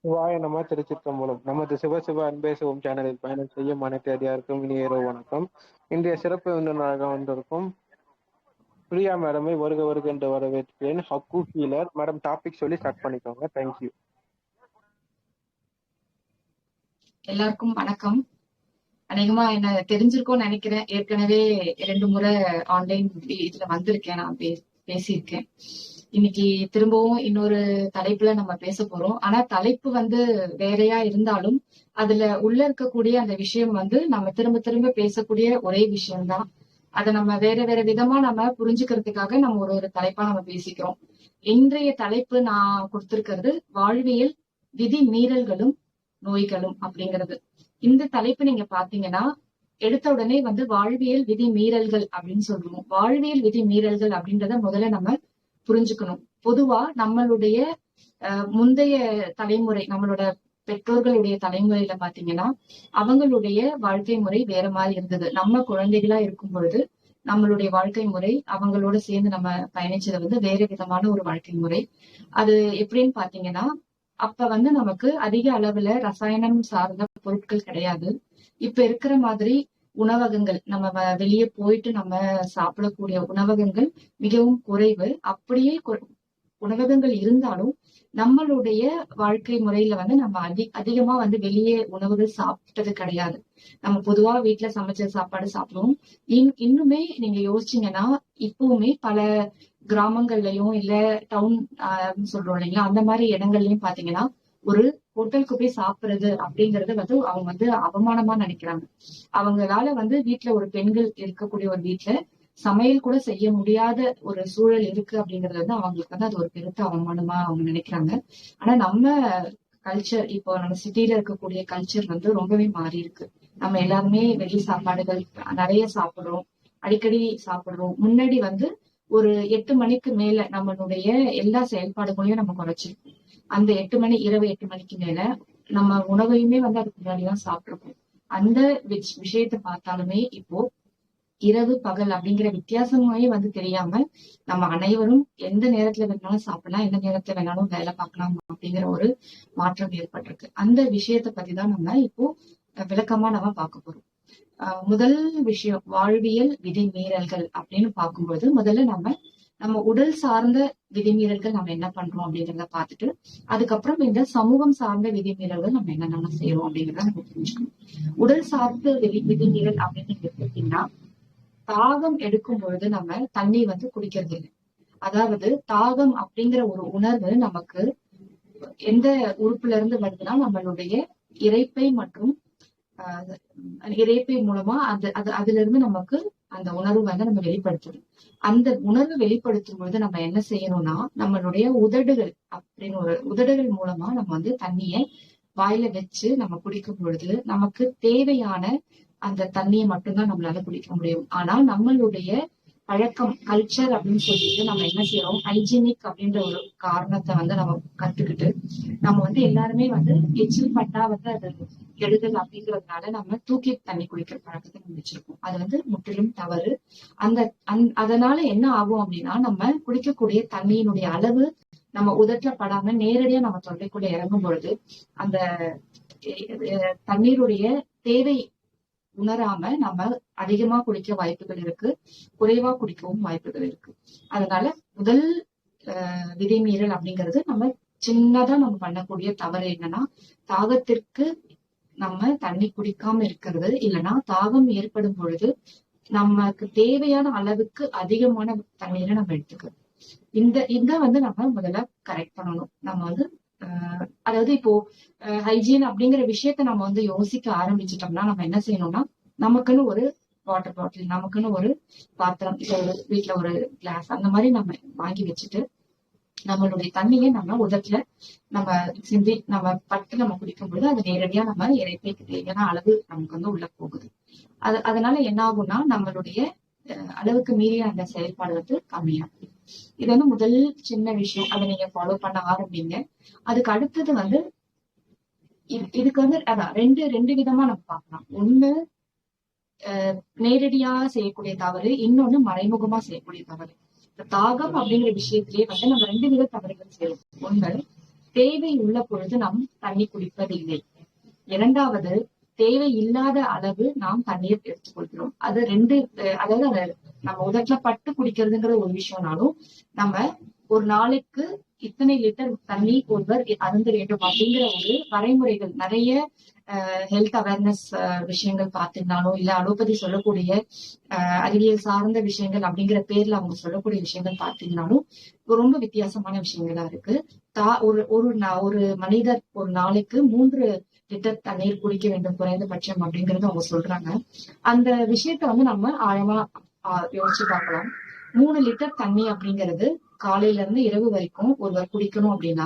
சிவாய நம திருச்சிற்றம்பலம். நமது சிவசிவ அன்பே சிவம் சேனலில் பயணம் செய்யும் அனைத்து அதிகாருக்கும் இனிய இரவு வணக்கம். இன்றைய சிறப்பு விருந்தினராக வந்திருக்கும் பிரியா மேடமை வருக வருக என்று வரவேற்கிறேன். ஹக்கு ஹீலர் மேடம், டாபிக் சொல்லி ஸ்டார்ட் பண்ணிக்கோங்க. தேங்க்யூ. எல்லாருக்கும் வணக்கம். அநேகமா என்ன தெரிஞ்சிருக்கும்னு நினைக்கிறேன். ஏற்கனவே 2 முறை ஆன்லைன் இதுல வந்திருக்கேன், நான் பேசியிருக்கேன். இன்னைக்கு திரும்பவும் இன்னொரு தலைப்புல நம்ம பேச போறோம். ஆனா தலைப்பு வேறையா இருந்தாலும் அதுல உள்ள இருக்கக்கூடிய அந்த விஷயம் நம்ம திரும்ப திரும்ப பேசக்கூடிய ஒரே விஷயம்தான். அதை நம்ம வேற வேற விதமா நம்ம புரிஞ்சுக்கிறதுக்காக நம்ம ஒரு தலைப்பா நம்ம பேசிக்கிறோம். இன்றைய தலைப்பு நான் கொடுத்திருக்கிறது வாழ்வியல் விதி மீறல்களும் நோய்களும் அப்படிங்கிறது. இந்த தலைப்பு நீங்க பாத்தீங்கன்னா எடுத்த உடனே வாழ்வியல் விதி மீறல்கள் அப்படின்னு சொல்லுவோம். வாழ்வியல் விதி மீறல்கள் அப்படின்றத முதல்ல நம்ம புரிஞ்சுக்கணும். பொதுவா நம்மளுடைய முந்தைய தலைமுறை, நம்மளோட பெற்றோர்களுடைய தலைமுறையில பாத்தீங்கன்னா அவங்களுடைய வாழ்க்கை முறை வேற மாதிரி இருந்தது. நம்ம குழந்தைகளா இருக்கும் பொழுது நம்மளுடைய வாழ்க்கை முறை அவங்களோட சேர்ந்து நம்ம பயணிச்சது வேற விதமான ஒரு வாழ்க்கை முறை. அது எப்படின்னு பாத்தீங்கன்னா, அப்ப நமக்கு அதிக அளவுல ரசாயனம் சார்ந்த பொருட்கள் கிடையாது. இப்ப இருக்கிற மாதிரி உணவகங்கள், நம்ம வெளியே போயிட்டு நம்ம சாப்பிடக்கூடிய உணவகங்கள் மிகவும் குறைவு. அப்படியே உணவகங்கள் இருந்தாலும் நம்மளுடைய வாழ்க்கை முறையில நம்ம அதிகமா வெளியே உணவுகள் சாப்பிட்டது கிடையாது. நம்ம பொதுவா வீட்டுல சமைச்ச சாப்பாடு சாப்பிடுவோம். இன்னுமே நீங்க யோசிச்சீங்கன்னா இப்பவுமே பல கிராமங்கள்லயும் இல்ல டவுன் சொல்றோம் இல்லைங்களா, அந்த மாதிரி இடங்கள்லயும் பாத்தீங்கன்னா ஒரு ஹோட்டலுக்கு போய் சாப்பிடுறது அப்படிங்கறது அவங்க அவமானமா நினைக்கிறாங்க. அவங்களால வீட்டுல ஒரு பெண்கள் இருக்கக்கூடிய ஒரு வீட்டுல சமையல் கூட செய்ய முடியாத ஒரு சூழல் இருக்கு அப்படிங்கறது அவங்களுக்கு அது ஒரு பெருத்த அவமானமா அவங்க நினைக்கிறாங்க. ஆனா நம்ம கல்ச்சர், இப்போ நம்ம சிட்டில இருக்கக்கூடிய கல்ச்சர் ரொம்பவே மாறி இருக்கு. நம்ம எல்லாருமே வெளி சாப்பாடுகள் நிறைய சாப்பிடுறோம், அடிக்கடி சாப்பிடுறோம். முன்னாடி ஒரு 8 மணிக்கு மேல நம்மளுடைய எல்லா செயல்பாடுகளையும் நம்ம குறைச்சிருக்கோம். அந்த 8 மணி, இரவு 8 மணிக்கு மேல நம்ம உணவையுமே அதுக்கு முன்னாடிதான் சாப்பிட்டுருக்கோம். அந்த விஷயத்த பார்த்தாலுமே இப்போ இரவு பகல் அப்படிங்கிற வித்தியாசமே தெரியாம நம்ம அனைவரும் எந்த நேரத்துல வேணாலும் சாப்பிடலாம், எந்த நேரத்துல வேணாலும் வேலை பார்க்கலாம் அப்படிங்கிற ஒரு மாற்றம் ஏற்பட்டிருக்கு. அந்த விஷயத்த பத்திதான் நம்ம இப்போ விளக்கமா நம்ம பார்க்க போறோம். முதல் விஷயம் வாழ்வியல் விதிமீறல்கள் அப்படின்னு பார்க்கும்போது முதல்ல நம்ம உடல் சார்ந்த விதிமீறல்கள் நம்ம என்ன பண்றோம் அப்படிங்கிறத பார்த்துட்டு அதுக்கப்புறம் இந்த சமூகம் சார்ந்த விதிமீறல்கள் நம்ம என்னென்ன செய்யறோம் அப்படிங்கிறத நம்ம புரிஞ்சுக்கணும். உடல் சார்ந்த விதிமீறல் அப்படின்னு எடுத்துக்கிட்டீங்கன்னா, தாகம் எடுக்கும் பொழுது நம்ம தண்ணி குடிக்கிறது இல்லை. அதாவது தாகம் அப்படிங்கிற ஒரு உணர்வு நமக்கு எந்த உறுப்புல இருந்து வருதுன்னா நம்மளுடைய இரைப்பை மற்றும் இரைப்பை மூலமா அதுல இருந்து நமக்கு அந்த உணர்வு நம்ம வெளிப்படுத்தணும். அந்த உணர்வு வெளிப்படுத்தும் பொழுது நம்ம என்ன செய்யணும்னா நம்மளுடைய உதடுகள் அப்படின்னு ஒரு உதடுகள் மூலமா நம்ம தண்ணிய வாயில வச்சு நம்ம குடிக்கும் பொழுது நமக்கு தேவையான அந்த தண்ணியை மட்டும்தான் நம்மளால குடிக்க முடியும். ஆனா நம்மளுடைய பழக்கம், கல்ச்சர் அப்படின்னு சொல்லிட்டு நம்ம என்ன செய்யறோம், ஹைஜீனிக் அப்படின்ற ஒரு காரணத்தை நம்ம கத்துக்கிட்டு நம்ம எல்லாருமே எச்சில் பட்டா அது கெடுதல் அப்படிங்கிறதுனால நம்ம தூக்கி தண்ணி குடிக்கிற பழக்கத்தை நம்ம வச்சிருக்கோம். அது முற்றிலும் தவறு. அதனால என்ன ஆகும் அப்படின்னா, நம்ம குடிக்கக்கூடிய தண்ணியினுடைய அளவு நம்ம உதட்டுல படாம நேரடியா நம்ம தொண்டைக்குள்ள இறங்கும் பொழுது அந்த தண்ணீருடைய தேவை உணராம நம்ம அதிகமா குடிக்க வாய்ப்புகள் இருக்கு, குறைவா குடிக்கவும் வாய்ப்புகள் இருக்கு. அதனால முதல் விதிமீறல் அப்படிங்கிறது நம்ம சின்னதா நம்ம பண்ணக்கூடிய தவறு என்னன்னா, தாகத்திற்கு நம்ம தண்ணி குடிக்காம இருக்கிறது, இல்லைன்னா தாகம் ஏற்படும் பொழுது நமக்கு தேவையான அளவுக்கு அதிகமான தண்ணீரை நம்ம எடுத்துக்கிறது. இந்த நம்ம முதல்ல கரெக்ட் பண்ணணும். நம்ம அதாவது இப்போ ஹைஜீன் அப்படிங்கிற விஷயத்த நம்ம யோசிக்க ஆரம்பிச்சிட்டோம்னா நம்ம என்ன செய்யணும்னா, நமக்குன்னு ஒரு வாட்டர் பாட்டில், நமக்குன்னு ஒரு பாத்திரம், இல்ல ஒரு வீட்டுல ஒரு கிளாஸ் அந்த மாதிரி நம்ம வாங்கி வச்சுட்டு நம்மளுடைய தண்ணியை நம்ம உதட்டுல நம்ம சிந்தி நம்ம பட்டு நம்ம குடிக்கும்போது அது நேரடியா நம்ம இரைப்பைக்கு தேவையான அளவு நமக்கு உள்ள போகுது. அதனால என்ன ஆகும்னா நம்மளுடைய அளவுக்கு மீறிய அந்த செயல்பாடு கம்மியாகும். இது முதல் சின்ன விஷயம். அதை நீங்க ஃபாலோ பண்ண ஆரம்பிங்க. அதுக்கு அடுத்தது இதுக்கு அதான் ரெண்டு விதமா நம்ம பார்க்கலாம். ஒண்ணு நேரடியா செய்யக்கூடிய தவறு, இன்னொன்னு மறைமுகமா செய்யக்கூடிய தவறு. தாகம் அப்படிங்கிற விஷயத்திலேயே நம்ம 2 வித தவறுகள் செய்யறோம். ஒண்ணு தேவை உள்ள பொழுது நாம் தண்ணி குடிப்பதில்லை. இரண்டாவது, தேவை இல்லாத அளவு நாம் தண்ணீர் எடுத்துக்கொள்கிறோம். அது ரெண்டு, அதாவது நம்ம உதட்டுல பட்டு குடிக்கிறதுங்கிற ஒரு விஷயம்னாலும், நம்ம ஒரு நாளைக்கு இத்தனை லிட்டர் தண்ணி ஒருவர் அருந்த வேண்டும் அப்படிங்கிற ஒரு வரைமுறைகள் நிறைய ஹெல்த் அவேர்னஸ் விஷயங்கள் பார்த்திருந்தாலும், இல்ல அலோபதி சொல்லக்கூடிய அறிவியல் சார்ந்த விஷயங்கள் அப்படிங்கிற பேர்ல அவங்க சொல்லக்கூடிய விஷயங்கள் பார்த்திருந்தாலும் ரொம்ப வித்தியாசமான விஷயங்களா இருக்கு. ஒரு மனிதர் ஒரு நாளைக்கு 3 லிட்டர் தண்ணீர் குடிக்க வேண்டும் குறைந்தபட்சம் அப்படிங்கறது அவங்க சொல்றாங்க. அந்த விஷயத்த நம்ம ஆழமா யோசிச்சு பார்க்கலாம். 3 லிட்டர் தண்ணி அப்படிங்கிறது காலையில இருந்து இரவு வரைக்கும் ஒருவர் குடிக்கணும் அப்படின்னா,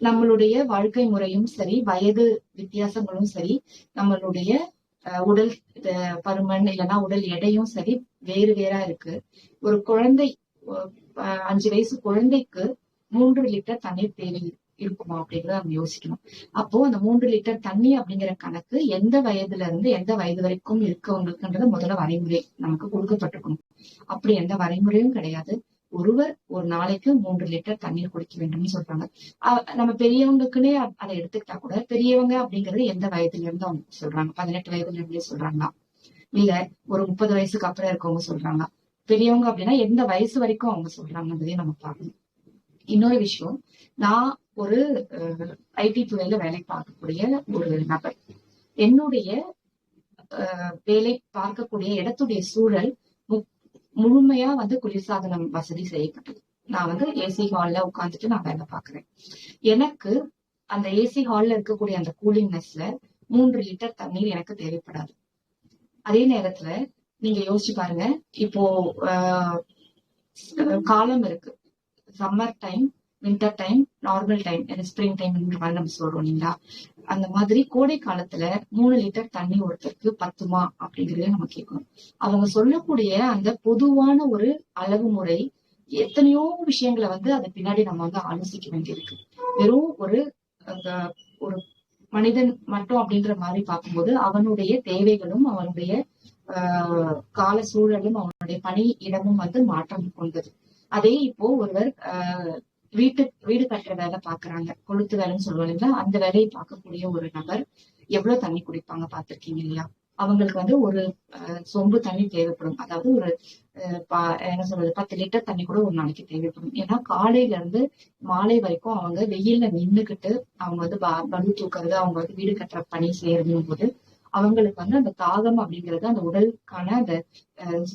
நம்மளுடைய வாழ்க்கை முறையும் சரி, வயது வித்தியாசங்களும் சரி, நம்மளுடைய உடல் பருமன் இல்லைன்னா உடல் எடையும் சரி வேறு வேறா இருக்கு. ஒரு குழந்தை 5 வயசு குழந்தைக்கு 3 லிட்டர் தண்ணீர் தேவை இருக்குமா அப்படிங்கறத நம்ம யோசிக்கணும். அப்போ அந்த 3 லிட்டர் தண்ணி அப்படிங்கிற கணக்கு எந்த வயதுல இருந்து எந்த வயது வரைக்கும் இருக்கவங்களுக்குன்றது முதல்ல வரைமுறை நமக்கு கொடுக்கப்பட்டிருக்கணும். அப்படி எந்த வரைமுறையும் கிடையாது. ஒருவர் ஒரு நாளைக்கு 3 லிட்டர் தண்ணீர் குடிக்க வேண்டும்னு சொல்றாங்க. நம்ம பெரியவங்களுக்குன்னே அதை எடுத்துக்கிட்டா கூட, பெரியவங்க அப்படிங்கிறது எந்த வயதுல இருந்து அவங்க சொல்றாங்க? 18 வயதுல இருந்தே சொல்றாங்களா, இல்ல ஒரு 30 வயசுக்கு அப்புறம் இருக்கவங்க சொல்றாங்க? பெரியவங்க அப்படின்னா எந்த வயசு வரைக்கும் அவங்க சொல்றாங்கன்றதையும் நம்ம பார்க்கணும். இன்னொரு விஷயம், நான் ஒரு ஐடி துறையில வேலை பார்க்கக்கூடிய ஒரு நபர். என்னுடைய வேலை பார்க்கக்கூடிய இடத்துடைய சூழல் முழுமையா குளிர்சாதனம் வசதி செய்யப்பட்டது. நான் ஏசி ஹால்ல உட்காந்துட்டு நான் வேலை பார்க்கிறேன். எனக்கு அந்த ஏசி ஹால்ல இருக்கக்கூடிய அந்த கூலிங்னஸ்ல 3 லிட்டர் தண்ணீர் எனக்கு தேவைப்படாது. அதே நேரத்துல நீங்க யோசிச்சு பாருங்க, இப்போ காலம் இருக்கு, summer time, winter time, normal time, spring time நம்ம சொல்றோம் இல்லைங்களா? அந்த மாதிரி கோடை காலத்துல 3 லிட்டர் தண்ணி ஒருத்தருக்கு பத்துமா அப்படிங்கறத நம்ம கேட்கணும். அவங்க சொல்லக்கூடிய அந்த பொதுவான ஒரு அளவு முறை எத்தனையோ விஷயங்களை அது பின்னாடி நம்ம ஆலோசிக்க வேண்டியிருக்கு. வெறும் ஒரு மனிதன் மட்டும் அப்படின்ற மாதிரி பார்க்கும்போது அவனுடைய தேவைகளும் அவனுடைய கால சூழலும் அவனுடைய பணி இடமும் மாற்றம் கொண்டது. அதே இப்போ ஒருவர் வீடு கட்டுற வேலை பாக்குறாங்க, கொளுத்து வேலைன்னு சொல்லுவாங்க இல்லைங்களா, அந்த வேலையை பார்க்கக்கூடிய ஒரு நபர் எவ்வளவு தண்ணி குடிப்பாங்க பாத்திருக்கீங்க இல்லையா? அவங்களுக்கு ஒரு சொம்பு தண்ணி தேவைப்படும். அதாவது ஒரு என்ன சொல்றது, 10 லிட்டர் தண்ணி கூட ஒரு நாளைக்கு தேவைப்படும். ஏன்னா காலையில இருந்து மாலை வரைக்கும் அவங்க வெயில்ல நின்றுகிட்டு அவங்க பலு தூக்குறது, அவங்க வீடு கட்டுற பணி செய்யறதும் போது அவங்களுக்கு அந்த தாகம் அப்படிங்கிறது, அந்த உடலுக்கான அந்த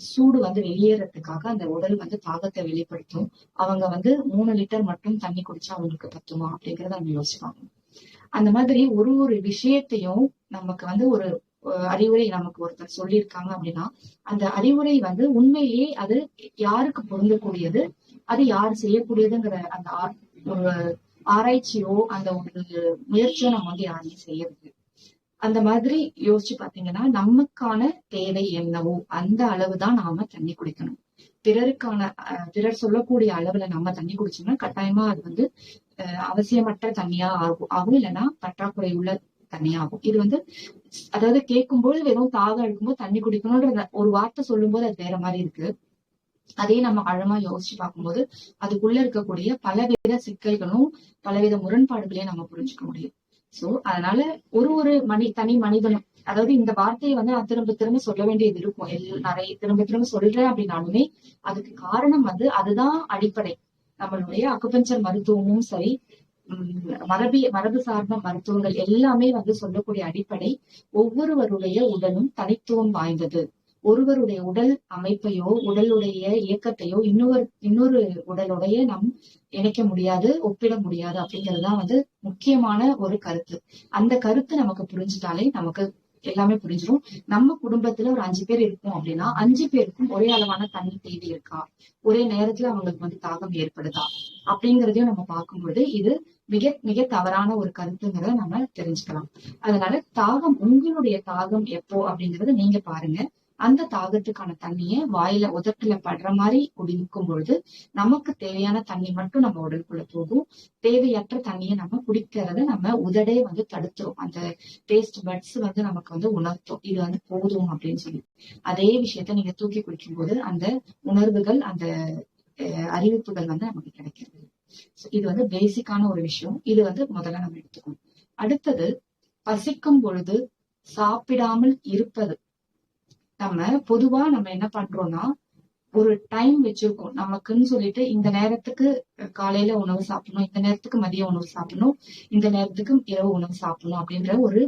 சூடு வெளியேறதுக்காக அந்த உடல் தாகத்தை வெளிப்படுத்தும். அவங்க 3 லிட்டர் மட்டும் தண்ணி குடிச்சா அவங்களுக்கு பத்துமா அப்படிங்கறத நம்ம யோசிப்பாங்க. அந்த மாதிரி ஒரு விஷயத்தையும் நமக்கு ஒரு அறிவுரை நமக்கு ஒருத்தர் சொல்லியிருக்காங்க அப்படின்னா, அந்த அறிவுரை உண்மையிலேயே அது யாருக்கு பொருந்தக்கூடியது, அது யார் செய்யக்கூடியதுங்கிற அந்த ஒரு ஆராய்ச்சியோ அந்த ஒரு முயற்சியோ நம்ம யாரையும் செய்யறது. அந்த மாதிரி யோசிச்சு பாத்தீங்கன்னா, நமக்கான தேவை என்னவோ அந்த அளவுதான் நாம தண்ணி குடிக்கணும். பிறர் சொல்லக்கூடிய அளவுல நம்ம தண்ணி குடிச்சோம்னா கட்டாயமா அது அவசியமற்ற தண்ணியா ஆகும், இல்லைன்னா பற்றாக்குறை உள்ள தண்ணியாகும். இது அதாவது கேட்கும்போது வெறும் தாகம் எடுக்கும்போது தண்ணி குடிக்கணும்ன்ற ஒரு வார்த்தை சொல்லும் போது அது வேற மாதிரி இருக்கு. அதே நம்ம ஆழமா யோசிச்சு பார்க்கும்போது அதுக்குள்ள இருக்கக்கூடிய பலவித சிக்கல்களும் பலவித முரண்பாடுகளையும் நம்ம புரிஞ்சுக்க முடியும். சோ அதனால ஒரு தனி மனிதனும், அதாவது இந்த வார்த்தையை நான் திரும்ப சொல்ல வேண்டியது இருக்கும், நிறைய திரும்ப சொல்றேன் அப்படின்னாலுமே அதுக்கு காரணம் அதுதான் அடிப்படை. நம்மளுடைய அக்குபஞ்சர் மருத்துவமும் சரி, மரபு சார்ந்த மருத்துவங்கள் எல்லாமே சொல்லக்கூடிய அடிப்படை, ஒவ்வொருவருடைய உடலும் தனித்துவம் வாய்ந்தது. ஒருவருடைய உடல் அமைப்பையோ உடலுடைய இயக்கத்தையோ இன்னொரு உடலுடைய நாம் இணைக்க முடியாது, ஒப்பிட முடியாது அப்படிங்கறதுதான் முக்கியமான ஒரு கருத்து. அந்த கருத்து நமக்கு புரிஞ்சுட்டாலே நமக்கு எல்லாமே புரிஞ்சிடும். நம்ம குடும்பத்துல ஒரு 5 பேர் இருக்கும் அப்படின்னா 5 பேருக்கும் ஒரே அளவான தண்ணி தேவை இருக்கா, ஒரே நேரத்துல அவங்களுக்கு தாகம் ஏற்படுதா அப்படிங்கறதையும் நம்ம பார்க்கும்போது இது மிக மிக தவறான ஒரு கருத்துங்கிறத நம்ம தெரிஞ்சுக்கலாம். அதனால உங்களுடைய தாகம் எப்போ அப்படிங்கறத நீங்க பாருங்க. அந்த தாகத்துக்கான தண்ணியை வாயில உதட்டுல படுற மாதிரி குடிக்கும் பொழுது நமக்கு தேவையான தண்ணி மட்டும் நம்ம உடலுக்குள்ள போகும். தேவையற்ற தண்ணியை நம்ம குடிக்கிறத நம்ம உதடே தடுத்துரும். அந்த டேஸ்ட் பட்ஸ் நமக்கு உணர்த்தும் இது போதும் அப்படின்னு சொல்லி. அதே விஷயத்த நீங்க தூக்கி குடிக்கும் போது அந்த உணர்வுகள், அந்த அறிவிப்புகள் நமக்கு கிடைக்கிறது. இது வந்து பேசிக்கான ஒரு விஷயம். இது வந்து முதல்ல நம்ம எடுத்துக்கணும். அடுத்தது, பசிக்கும் பொழுது சாப்பிடாமல் இருப்பது. பொதுவா நம்ம என்ன பண்றோம்னா, ஒரு டைம் வச்சிருக்கோம் நமக்குன்னு சொல்லிட்டு, இந்த நேரத்துக்கு காலையில உணவு சாப்பிடணும், இந்த நேரத்துக்கு மதிய உணவு சாப்பிடணும், இந்த நேரத்துக்கு இரவு உணவு சாப்பிடணும் அப்படின்ற ஒரு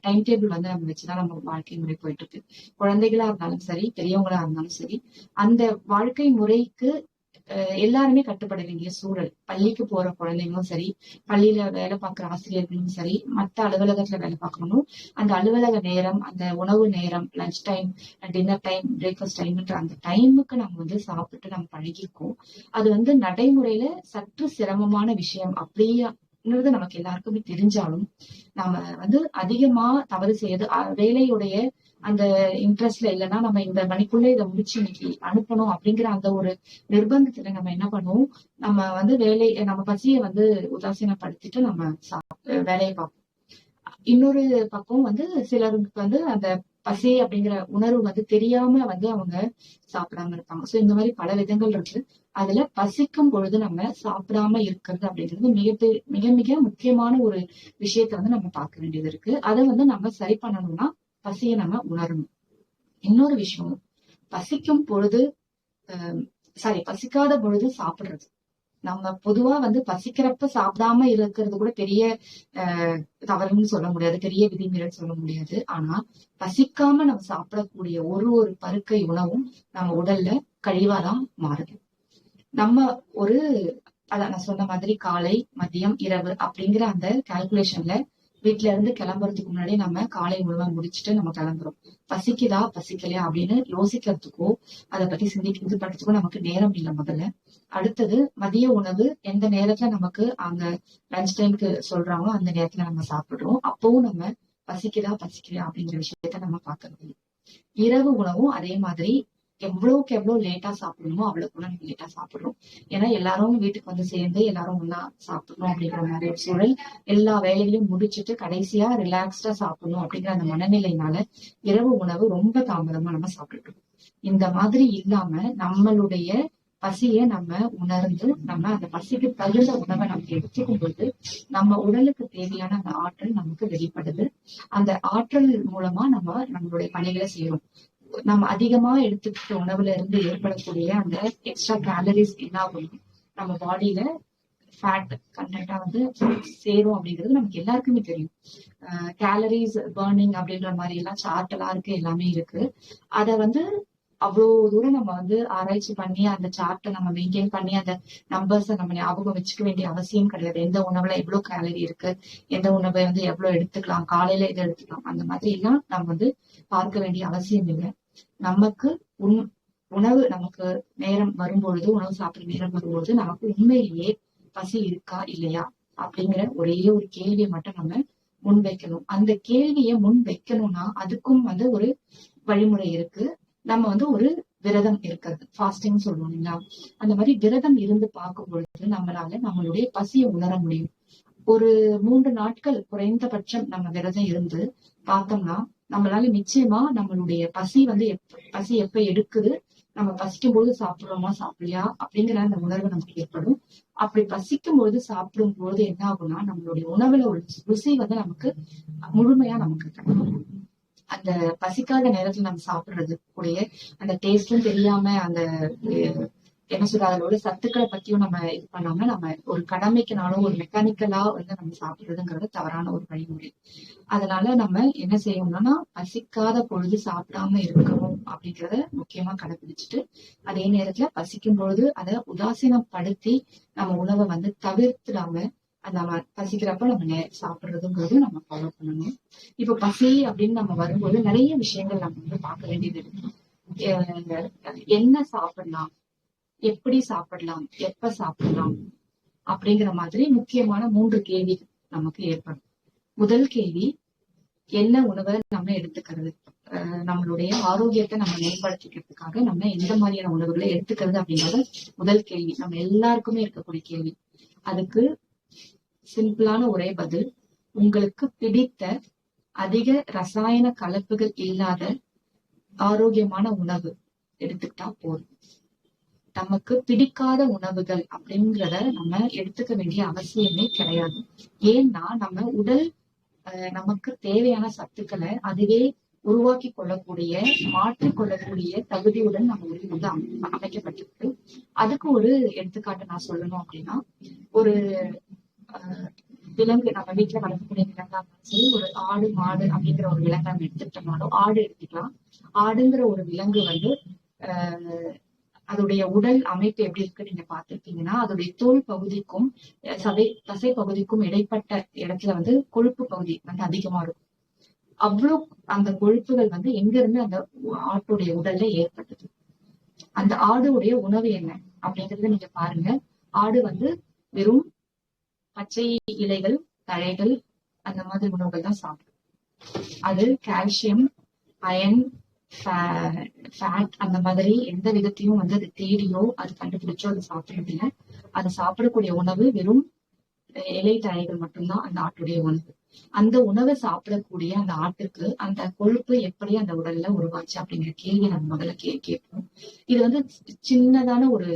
டைம் டேபிள் வந்து நம்ம வச்சுதான் நம்ம வாழ்க்கை முறை போயிட்டு இருக்கு. குழந்தைகளா இருந்தாலும் சரி, பெரியவங்களா இருந்தாலும் சரி, அந்த வாழ்க்கை முறைக்கு எல்லாருமே கட்டுப்பட வேண்டிய சூழல். பள்ளிக்கு போற குழந்தைங்களும் சரி, பள்ளியில வேலை பார்க்கிற ஆசிரியர்களும் சரி, மத்த அலுவலகத்துல வேலை பார்க்கணும், அந்த அலுவலக நேரம், அந்த உணவு நேரம், lunch time, dinner time, breakfast டைம்ன்ற அந்த டைமுக்கு நம்ம வந்து சாப்பிட்டு நம்ம பழகிருக்கோம். அது வந்து நடைமுறையில சற்று சிரமமான விஷயம் அப்படிங்கிறது நமக்கு எல்லாருக்குமே தெரிஞ்சாலும், நாம வந்து அதிகமா தவறு செய்யுது. வேலையுடைய அந்த இன்ட்ரெஸ்ட்ல இல்லைன்னா, நம்ம இந்த மணிக்குள்ள இதை முடிச்சு இன்னைக்கு அனுப்பணும் அப்படிங்கிற அந்த ஒரு நிர்பந்தத்துல நம்ம என்ன பண்ணுவோம், நம்ம வந்து நம்ம பசியை வந்து உதாசீனப்படுத்திட்டு நம்ம வேலையை பார்ப்போம். இன்னொரு பக்கம் வந்து சிலருக்கு வந்து அந்த பசி அப்படிங்கிற உணர்வு வந்து தெரியாம வந்து அவங்க சாப்பிடாம இருப்பாங்க. சோ இந்த மாதிரி பல விதங்கள் இருக்கு. அதுல பசிக்கும் பொழுது நம்ம சாப்பிடாம இருக்கிறது அப்படிங்கிறது மிக மிக முக்கியமான ஒரு விஷயத்த வந்து நம்ம பார்க்க வேண்டியது இருக்கு. அதை வந்து நம்ம சரி பண்ணணும்னா பசியை நம்ம உணரணும். இன்னொரு விஷயம், பசிக்கும் பொழுது பசிக்காத பொழுது சாப்பிடுறது. நம்ம பொதுவா வந்து பசிக்கிறப்ப சாப்பிடாம இருக்கிறது கூட பெரிய தவறுன்னு சொல்ல முடியாது, பெரிய விதிமீறல் சொல்ல முடியாது. ஆனா பசிக்காம நம்ம சாப்பிடக்கூடிய ஒரு பருக்கை உணவும் நம்ம உடல்ல கழிவாதான் மாறுது. நம்ம அதான் நான் சொன்ன மாதிரி காலை, மதியம், இரவு அப்படிங்கிற அந்த கால்குலேஷன்ல வீட்டுல இருந்து கிளம்புறதுக்கு முன்னாடி நம்ம காலை உணவை முடிச்சுட்டு நம்ம கிளம்புறோம். பசிக்குதா பசிக்கலையா அப்படின்னு யோசிக்கிறதுக்கோ அதை பத்தி இது பண்றதுக்கோ நமக்கு நேரம் இல்லை முதல்ல. அடுத்தது, மதிய உணவு எந்த நேரத்துல நமக்கு அங்க லஞ்ச் டைமுக்கு சொல்றாங்களோ அந்த நேரத்துல நம்ம சாப்பிடுறோம். அப்பவும் நம்ம பசிக்குதா பசிக்கலையா அப்படிங்கிற விஷயத்த நம்ம பாக்குறது. இரவு உணவும் அதே மாதிரி எவ்வளவுக்கு எவ்வளவு லேட்டா சாப்பிடணுமோ அவ்வளவுக்கு நம்ம லேட்டா சாப்பிடுறோம். ஏன்னா எல்லாரும் வீட்டுக்கு வந்து சேர்ந்து எல்லாரும் ஒன்னா சாப்பிடணும் அப்படிங்கிற மாதிரி ஒரு சூழல். எல்லா வேலைகளையும் முடிச்சுட்டு கடைசியா ரிலாக்ஸ்டா சாப்பிடணும் அப்படிங்கிற அந்த மனநிலையினால இரவு உணவு ரொம்ப தாமதமா நம்ம சாப்பிட்டுட்டோம். இந்த மாதிரி இல்லாம நம்மளுடைய பசியை நம்ம உணர்ந்து நம்ம அந்த பசிக்கு தகுந்த உணவை நம்ம எடுத்துக்கும் போது நம்ம உடலுக்கு தேவையான அந்த ஆற்றல் நமக்கு வெளிப்படுது. அந்த ஆற்றல் மூலமா நம்மளுடைய பணிகளை செய்யறோம். நம்ம அதிகமா எடுத்துக்கிட்ட உணவுல இருந்து ஏற்படக்கூடிய அந்த எக்ஸ்ட்ரா கேலரிஸ் என்ன ஆகும், நம்ம பாடியில ஃபேட் கண்டென்ட்டா வந்து சேரும் அப்படிங்கிறது நமக்கு எல்லாருக்குமே தெரியும். கேலரிஸ் பர்னிங் அப்படின்ற மாதிரி எல்லாம் சார்ட் எல்லாம் இருக்கு, எல்லாமே இருக்கு. அத வந்து அவ்வளவு தூரம் நம்ம வந்து ஆராய்ச்சி பண்ணி அந்த சார்ட்டை நம்ம மெயின்டைன் பண்ணி அந்த நம்பர்ஸை நம்ம ஞாபகம் வச்சுக்க வேண்டிய அவசியம் கிடையாது. எந்த உணவுல எவ்வளவு கேலரி இருக்கு, எந்த உணவை வந்து எவ்வளவு எடுத்துக்கலாம், காலையில இதை எடுத்துக்கலாம், அந்த மாதிரி எல்லாம் நம்ம வந்து பார்க்க வேண்டிய அவசியம் இல்லை. நமக்கு உணவு நமக்கு நேரம் வரும்பொழுது, உணவு சாப்பிடுற நேரம் வரும்பொழுது நமக்கு உண்மையிலேயே பசி இருக்கா இல்லையா அப்படிங்கிற ஒரே ஒரு கேள்வியை மட்டும் நம்ம முன் வைக்கணும். அந்த கேள்வியை முன் வைக்கணும்னா அதுக்கும் வந்து ஒரு வழிமுறை இருக்கு. நம்ம வந்து ஒரு விரதம் இருக்கிறது, ஃபாஸ்டிங் சொல்லுவோம் இல்லைங்களா, அந்த மாதிரி விரதம் இருந்து பார்க்கும் பொழுது நம்மளால நம்மளுடைய பசியை உணர முடியும். ஒரு 3 நாட்கள் குறைந்தபட்சம் நம்ம விரதம் இருந்து பார்த்தோம்னா நம்மளால நிச்சயமா நம்மளுடைய பசி வந்து பசி எப்ப எடுக்குது, நம்ம பசிக்கும் போது சாப்பிடுறோமா சாப்பிடலையா அப்படிங்கிற அந்த உணர்வு நமக்கு ஏற்படும். அப்படி பசிக்கும் போது சாப்பிடும் போது என்ன ஆகும்னா நம்மளுடைய உணவுல ஒரு ருசி வந்து நமக்கு முழுமையா நமக்கு கிடைக்கும். அந்த பசிக்காத நேரத்துல நம்ம சாப்பிடுறது கூடிய அந்த டேஸ்டும் தெரியாம அந்த என்ன சொல்ற அதோட சத்துக்களை பத்தியும் நம்ம இது பண்ணாம நம்ம ஒரு கடமைக்குனாலும் ஒரு மெக்கானிக்கலா வந்து நம்ம சாப்பிடுறதுங்கிறது தவறான ஒரு வழிமுறை. அதனால நம்ம என்ன செய்யணும்னா பசிக்காத பொழுது சாப்பிடாம இருக்கணும் அப்படிங்கிறத முக்கியமா கடைபிடிச்சிட்டு, அதே நேரத்துல பசிக்கும் பொழுது அதை உதாசீனப்படுத்தி நம்ம உணவை வந்து தவிர்த்துடாம நம்ம பசிக்கிறப்ப நம்ம சாப்பிடுறதுங்கிறது நம்ம ஃபாலோ பண்ணணும். இப்ப பசி அப்படின்னு நம்ம வரும்போது நிறைய விஷயங்கள் நம்ம வந்து பார்க்க வேண்டியது இருக்கு. என்ன சாப்பிடலாம், எப்படி சாப்பிடலாம், எப்ப சாப்பிடலாம் அப்படிங்கிற மாதிரி முக்கியமான 3 கேள்வி நமக்கு ஏற்படும். முதல் கேள்வி, என்ன உணவை நம்ம எடுத்துக்கிறது, நம்மளுடைய ஆரோக்கியத்தை நம்ம மேம்படுத்திக்கிறதுக்காக நம்ம எந்த மாதிரியான உணவுகளை எடுத்துக்கிறது அப்படிங்கறது முதல் கேள்வி, நம்ம எல்லாருக்குமே இருக்கக்கூடிய கேள்வி. அதுக்கு சிம்பிளான ஒரே பதில், உங்களுக்கு பிடித்த அதிக ரசாயன கலப்புகள் இல்லாத ஆரோக்கியமான உணவு எடுத்துக்கிட்டா போதும். நமக்கு பிடிக்காத உணவுகள் அப்படிங்கிறத நம்ம எடுத்துக்க வேண்டிய அவசியமே கிடையாது. ஏன்னா நம்ம உடல் நமக்கு தேவையான சத்துக்களை அதுவே உருவாக்கி கொள்ளக்கூடிய, மாற்றிக் கொள்ளக்கூடிய தகுதியுடன் நம்ம உடல் வந்து அமைக்கப்பட்டிருக்கு. அதுக்கு ஒரு எடுத்துக்காட்டு நான் சொல்லணும் அப்படின்னா, ஒரு விலங்கு நம்ம வீட்டுல வளர்க்கக்கூடிய விலங்கா இருந்தாலும் சரி, ஒரு ஆடு மாடு அப்படிங்கிற ஒரு விலங்கை நம்ம எடுத்துக்கிட்டோம்னாலும், ஆடு எடுத்துக்கலாம். ஆடுங்கிற ஒரு விலங்கு வந்து ஆஹ் அதோடைய உடல் அமைப்பு எப்படி இருக்கு நீங்க பாத்துருக்கீங்கன்னா, அதோடைய தோல் பகுதிக்கும் தசை பகுதிக்கும் இடைப்பட்ட இடத்துல வந்து கொழுப்பு பகுதி வந்து அதிகமா இருக்கும். அவ்வளவு அந்த கொழுப்புகள் வந்து எங்க இருந்து அந்த ஆட்டுடைய உடல்ல ஏற்பட்டது. அந்த ஆடுடைய உணவு என்ன அப்படிங்கறத நீங்க பாருங்க. ஆடு வந்து வெறும் பச்சை இலைகள், தழைகள், அந்த மாதிரி உணவுகள் தான் சாப்பிடும். அது கால்சியம், அயன், ஃபேட் அந்த மாதிரி எந்த விதத்தையும் வந்து அது தேடியோ அது கண்டுபிடிச்சோ அது சாப்பிடுறது இல்லை. அது சாப்பிடக்கூடிய உணவு வெறும் இலை தழைகள் மட்டும்தான் அந்த ஆட்டுடைய உணவு. அந்த உணவை சாப்பிடக்கூடிய அந்த ஆட்டுக்கு அந்த கொழுப்பு எப்படி அந்த உடல்ல உருவாச்சு அப்படிங்கிற கேள்வி நம்ம முதல்ல கேட்போம். இது வந்து சின்னதான ஒரு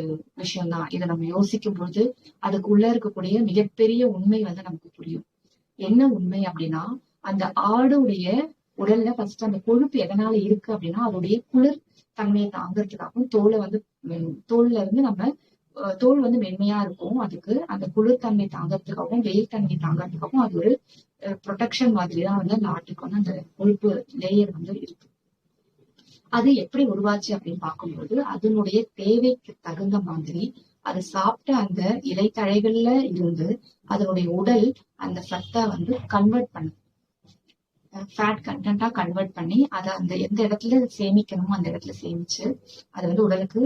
விஷயம்தான். இதை நம்ம யோசிக்கும் பொழுது அதுக்கு உள்ள இருக்கக்கூடிய மிகப்பெரிய உண்மை வந்து நமக்கு புரியும். என்ன உண்மை அப்படின்னா, அந்த ஆடுடைய உடல்ல ஃபர்ஸ்ட் அந்த கொழுப்பு எதனால இருக்கு அப்படின்னா, அதோடைய குளிர் தன்மையை தாங்கிறதுக்காகவும் தோல்ல இருந்து நம்ம தோல் வந்து மென்மையா இருக்கும். அதுக்கு அந்த குளிர்தன்மை தாங்கிறதுக்காகவும் வெயில் தன்மை தாங்கிறதுக்காகவும் அது ஒரு ப்ரொடெக்ஷன் மாதிரி தான் வந்து அந்த ஆட்டுக்கு வந்து அந்த கொழுப்பு லேயர் வந்து இருக்கு. அது எப்படி உருவாச்சு அப்படின்னு பார்க்கும்போது, அதனுடைய தேவைக்கு தகுந்த மாதிரி அது சாப்பிட்ட அந்த இலைத்தழைகள்ல இருந்து அதனுடைய உடல் அந்த சத்தை வந்து கன்வெர்ட் பண்ணுது. ஃபேட் கண்டென்ட்டா கன்வெர்ட் பண்ணி அதை அந்த எந்த இடத்துல சேமிக்கணுமோ அந்த இடத்துல சேமிச்சு அது வந்து உடலுக்கு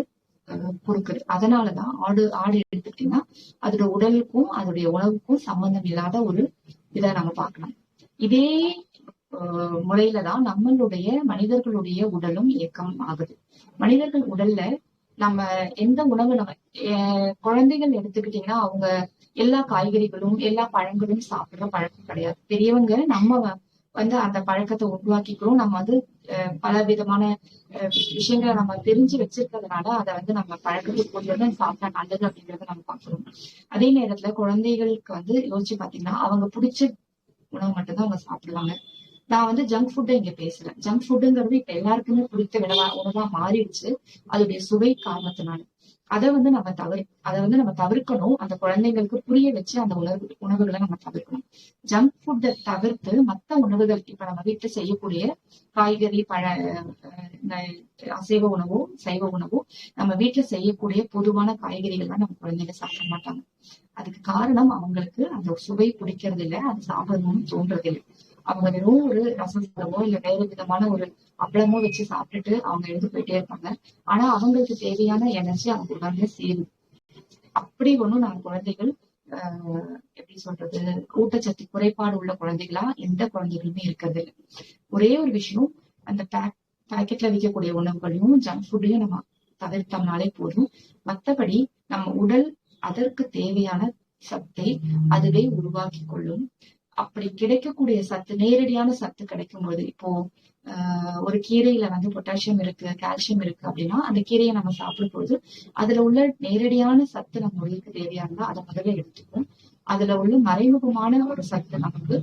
கொடுக்குது. அதனாலதான் ஆடு எடுத்துக்கிட்டீங்கன்னா அதோட உடலுக்கும் அதோடைய உணவுக்கும் சம்பந்தம் இல்லாத ஒரு இதை நம்ம பார்க்கலாம். இதே முறையில தான் நம்மளுடைய மனிதர்களுடைய உடலும் இயக்கம் ஆகுது. மனிதர்கள் உடல்ல நம்ம எந்த உணவு நம்ம குழந்தைகள் எடுத்துக்கிட்டீங்கன்னா அவங்க எல்லா காய்கறிகளும் எல்லா பழங்களும் சாப்பிடுற பழக்கம் கிடையாது. பெரியவங்க நம்ம வந்து அந்த பழக்கத்தை உருவாக்கிக்கிறோம். நம்ம வந்து பல விதமான விஷயங்களை நம்ம தெரிஞ்சு வச்சிருக்கிறதுனால அதை வந்து நம்ம பழக்கத்துக்கு கொண்டு வந்து சாப்பிட்டா நல்லது அப்படிங்கறத நம்ம பார்க்கிறோம். அதே நேரத்துல குழந்தைகளுக்கு வந்து யோசிச்சு பாத்தீங்கன்னா அவங்க பிடிச்ச உணவு மட்டும்தான் அவங்க சாப்பிடுவாங்க. நான் வந்து ஜங்க் ஃபுட்டை இங்க பேசுறேன். ஜங்க் ஃபுட்டுங்கிறது இப்ப எல்லாருக்குமே பிடித்த உணவா மாறிடுச்சு அதோடைய சுவை காரணத்தினால. அதை வந்து நம்ம தவிர்க்கணும். அந்த குழந்தைங்களுக்கு புரிய வச்சு அந்த உணவுகளை நம்ம தவிர்க்கணும். ஜங்க் ஃபுட்டை தவிர்த்து மத்த உணவுகள் இப்ப நம்ம வீட்டுல செய்யக்கூடிய காய்கறி, அசைவ உணவோ சைவ உணவோ நம்ம வீட்டுல செய்யக்கூடிய பொதுவான காய்கறிகள் தான் நம்ம குழந்தைங்க சாப்பிட மாட்டாங்க. அதுக்கு காரணம் அவங்களுக்கு அந்த சுவை பிடிக்கிறது இல்லை, அது சாப்பிடணும்னு தோன்றது இல்லை. அவங்க வெறும் ஒரு ரசம் சாதமோ இல்ல வேற விதமான ஒரு அப்பளமோ வச்சு சாப்பிட்டுட்டு அவங்க எடுத்து போயிட்டே இருப்பாங்க. ஆனா அவங்களுக்கு தேவையான எனர்ஜி அவங்க உடம்புல சேரும். அப்படி ஒண்ணும் நம்ம குழந்தைகள் எப்படி சொல்றது, ஊட்டச்சத்து குறைபாடு உள்ள குழந்தைகளா எந்த குழந்தைகளுமே இருக்கிறது இல்லை. ஒரே ஒரு விஷயம், அந்த பாக்கெட்ல விற்கக்கூடிய உணவுகளையும் ஜங்க் ஃபுட்டையும் நம்ம தவிர்த்தோம்னாலே போதும். மற்றபடி நம்ம உடல் அதற்கு தேவையான சத்தை அதுவே உருவாக்கி கொள்ளும். அப்படி கிடைக்கக்கூடிய சத்து, நேரடியான சத்து கிடைக்கும் போது, இப்போ ஒரு கீரையில வந்து பொட்டாசியம் இருக்கு, கால்சியம் இருக்கு அப்படின்னா அந்த கீரையை நம்ம சாப்பிடும்போது அதுல உள்ள நேரடியான சத்து நம்ம உடலுக்கு தேவையா இருந்தா அதை முதல்ல எடுத்துக்கும். அதுல உள்ள மறைமுகமான ஒரு சத்து நமக்கு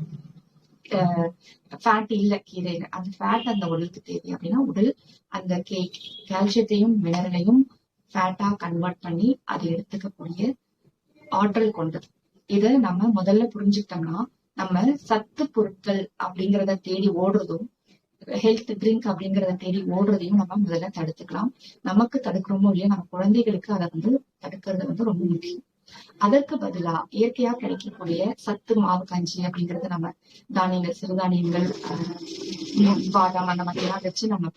ஃபேட் இல்ல கீரையில, அந்த ஃபேட் அந்த உடலுக்கு தேவை அப்படின்னா உடல் அந்த கால்சியத்தையும் மினரலையும் ஃபேட்டா கன்வெர்ட் பண்ணி அதை எடுத்துக்கக்கூடிய ஆற்றல் கொண்டது. இதை நம்ம முதல்ல புரிஞ்சுக்கிட்டோம்னா நம்ம சத்து பொருட்கள் அப்படிங்கிறத தேடி ஓடுறதும் ஹெல்த் ட்ரிங்க் அப்படிங்கிறத தேடி ஓடுறதையும் நம்ம முதல்ல தடுத்துக்கலாம். நமக்கு தடுக்கிறோமோ இல்லையா, நம்ம குழந்தைகளுக்கு அதை வந்து தடுக்கிறது வந்து ரொம்ப முக்கியம். அதற்கு பதிலா இயற்கையா கிடைக்கக்கூடிய சத்து மாவு கஞ்சி அப்படிங்கறது நம்ம தானியங்கள், சிறுதானியங்கள், பாதாம் அந்த மாதிரி எல்லாம் வச்சு நம்ம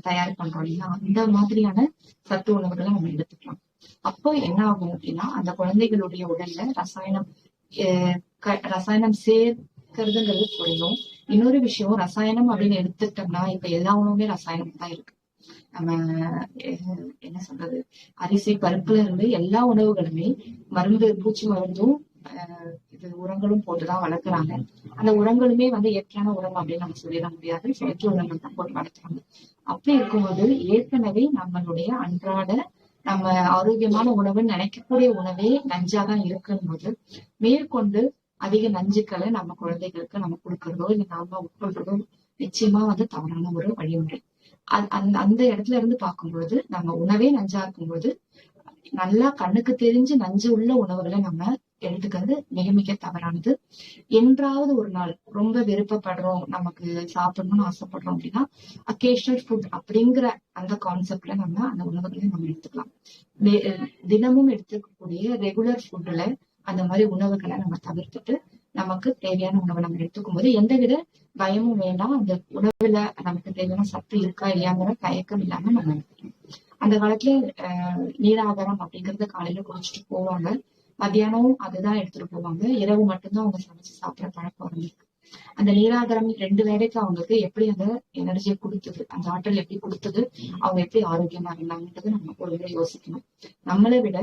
தயார் பண்றோம் இல்லையா, அந்த மாதிரியான சத்து உணவுகளை நம்ம எடுத்துக்கலாம். அப்போ என்ன ஆகும் அப்படின்னா அந்த குழந்தைகளுடைய உடல்ல ரசாயனம் சேர்க்கிறதுங்கிறது குறையும். இன்னொரு விஷயம், ரசாயனம் அப்படின்னு எடுத்துட்டோம்னா இப்ப எல்லா உணவுமே ரசாயனம் தான் இருக்கு. நம்ம என்ன சொல்றது, அரிசி பருப்புல இருந்து எல்லா உணவுகளுமே மருந்து, பூச்சி மருந்தும் இது உரங்களும் போட்டுதான் வளர்க்குறாங்க. அந்த உரங்களுமே வந்து இயற்கையான உரம் அப்படின்னு நம்ம சொல்லிட முடியாது, செயற்கை உரங்கள் தான் போட்டு வளர்க்குறாங்க. அப்படி இருக்கும்போது ஏற்கனவே நம்மளுடைய அன்றாட நம்ம ஆரோக்கியமான உணவுன்னு நினைக்கக்கூடிய உணவே நஞ்சாதான் இருக்குன்னு போது மேற்கொண்டு அதிக நஞ்சுக்களை நம்ம குழந்தைகளுக்கு நம்ம கொடுக்கறதோ இல்லை நாம உட்கொள்றதோ நிச்சயமா தவறான ஒரு வழிமுறை. அந்த இடத்துல இருந்து பார்க்கும்பொழுது நம்ம உணவே நஞ்சா இருக்கும்போது நல்லா கண்ணுக்கு தெரிஞ்சு நஞ்சு உள்ள உணவுகளை நம்ம எடுத்துக்கிறது மிக மிக தவறானது. என்றாவது ஒரு நாள் ரொம்ப விருப்பப்படுறோம், நமக்கு சாப்பிடணும்னு ஆசைப்படுறோம் அப்படின்னா அக்கேஷனல் ஃபுட் அப்படிங்கிற அந்த கான்செப்ட்ல நம்ம அந்த உணவுகளை நம்ம எடுத்துக்கலாம். தினமும் எடுத்துக்கக்கூடிய ரெகுலர் ஃபுட்ல அந்த மாதிரி உணவுகளை நம்ம தவிர்த்துட்டு நமக்கு தேவையான உணவை நம்ம எடுத்துக்கும் போது எந்தவித பயமும் வேண்டாம். அந்த உணவுல நமக்கு தேவையான சத்து இருக்கா இல்லையாங்கிற தயக்கம் இல்லாம நம்ம எடுத்துக்கலாம். அந்த காலத்துல நீராகாரம் அப்படிங்கறத காலையில குடிச்சிட்டு போவாங்க, மத்தியானம் அதுதான் எடுத்துட்டு போவாங்க, இரவு மட்டும்தான் அவங்க சமைச்சு சாப்பிட பழக்கம் இருந்திருக்கு. அந்த நீராகாரம் 2 வேளைக்கு அவங்களுக்கு எப்படி அந்த எனர்ஜியை கொடுத்தது, அந்த ஆற்றல் எப்படி கொடுத்தது, அவங்க எப்படி ஆரோக்கியமா இருந்தாங்கன்றது நம்ம ஒரு யோசிக்கணும். நம்மளை விட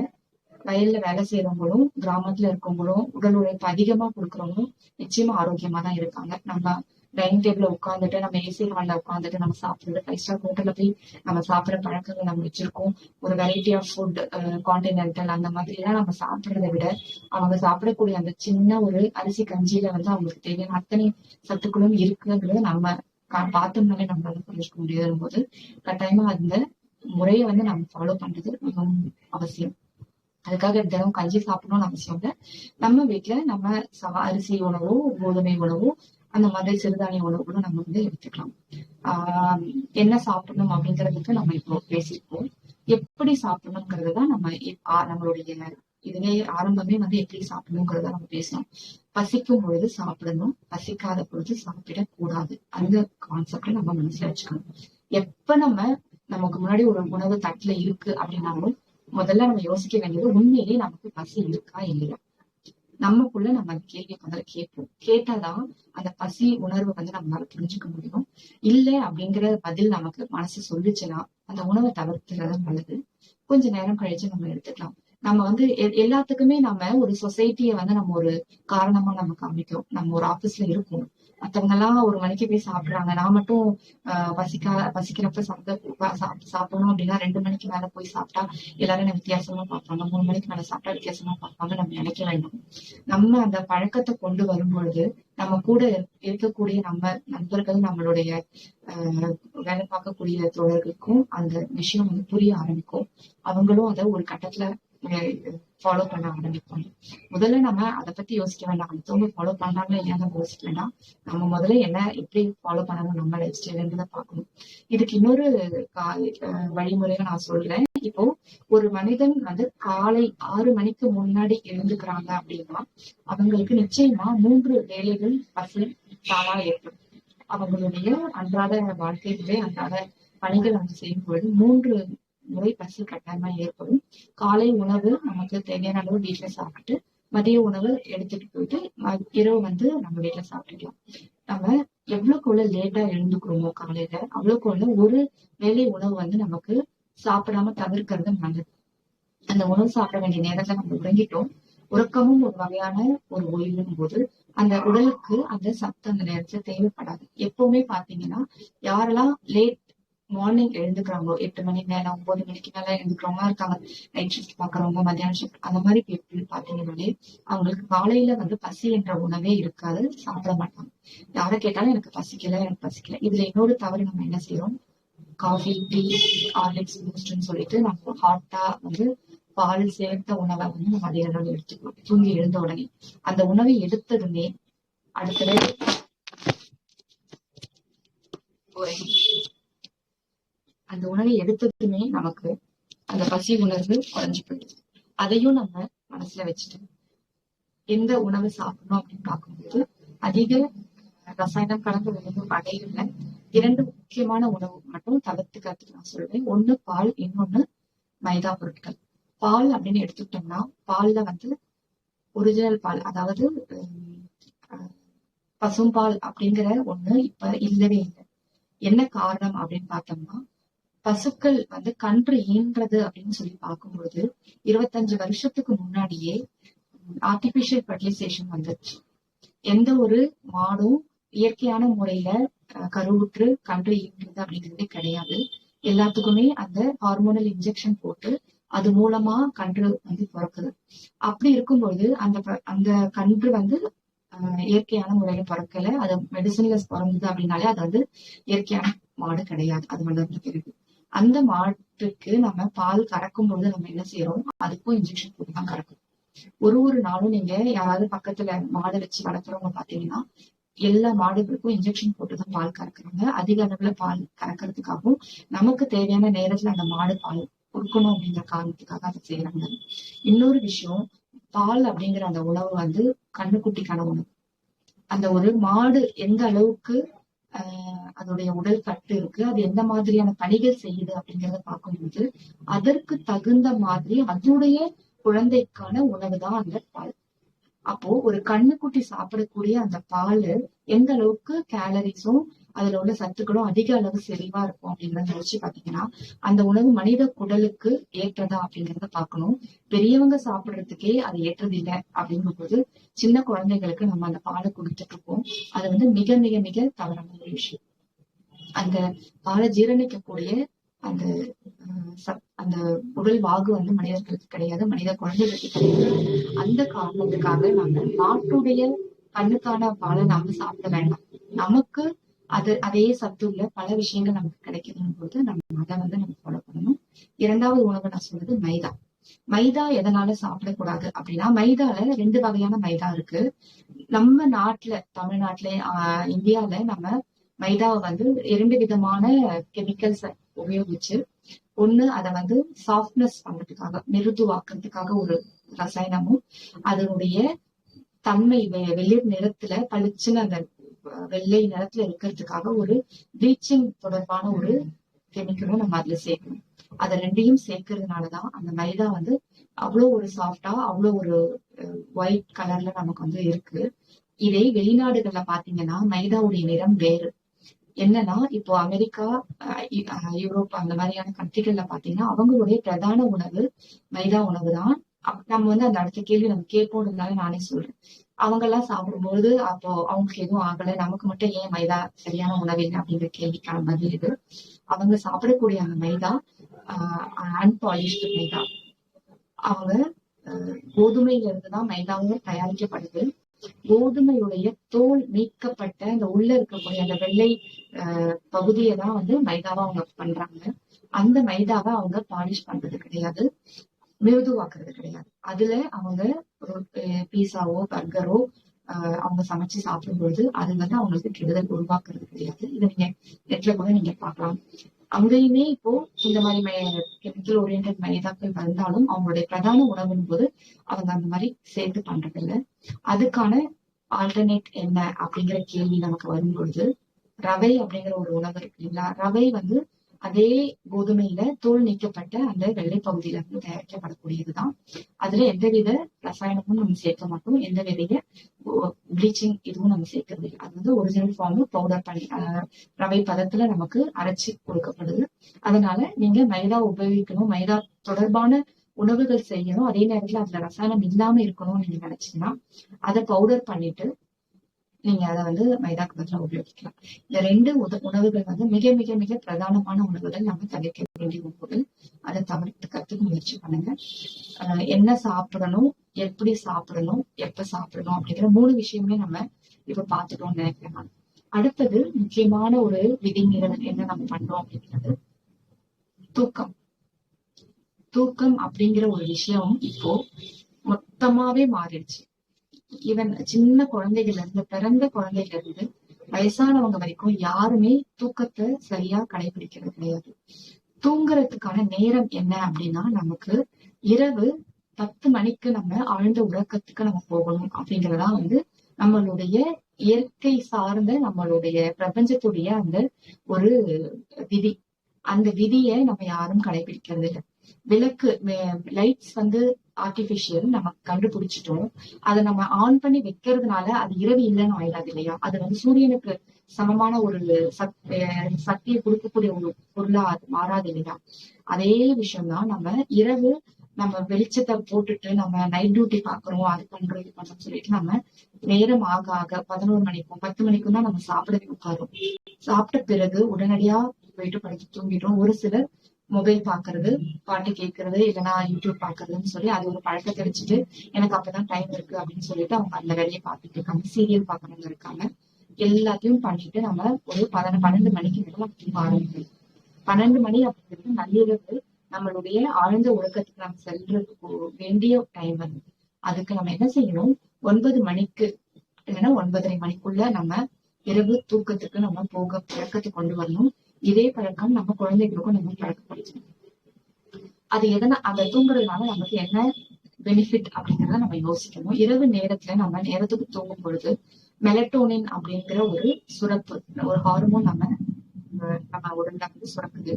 வயல்ல வேலை செய்யறவங்களும் கிராமத்துல இருக்கவங்களும் உடல் உழைப்பு அதிகமா கொடுக்குறவங்களும் நிச்சயமா ஆரோக்கியமா தான் இருக்காங்க. நம்ம டைனிங் டேபிள்ல உட்காந்துட்டு நம்ம ஏசி ஹால்ல உட்காந்துட்டு நம்ம சாப்பிடுறது, 5 ஸ்டார் ஹோட்டல்ல போய் நம்ம சாப்பிடுற பழக்கங்கள் நம்ம வச்சிருக்கோம். ஒரு வெரைட்டி ஆஃப் ஃபுட் கான்டினென்டல் அந்த மாதிரி எல்லாம் நம்ம சாப்பிடுறதை விட அவங்க சாப்பிடக்கூடிய அந்த சின்ன ஒரு அரிசி கஞ்சியில அவங்களுக்கு தேவையான அத்தனை சத்துக்களும் இருக்குங்கிறத நம்ம பார்த்தோம்னாலே நம்மளால புரிஞ்சுக்க முடியாத போது கட்டாயமா அந்த முறையை நம்ம ஃபாலோ பண்றது மிகவும் அவசியம். அதுக்காக தினம் கஞ்சி சாப்பிடணும்னு அவசியம் இல்லை. நம்ம வீட்டுல நம்ம அரிசி உணவோ கோதுமை உணவோ அந்த மாதிரி சிறுதானிய உணவுகளும் நம்ம எடுத்துக்கலாம். என்ன சாப்பிடணும் அப்படிங்கிறதுக்கு நம்ம இப்போ பேசியிருக்கோம். எப்படி சாப்பிடணுங்கிறதுதான் நம்மளுடைய இதுவே ஆரம்பமே எப்படி சாப்பிடணுங்கிறத நம்ம பேசணும். பசிக்கும் பொழுது சாப்பிடணும், பசிக்காத பொழுது சாப்பிடக்கூடாது. அந்த கான்செப்ட நம்ம மனசுல வச்சுக்கணும். எப்ப நமக்கு முன்னாடி ஒரு உணவு தட்டுல இருக்கு அப்படின்னாலும் முதல்ல நம்ம யோசிக்க வேண்டியது உண்மையிலேயே நமக்கு பசி இருக்கா இல்லையா. நமக்குள்ள நம்ம அந்த கேள்வியை முதல்ல கேட்போம். கேட்டாதான் அந்த பசி உணர்வை நம்மளால புரிஞ்சுக்க முடியும். இல்லை அப்படிங்கிற பதில் நமக்கு மனசு சொல்லுச்சுன்னா அந்த உணவை தவிர்த்துறது நல்லது. கொஞ்ச நேரம் கழிச்சு நம்ம எடுத்துக்கலாம். நம்ம எல்லாத்துக்குமே நம்ம ஒரு சொசைட்டியை நம்ம ஒரு காரணமா நம்ம காமிக்கிறோம். நம்ம ஒரு ஆபீஸ்ல இருக்கோம், மத்தவங்க எல்லாம் 1 மணிக்கு போய் சாப்பிடுறாங்க, நான் மட்டும் பசிக்கிறப்ப சாப்பிடணும் அப்படின்னா 2 மணிக்கு மேல போய் சாப்பிட்டா எல்லாரும் என்ன வித்தியாசமா பார்ப்பாங்க, 3 மணிக்கு மேல சாப்பிட்டா வித்தியாசமா பார்ப்பாங்க. நம்ம நினைக்க வேண்டும். நம்ம அந்த பழக்கத்தை கொண்டு வரும்பொழுது நம்ம கூட இருக்கக்கூடிய நம்ம நண்பர்கள், நம்மளுடைய வேலை பார்க்கக்கூடிய தோழர்களுக்கும் அந்த விஷயம் புரிய ஆரம்பிக்கும். அவங்களும் அதை ஒரு கட்டத்துல ஃபாலோ பண்ண ஆரம்பிப்பாங்க. முதல்ல நம்ம அதை பத்தி யோசிக்க வேண்டாம், அடுத்தவங்க ஃபாலோ பண்றாங்களா இல்லையா யோசிக்க வேண்டாம். நம்ம முதல்ல எப்படி ஃபாலோ பண்ணணும் நம்ம லைஃப் ஸ்டைல்ன்றத பார்க்கணும். இதுக்கு இன்னொரு வழிமுறையை நான் சொல்றேன். இப்போ ஒரு மனிதன் காலை 6 மணிக்கு முன்னாடி எழுந்துக்கிறாங்க அப்படின்னா அவங்களுக்கு நிச்சயமா 3 வேளைகள் பசி தானா ஏற்படும். அவங்களுடைய அன்றாட வாழ்க்கையிலே அன்றாட பணிகள் செய்யும் பொழுது 3 முறை பசி கட்டாயமா ஏற்படும். காலை உணவு நமக்கு தேவையான அளவு வீட்டுல சாப்பிட்டு மதிய உணவு எடுத்துட்டு போயிட்டு இரவு நம்ம வீட்டுல சாப்பிட்டுக்கலாம். நம்ம எவ்வளவுக்குள்ள லேட்டா எழுந்துக்கிறோமோ காலையில அவ்வளவுக்குள்ள ஒரு வேளை உணவு நமக்கு சாப்பிடாம தவிர்க்கிறது நல்லது. அந்த உணவு சாப்பிட வேண்டிய நேரத்துல நம்ம உறங்கிட்டோம். உறக்கமும் ஒரு வகையான ஒரு ஓய்வும் போது அந்த உடலுக்கு அந்த சத்து அந்த நேரத்துல தேவைப்படாது. எப்பவுமே பாத்தீங்கன்னா யாரெல்லாம் லேட் மார்னிங் எழுந்துக்கிறாங்களோ 8 மணி மேல 9 மணிக்கு மேல எழுந்துக்கிறவங்க இருக்காங்க, நைட் ஷிஃப்ட் பாக்குறவங்க, மத்தியான ஷிஃப்ட், அந்த மாதிரி பீப்புள் பாத்தீங்கன்னாலே அவங்களுக்கு காலையில பசி என்ற உணவே இருக்காது, சாப்பிட மாட்டாங்க. யாரை கேட்டாலும் எனக்கு பசிக்கல. இதுல இன்னொரு தவறு நம்ம என்ன செய்யறோம், காஃபி, டீ, ஹார்லிக்ஸ், பூஸ்ட்னு சொல்லிட்டு நம்ம ஹாட்டா பால் சேர்த்த உணவை நம்ம அதிக அளவு எடுத்துக்கிறோம். தூங்கி எழுந்த உடனே அந்த உணவை எடுத்ததுமே அடுத்தது அந்த உணவை எடுத்ததுமே நமக்கு அந்த பசி உணர்வு குறைஞ்சு போயிடுது. அதையும் நம்ம மனசுல வச்சுட்டு எந்த உணவு சாப்பிடணும் அப்படின்னு பார்க்கும்போது அதிக ரசாயனம் கலந்த உணவு வகைகள்ல 2 முக்கியமான உணவு மட்டும் தவிர்த்துக்கிறதுக்கு நான் சொல்றேன். ஒண்ணு பால், இன்னொன்னு மைதா பொருட்கள். பால் அப்படின்னு எடுத்துக்கிட்டோம்னா பால்ல ஒரிஜினல் பால், அதாவது பசும்பால் அப்படிங்கிற ஒண்ணு இப்ப இல்லவே இல்லை. என்ன காரணம் அப்படின்னு பார்த்தோம்னா பசுக்கள் கன்று ஈன்றது அப்படின்னு சொல்லி பார்க்கும்போது 25 வருஷத்துக்கு முன்னாடியே ஆர்டிபிஷியல் ஃபெர்டிலைசேஷன் வந்துருச்சு. எந்த ஒரு மாடும் இயற்கையான முறையில கருவுற்று கன்று ஈன்றது அப்படிங்கிறதே கிடையாது. எல்லாத்துக்குமே அந்த ஹார்மோனல் இன்ஜெக்ஷன் போட்டு அது மூலமா கன்று வந்து பிறக்குது. அப்படி இருக்கும்பொழுது அந்த கன்று வந்து இயற்கையான முறையில பிறக்கல, அது மெடிசன்ல பிறந்தது அப்படின்னாலே அது வந்து இயற்கையான மாடு கிடையாது. அது வளர்ந்த பிறகு அந்த மாட்டுக்கு நம்ம பால் கறக்கும் பொழுது நம்ம என்ன செய்யறோம், அதுக்கும் இன்ஜெக்ஷன் போட்டு தான் கறக்கும். ஒரு நாளும் நீங்க யாராவது பக்கத்துல மாடு வச்சு வளர்க்குறவங்க பாத்தீங்கன்னா எல்லா மாடுகளுக்கும் இன்ஜெக்ஷன் போட்டுதான் பால் கறக்குறாங்க. அதிக அளவுல பால் கறக்கிறதுக்காகவும் நமக்கு தேவையான நேரத்துல அந்த மாடு பால் கொடுக்கணும் அப்படிங்கிற காரணத்துக்காக அதை செய்யறாங்க. இன்னொரு விஷயம், பால் அப்படிங்கிற அந்த உணவு வந்து கண்ணுக்குட்டிக்கான உணவு. அந்த ஒரு மாடு எந்த அளவுக்கு அதோடைய உடல் கட்டு இருக்கு, அது எந்த மாதிரியான பணிகள் செய்யுது அப்படிங்கிறத பார்க்கும்போது அதற்கு தகுந்த மாதிரி அதனுடைய குழந்தைக்கான உணவு தான் அந்த பால். அப்போ ஒரு கண்ணுக்குட்டி சாப்பிடக்கூடிய அந்த பால் எந்த அளவுக்கு கேலரிஸும் அதுல உள்ள சத்துக்களும் அதிக அளவு செறிவா இருக்கும் அப்படிங்கறத யோசிச்சு பாத்தீங்கன்னா அந்த உணவு மனித குடலுக்கு ஏற்றதா அப்படிங்கறத பார்க்கணும். பெரியவங்க சாப்பிடுறதுக்கே அது ஏற்றது இல்லை அப்படிங்கும் போது சின்ன குழந்தைகளுக்கு நம்ம அந்த பாலை கொடுத்துட்டு இருக்கோம். அது வந்து மிக மிக மிக தவறான ஒரு விஷயம். அந்த பாலை ஜீரணிக்கக்கூடிய அந்த அந்த உடல் வாகு வந்து மனிதர்களுக்கு கிடையாது, மனித குழந்தைகளுக்கு கிடையாது. அந்த காரணத்துக்காக நம்ம நாட்டுடைய கண்ணுக்கான பாலை நாம சாப்பிட வேண்டாம். நமக்கு அதே சத்துள்ள பல விஷயங்கள் நமக்கு கிடைக்குதுன்னு போது நம்ம அதை வந்து நம்ம ஃபாலோ பண்ணணும். இரண்டாவது உணவு நான் சொல்றது மைதா. மைதா எதனால சாப்பிடக்கூடாது அப்படின்னா, மைதால 2 வகையான மைதா இருக்கு. நம்ம நாட்டுல தமிழ்நாட்டுல இந்தியால நம்ம மைதாவை வந்து 2 விதமான கெமிக்கல்ஸ் உபயோகிச்சு, ஒண்ணு அதை வந்து சாஃப்ட்னஸ் பண்றதுக்காக மிருதுவாக்குறதுக்காக ஒரு ரசாயனமும், அதனுடைய தன்மை வெளிர் நிறத்துல பளிச்சுன்னு அந்த வெள்ளை நிறத்துல இருக்கிறதுக்காக ஒரு ப்ளீச்சிங் தொடர்பான ஒரு கெமிக்கலும் நம்ம அதுல சேர்க்கணும். அதை 2ஐயும் சேர்க்கறதுனாலதான் அந்த மைதா வந்து அவ்வளவு ஒரு சாஃப்டா அவ்வளவு ஒரு ஒயிட் கலர்ல நமக்கு வந்து இருக்கு. இதே வெளிநாடுகள்ல பாத்தீங்கன்னா மைதாவுடைய நிறம் வேறு. என்னன்னா இப்போ அமெரிக்கா, யூரோப் அந்த மாதிரியான கண்ட்ரிகள்ல பாத்தீங்கன்னா அவங்களுடைய பிரதான உணவு மைதா உணவு தான். நம்ம வந்து அந்த அடுத்த கேள்வி நம்ம கேட்போம்னால நானே சொல்றேன். அவங்க எல்லாம் சாப்பிடும்போது அப்போ அவங்களுக்கு எதுவும் ஆகல, நமக்கு மட்டும் ஏன் மைதா சரியான உணவு இல்லை அப்படிங்கிற கேள்விக்கான பதில் இது. அவங்க சாப்பிடக்கூடிய அந்த மைதா அன்பாலிஷ்டு மைதா. அவங்க கோதுமையில இருந்துதான் மைதாவும் தயாரிக்கப்படுது. கோதுமையுடைய தோல் நீக்கப்பட்ட அந்த உள்ள இருக்கக்கூடிய அந்த வெள்ளை பகுதியை தான் வந்து மைதாவா அவங்க பண்றாங்க. அந்த மைதாவை அவங்க பாலிஷ் பண்றது கிடையாது, மிருதுவாக்குறது கிடையாது. அதுல அவங்க பீஸாவோ பர்கரோ அவங்க சமைச்சு சாப்பிடும்பொழுது அது வந்து அவங்களுக்கு கெடுதல் உருவாக்குறது கிடையாது. இதை நீங்க நெட்ல கூட நீங்க பார்க்கலாம். அங்கேயுமே இப்போ இந்த மாதிரி கெமிக்கல் ஓரியன்ட் மைதாக்கள் வந்தாலும் அவங்களுடைய பிரதான உணவின் போது அவங்க அந்த மாதிரி சேர்த்து பண்றது இல்லை. அதுக்கான ஆல்டர்னேட் என்ன அப்படிங்கிற கேள்வி நமக்கு வரும்பொழுது ரவை அப்படிங்கிற ஒரு உணவு இருக்கு இல்லைங்களா. ரவை வந்து அதே கோதுமையில தோல் நீக்கப்பட்ட அந்த வெள்ளை பகுதியில இருந்து தயாரிக்கப்படக்கூடியதுதான். அதுல எந்தவித ரசாயனமும் நம்ம சேர்க்க மாட்டோம், எந்த வித ப்ளீச்சிங் இதுவும் நம்ம சேர்க்கறது இல்லை. அது வந்து ஒரிஜினல் ஃபார்ம் பவுடர் பண்ணி ரவை பதத்துல நமக்கு அரைச்சி கொடுக்கப்படுது. அதனால நீங்க மைதா உபயோகிக்கணும், மைதா தொடர்பான உணவுகள் செய்யணும், அதே நேரத்துல அதுல ரசாயனம் இல்லாம இருக்கணும்னு நீங்க நினைச்சீங்கன்னா அதை பவுடர் பண்ணிட்டு நீங்க அதை வந்து மைதாக்கு பதிலாக உபயோகிக்கலாம். இந்த 2 உணவுகள் வந்து மிக மிக மிக பிரதானமான உணவுகள், நம்ம தவிர்க்க வேண்டிய உணவுகள். அதை தவிர்த்துக்கிறதுக்கு முயற்சி பண்ணுங்க. என்ன சாப்பிடணும், எப்படி சாப்பிடணும், எப்ப சாப்பிடணும் அப்படிங்கிற 3 விஷயமே நம்ம இப்ப பார்த்துட்டோம்னு நினைக்கிறேன். அடுத்தது முக்கியமான ஒரு விதிமீறல் என்ன நம்ம பண்றோம் அப்படிங்கிறது தூக்கம். தூக்கம் அப்படிங்கிற ஒரு விஷயம் இப்போ மொத்தமாவே மாறிடுச்சு. ஈவன் சின்ன குழந்தைகள்ல இருந்து, பிறந்த குழந்தைகள்ல இருந்து வயசானவங்க வரைக்கும் யாருமே தூக்கத்தை சரியா கடைபிடிக்கிறது கிடையாது. தூங்குறதுக்கான நேரம் என்ன அப்படின்னா, நமக்கு இரவு 10 மணிக்கு நம்ம ஆழ்ந்த உறக்கத்துக்கு நம்ம போகணும் அப்படிங்கறதா வந்து நம்மளுடைய இயற்கை சார்ந்த நம்மளுடைய பிரபஞ்சத்துடைய அந்த ஒரு விதி. அந்த விதியை நம்ம யாரும் கடைபிடிக்கிறது இல்லை. விளக்கு லைட்ஸ் வந்து ஆர்டிபிஷியல் நம்ம கண்டுபிடிச்சிட்டோம். அதை நம்ம ஆன் பண்ணி வைக்கிறதுனால அது இரவு இல்லைன்னு ஆயிடாது இல்லையா. அது வந்து சூரியனுக்கு சமமான ஒரு சக்தியை கொடுக்கக்கூடிய ஒரு பொருளா அது மாறாது இல்லையா. அதே விஷயம்தான் நம்ம இரவு நம்ம வெளிச்சத்தை போட்டுட்டு நம்ம நைட் டியூட்டி பாக்குறோம், அது பண்றோம் இது பண்றோம்னு சொல்லிட்டு நம்ம நேரம் ஆக ஆக 11 மணிக்கும் 10 மணிக்கும் தான் நம்ம சாப்பிடவே உட்காரோம். சாப்பிட்ட பிறகு உடனடியா போயிட்டு படுத்து தூங்கிடுறோம். ஒரு சிலர் மொபைல் பாக்குறது, பாட்டு கேட்கறது, இல்லைன்னா யூடியூப் பாக்குறதுன்னு சொல்லி அது ஒரு பழக்கத்தை வச்சுட்டு எனக்கு அப்பதான் டைம் இருக்கு அப்படின்னு சொல்லிட்டு அவங்க அந்த வேலையை பார்த்துட்டு இருக்காங்க. சீரியல் பாக்குறவங்க இருக்காங்க. எல்லாத்தையும் பண்ணிட்டு நம்ம ஒரு 12 மணிக்கு மேல தூங்க ஆரம்பிக்கணும். 12 மணி அப்படிங்கிறது நள்ளிரவு நம்மளுடைய ஆழ்ந்த உறக்கத்துக்கு நம்ம செல்றதுக்கு வேண்டிய டைம் வந்து. அதுக்கு நம்ம என்ன செய்யணும், 9 மணிக்கு இல்லைன்னா 9:30 மணிக்குள்ள நம்ம இரவு தூக்கத்துக்கு நம்ம பழக்கத்தை கொண்டு வரணும். இதே பழக்கம் நம்ம குழந்தைகளுக்கும் நம்ம பழக்கப்படுத்தணும். அது எதனா அந்த தூங்குறதுனால நமக்கு என்ன பெனிஃபிட் அப்படிங்கிறத நம்ம யோசிக்கணும். இரவு நேரத்துல நம்ம நேரத்துக்கு தூங்கும் பொழுது மெலட்டோனின் அப்படிங்கிற ஒரு சுரப்பு, ஒரு ஹார்மோன் நம்ம உடல்ல வந்து சுரக்குது.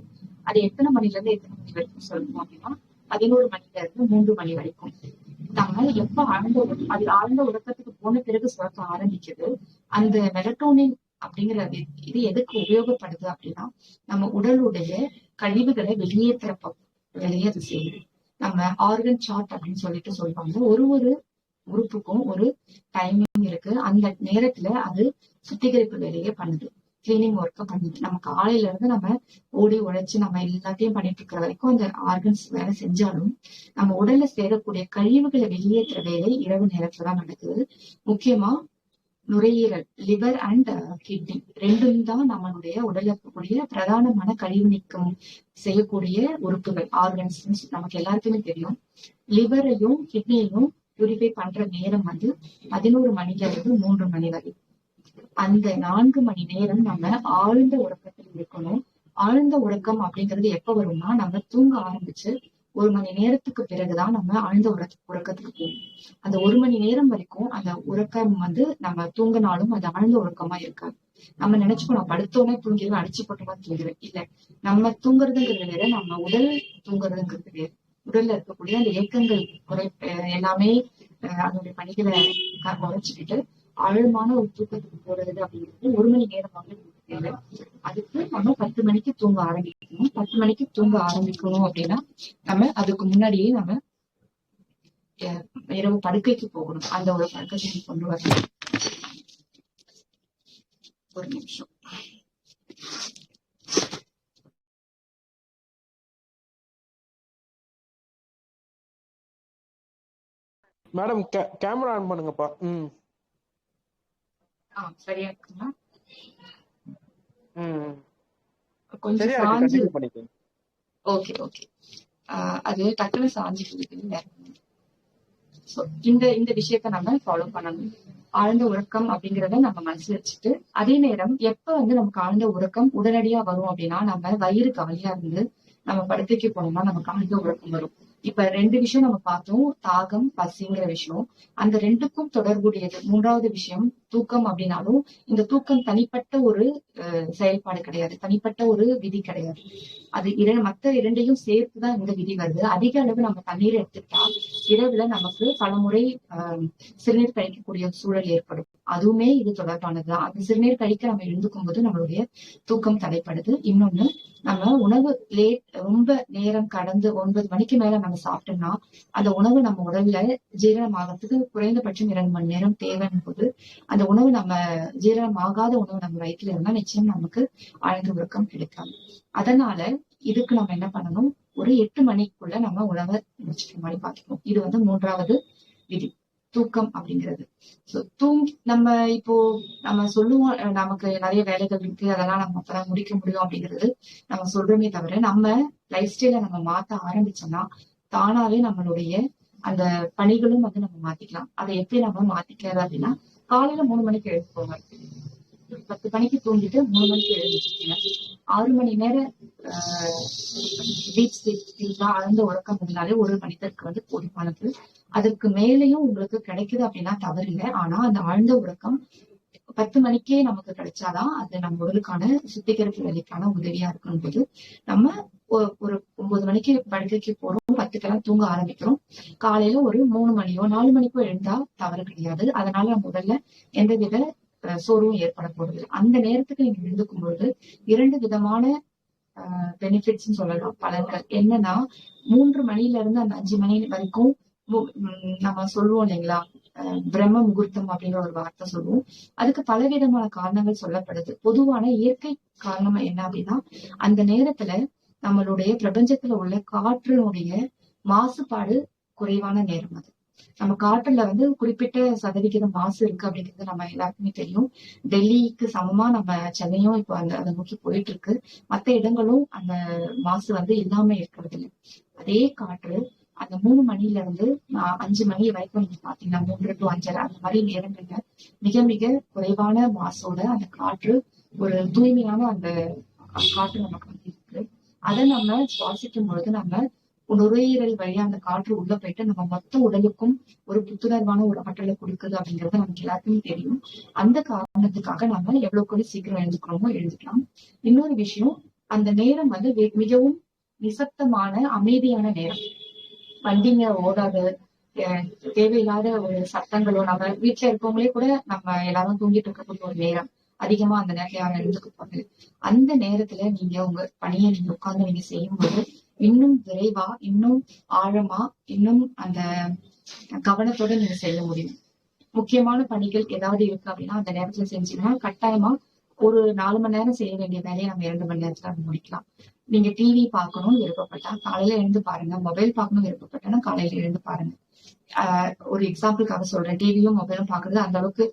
அது எத்தனை மணில இருந்து எத்தனை மணி வரைக்கும் சொல்லணும் அப்படின்னா 11 மணில இருந்து 3 மணி வரைக்கும். நம்ம எப்ப ஆழ்ந்த உறக்கத்துக்கு போன பிறகு சுரக்க ஆரம்பிக்குது. அந்த மெலட்டோனின் அப்படிங்கிறது இது எதுக்கு உபயோகப்படுது அப்படின்னா நம்ம உடலுடைய கழிவுகளை வெளியே அது செய்யுது. நம்ம ஆர்கன் சார்ட் அப்படின்னு சொல்லிட்டு சொல்லுவாங்க. ஒரு உறுப்புக்கும் ஒரு டைமிங் இருக்கு. அந்த நேரத்துல அது சுத்திகரிப்பு வேலையை பண்ணுது, கிளீனிங் ஒர்க்க பண்ணுது. நம்ம காலையில இருந்து நம்ம ஓடி உழைச்சு நம்ம எல்லாத்தையும் பண்ணிட்டு இருக்கிற வரைக்கும் அந்த ஆர்கன்ஸ் வேலை செஞ்சாலும் நம்ம உடல்ல சேரக்கூடிய கழிவுகளை வெளியேற்ற வேலை இரவு நேரத்துலதான் நடக்குது. முக்கியமா நுரையீரல், லிவர் அண்ட் கிட்னி ரெண்டும் தான் நம்மளுடைய உடல்ல இருக்கக்கூடிய பிரதானமான கழிவு நீக்கம் செய்யக்கூடிய உறுப்புகள், ஆர்கன்ஸ். நமக்கு எல்லாருக்குமே தெரியும். லிவரையும் கிட்னியையும் பியூரிஃபை பண்ற நேரம் வந்து 11 மணில இருந்து 3 மணி வரை. அந்த 4 மணி நேரம் நம்ம ஆழ்ந்த உறக்கத்தில் இருக்கணும். ஆழ்ந்த உறக்கம் அப்படிங்கிறது எப்ப வரும்னா நம்ம தூங்க ஆரம்பிச்சு 1 மணி நேரத்துக்கு பிறகுதான் நம்ம ஆழ்ந்த உறக்கத்துக்கு போகும். அந்த 1 மணி நேரம் வரைக்கும் அந்த உறக்கம் வந்து நம்ம தூங்கினாலும் அது ஆழ்ந்த உறக்கமா இருக்காது. நம்ம நினைச்சுக்கோ நான் படுத்தோன்னே தூங்கிடுவேன், அடிச்சு போட்டோமா தூங்கிடுவேன். இல்ல, நம்ம தூங்குறதுங்கிறது வேற, நம்ம உடல் தூங்குறதுங்கிறது வேற. உடல்ல இருக்கக்கூடிய அந்த இயக்கங்கள் எல்லாமே அதனுடைய பணிகளை குறைச்சிக்கிட்டு ஆழமான ஒரு தூக்கத்துக்கு போறது அப்படிங்கிறது 1 மணி நேரமாக தேவை. அதுக்கு நம்ம 10 மணிக்கு தூங்க ஆரம்பிக்கணும். 10 மணிக்கு தூங்க ஆரம்பிக்கணும் அப்படின்னா நம்ம அதுக்கு முன்னாடியே நம்ம இரவு படுக்கைக்கு போகணும். அந்த ஒரு பழக்கத்தை கொண்டு வரணும். ஒரு நிமிஷம். மேடம் கேமரா ஆன் பண்ணுங்கப்பா. சரியா இருக்குங்களா? கொஞ்சம் சாஞ்சு. Okay okay. அது டக்குனு சாஞ்சிட்டு இல்ல. இந்த விஷயத்த நம்ம ஃபாலோ பண்ணணும். ஆழ்ந்த உறக்கம் அப்படிங்கறத நம்ம மனசுல வச்சுட்டு, அதே நேரம் எப்ப வந்து நமக்கு ஆழ்ந்த உறக்கம் உடனடியா வரும் அப்படின்னா நம்ம வயிறு காலியா இருந்து நம்ம படுக்கைக்கு போனோம்னா நமக்கு ஆழ்ந்த உறக்கம் வரும். இப்ப 2 விஷயம் நம்ம பார்த்தோம், தாகம், பசிங்கிற விஷயம். அந்த 2க்கும் தொடர்புடையது 3வது விஷயம் தூக்கம் அப்படின்னாலும் இந்த தூக்கம் தனிப்பட்ட ஒரு செயல்பாடு கிடையாது, தனிப்பட்ட ஒரு விதி கிடையாது. அது மற்ற 2ஐயும் சேர்த்துதான் இந்த விதி வருது. அதிக அளவு நம்ம தண்ணீர் எடுத்துக்கிட்டா இரவுல நமக்கு பலமுறை சிறுநீர் கழிக்கக்கூடிய சூழல் ஏற்படும். அதுவுமே இது தொடர்பானதுதான். அந்த சிறுநீர் கழிக்க நம்ம எழுந்துக்கும் போது நம்மளுடைய தூக்கம் தடைப்படுது. இன்னொன்னு, நம்ம உணவு ரொம்ப நேரம் கடந்து 9 மணிக்கு மேல நம்ம சாப்பிட்டோம்னா அந்த உணவு நம்ம உடல்ல ஜீரணம் ஆகிறதுக்கு குறைந்தபட்சம் 2 மணி நேரம் தேவைன்னு போது அந்த உணவு நம்ம ஜீரணம் ஆகாத உணவு நம்ம வயிற்றுல இருந்தா நிச்சயம் நமக்கு ஆழ்ந்த உறக்கம் கிடைக்காது. அதனால இதுக்கு நம்ம என்ன பண்ணணும், ஒரு 8 மணிக்குள்ள நம்ம உணவை முடிச்சுக்கிற மாதிரி பார்த்துக்கணும். இது வந்து 3வது விதி, தூக்கம் அப்படிங்கிறது. நம்ம இப்போ நம்ம சொல்லுவோம் நமக்கு நிறைய வேலைகள் இருக்கு, அதெல்லாம் நம்ம அப்பதான் முடிக்க முடியும் அப்படிங்கிறது நம்ம சொல்றோமே தவிர நம்ம லைஃப் ஸ்டைல நம்ம மாத்த ஆரம்பிச்சோம்னா தானாவே நம்மளுடைய அந்த பணிகளும் வந்து நம்ம மாத்திக்கலாம். அதை எப்படி நம்ம மாத்திக்கிறது அப்படின்னா, காலையில 3 மணிக்கு எழுந்துக்கோங்க. 10 மணிக்கு தூங்கிட்டு 3 மணிக்கு எழுந்துச்சிருக்கீங்க. 6 மணி நேரம் டீப் ஸ்லீப் ஆழ்ந்த உறக்கம் இருந்தாலே ஒரு மனிதருக்கு வந்து போதுமானது. அதற்கு மேலேயும் உங்களுக்கு கிடைக்குது அப்படின்னா தவறு இல்லை. ஆனா அந்த ஆழ்ந்த உறக்கம் 10 மணிக்கே நமக்கு கிடைச்சாதான் அது நம்ம உடலுக்கான சுத்திகரிப்பு வேலைக்கான உதவியா இருக்கும் போது நம்ம ஒரு 9 மணிக்கு படுக்கைக்கு போறோம், 10க்கெல்லாம் தூங்க ஆரம்பிக்கிறோம். காலையில ஒரு 3 மணியோ 4 மணிக்கோ எழுந்தா தவறு கிடையாது. அதனால நம்ம உடல்ல எந்தவித சோர்வும் ஏற்பட போறது. அந்த நேரத்துக்கு நீங்க எழுந்துக்கும் பொழுது 2 விதமான பெனிஃபிட்ஸ் சொல்லலாம், பலன்கள். என்னன்னா 3 மணில இருந்து அந்த 5 மணி வரைக்கும் நம்ம சொல்லுவோம் இல்லைங்களா, பிரம்ம முகூர்த்தம் அப்படிங்கிற ஒரு வார்த்தை சொல்லுவோம். அதுக்கு பலவிதமான காரணங்கள் சொல்லப்படுது. பொதுவான இயற்கை காரணம் என்ன அப்படின்னா அந்த நேரத்துல நம்மளுடைய பிரபஞ்சத்துல உள்ள காற்றினுடைய மாசுபாடு குறைவான நேரம் அது. நம்ம காற்றுல வந்து குறிப்பிட்ட சதவிகிதம் மாசு இருக்கு அப்படிங்கிறது நம்ம எல்லாருக்குமே தெரியும். டெல்லிக்கு சமமா நம்ம சென்னையும் இப்போ அதை நோக்கி போயிட்டு இருக்கு. மத்த இடங்களும் அந்த மாசு வந்து இல்லாம இருக்கிறது இல்லை. அதே காற்று அந்த 3 மணில இருந்து 5 மணி வரைக்கும் நீங்க பாத்தீங்கன்னா 3 to 5 அந்த மாதிரி நேரங்கள்ல மிக மிக குறைவான மாசோட அந்த காற்று ஒரு தூய்மையான அந்த காற்று நமக்கு வந்து இருக்கு. அதை நம்ம சுவாசிக்கும் பொழுது நம்ம நுரையீரல் வழியா அந்த காற்று உள்ள போயிட்டு நம்ம மொத்த உடலுக்கும் ஒரு புத்துணர்வான ஒரு ஆற்றலை கொடுக்குது அப்படிங்கிறது நமக்கு எல்லாருக்குமே தெரியும். அந்த காரணத்துக்காக நம்ம எவ்வளவு சீக்கிரம் எழுந்துக்கணுமோ எழுந்துக்கலாம். இன்னொரு விஷயம், அந்த நேரம் வந்து மிகவும் நிசப்தமான அமைதியான நேரம். வண்டிங்க ஓடாத, தேவையில்லாத ஒரு சத்தங்களோ, நம்ம வீட்டுல இருக்கவங்களே கூட நம்ம எல்லாரும் தூங்கிட்டு இருக்கக்கூடிய ஒரு நேரம். அதிகமா அந்த நேரத்துல யாரும் எழுந்துக்க போறது. அந்த நேரத்துல நீங்க உங்க பணியை நீங்க உட்கார்ந்து நீங்க செய்யும்போது இன்னும் விரைவா, இன்னும் ஆழமா, இன்னும் அந்த கவனத்தோட நீங்க செய்ய முடியும். முக்கியமான பணிகள் ஏதாவது இருக்கு அப்படின்னா அந்த நேரத்துல செஞ்சீங்கன்னா கட்டாயமா ஒரு 4 மணி நேரம் செய்ய வேண்டிய வேலையை நம்ம 2 மணி நேரத்துல முடிக்கலாம். நீங்க டிவி பார்க்கணும் விருப்பப்பட்டா காலையில எழுந்து பாருங்க. மொபைல் பார்க்கணும் விருப்பப்பட்டா காலையில எழுந்து பாருங்க. ஒரு எக்ஸாம்பிளுக்காக சொல்றேன். டிவியும் மொபைலும் பாக்குறது அந்த அளவுக்கு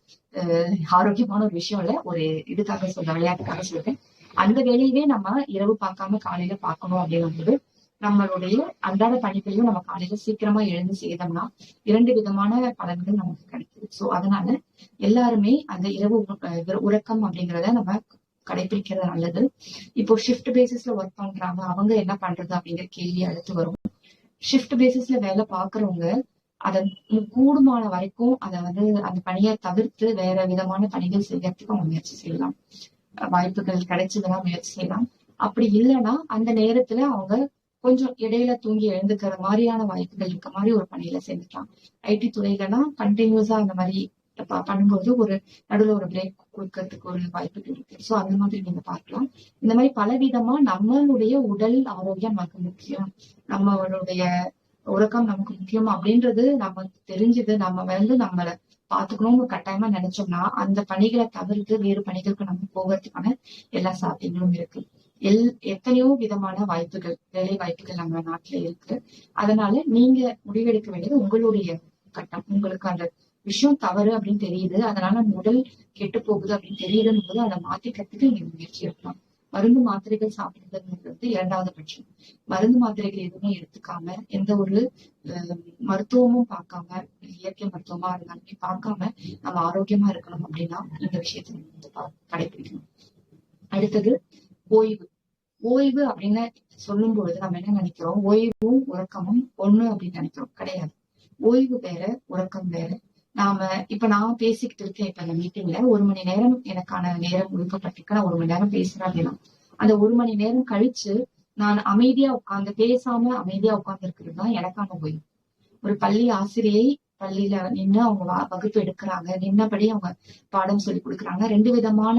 ஆரோக்கியமான ஒரு விஷயம் இல்ல. ஒரு இதுக்காக சொல்றேன், விளையாட்டுக்காக சொல்றேன். அந்த வேலையவே நம்ம இரவு பார்க்காம காலையில பார்க்கணும் அப்படிங்கும்போது நம்மளுடைய அன்றாட பணிகளையும் நம்ம காலையில சீக்கிரமா எழுந்து செய்தோம்னா 2 விதமான பலன்கள் நமக்கு கிடைக்குது. சோ அதனால எல்லாருமே அந்த இரவு உறக்கம் அப்படிங்கிறத நம்ம கடைபிடிக்கிறது நல்லது. இப்போ ஷிஃப்ட் பேசிஸ்ல ஒர்க் பண்றாங்க, அவங்க என்ன பண்றது அப்படிங்கிற கேள்வி அடுத்து வரும். ஷிஃப்ட் பேசிஸ்ல வேலை பாக்குறவங்க அதை கூடுமான வரைக்கும் அதை வந்து அந்த பணியை தவிர்த்து வேற விதமான பணிகள் செய்யறதுக்கு அவங்க முயற்சி செய்யலாம். வாய்ப்புகள் கிடைச்சதுன்னா முயற்சி செய்யலாம். அப்படி இல்லைன்னா அந்த நேரத்துல அவங்க கொஞ்சம் இடையில தூங்கி எழுந்துக்கிற மாதிரியான வாய்ப்புகள் இருக்க மாதிரி ஒரு பணியில சேர்ந்துக்கலாம். ஐடி துறையிலனா கண்டினியூஸா அந்த மாதிரி பண்ணும்போது ஒரு நடுவில் ஒரு பிரேக் கொடுக்கறதுக்கு ஒரு வாய்ப்புகள் இருக்கு. சோ அந்த மாதிரி நீங்க பார்க்கலாம். இந்த மாதிரி பலவிதமா நம்மளுடைய உடல் ஆரோக்கியம் நமக்கு முக்கியம், நம்மளுடைய உறக்கம் நமக்கு முக்கியம் அப்படின்றது நமக்கு தெரிஞ்சது. நம்ம வந்து நம்மளை பாத்துக்கணும்னு கட்டாயமா நினைச்சோம்னா அந்த பணிகளை தவிர்த்து வேறு பணிகளுக்கு நம்ம போகிறதுக்கான எல்லா சாத்தியங்களும் இருக்கு. எத்தனையோ விதமான வாய்ப்புகள், வேலை வாய்ப்புகள் நம்ம நாட்டுல இருக்கு. அதனால நீங்க முடிவெடுக்க வேண்டியது உங்களுடைய கட்டம். உங்களுக்கு அந்த விஷயம் தவறு அப்படின்னு தெரியுது, அதனால நம்ம உடல் கெட்டு போகுது அப்படின்னு தெரியுதுன்னு போது அதை மாத்திக்கிறதுக்கு நீங்க முயற்சி எடுக்கலாம். மருந்து மாத்திரைகள் சாப்பிடுறதுங்கிறது 2வது பட்சம். மருந்து மாத்திரைகள் எதுவுமே எடுத்துக்காம, எந்த ஒரு மருத்துவமும் பார்க்காம, இயற்கை மருத்துவமா இருந்தாலுமே பார்க்காம நம்ம ஆரோக்கியமா இருக்கணும் அப்படின்னா இந்த விஷயத்த நம்ம கடைபிடிக்கணும். அடுத்தது ஓய்வு. ஓய்வு அப்படின்னு சொல்லும் பொழுது நம்ம என்ன நினைக்கிறோம், ஓய்வும் உறக்கமும் ஒண்ணு அப்படின்னு நினைக்கிறோம். கிடையாது. ஓய்வு வேற, உறக்கம் வேற. இப்ப நான் பேசிக்கிட்டு இருக்கேன். இப்ப இந்த மீட்டிங்ல 1 மணி நேரம் எனக்கான நேரம் ஒதுக்கப்பட்டிருக்கு. நான் 1 மணி நேரம் பேசுறேன் அப்படின்னா அந்த 1 மணி நேரம் கழிச்சு நான் அமைதியா உட்கார்ந்து பேசாம அமைதியா உட்கார்ந்து இருக்கிறது தான் எனக்கான ஓய்வு. ஒரு பள்ளி ஆசிரியை பள்ளியில நின்று அவங்க வகுப்பு எடுக்கிறாங்க, நின்னபடி அவங்க பாடம் சொல்லி கொடுக்குறாங்க. 2 விதமான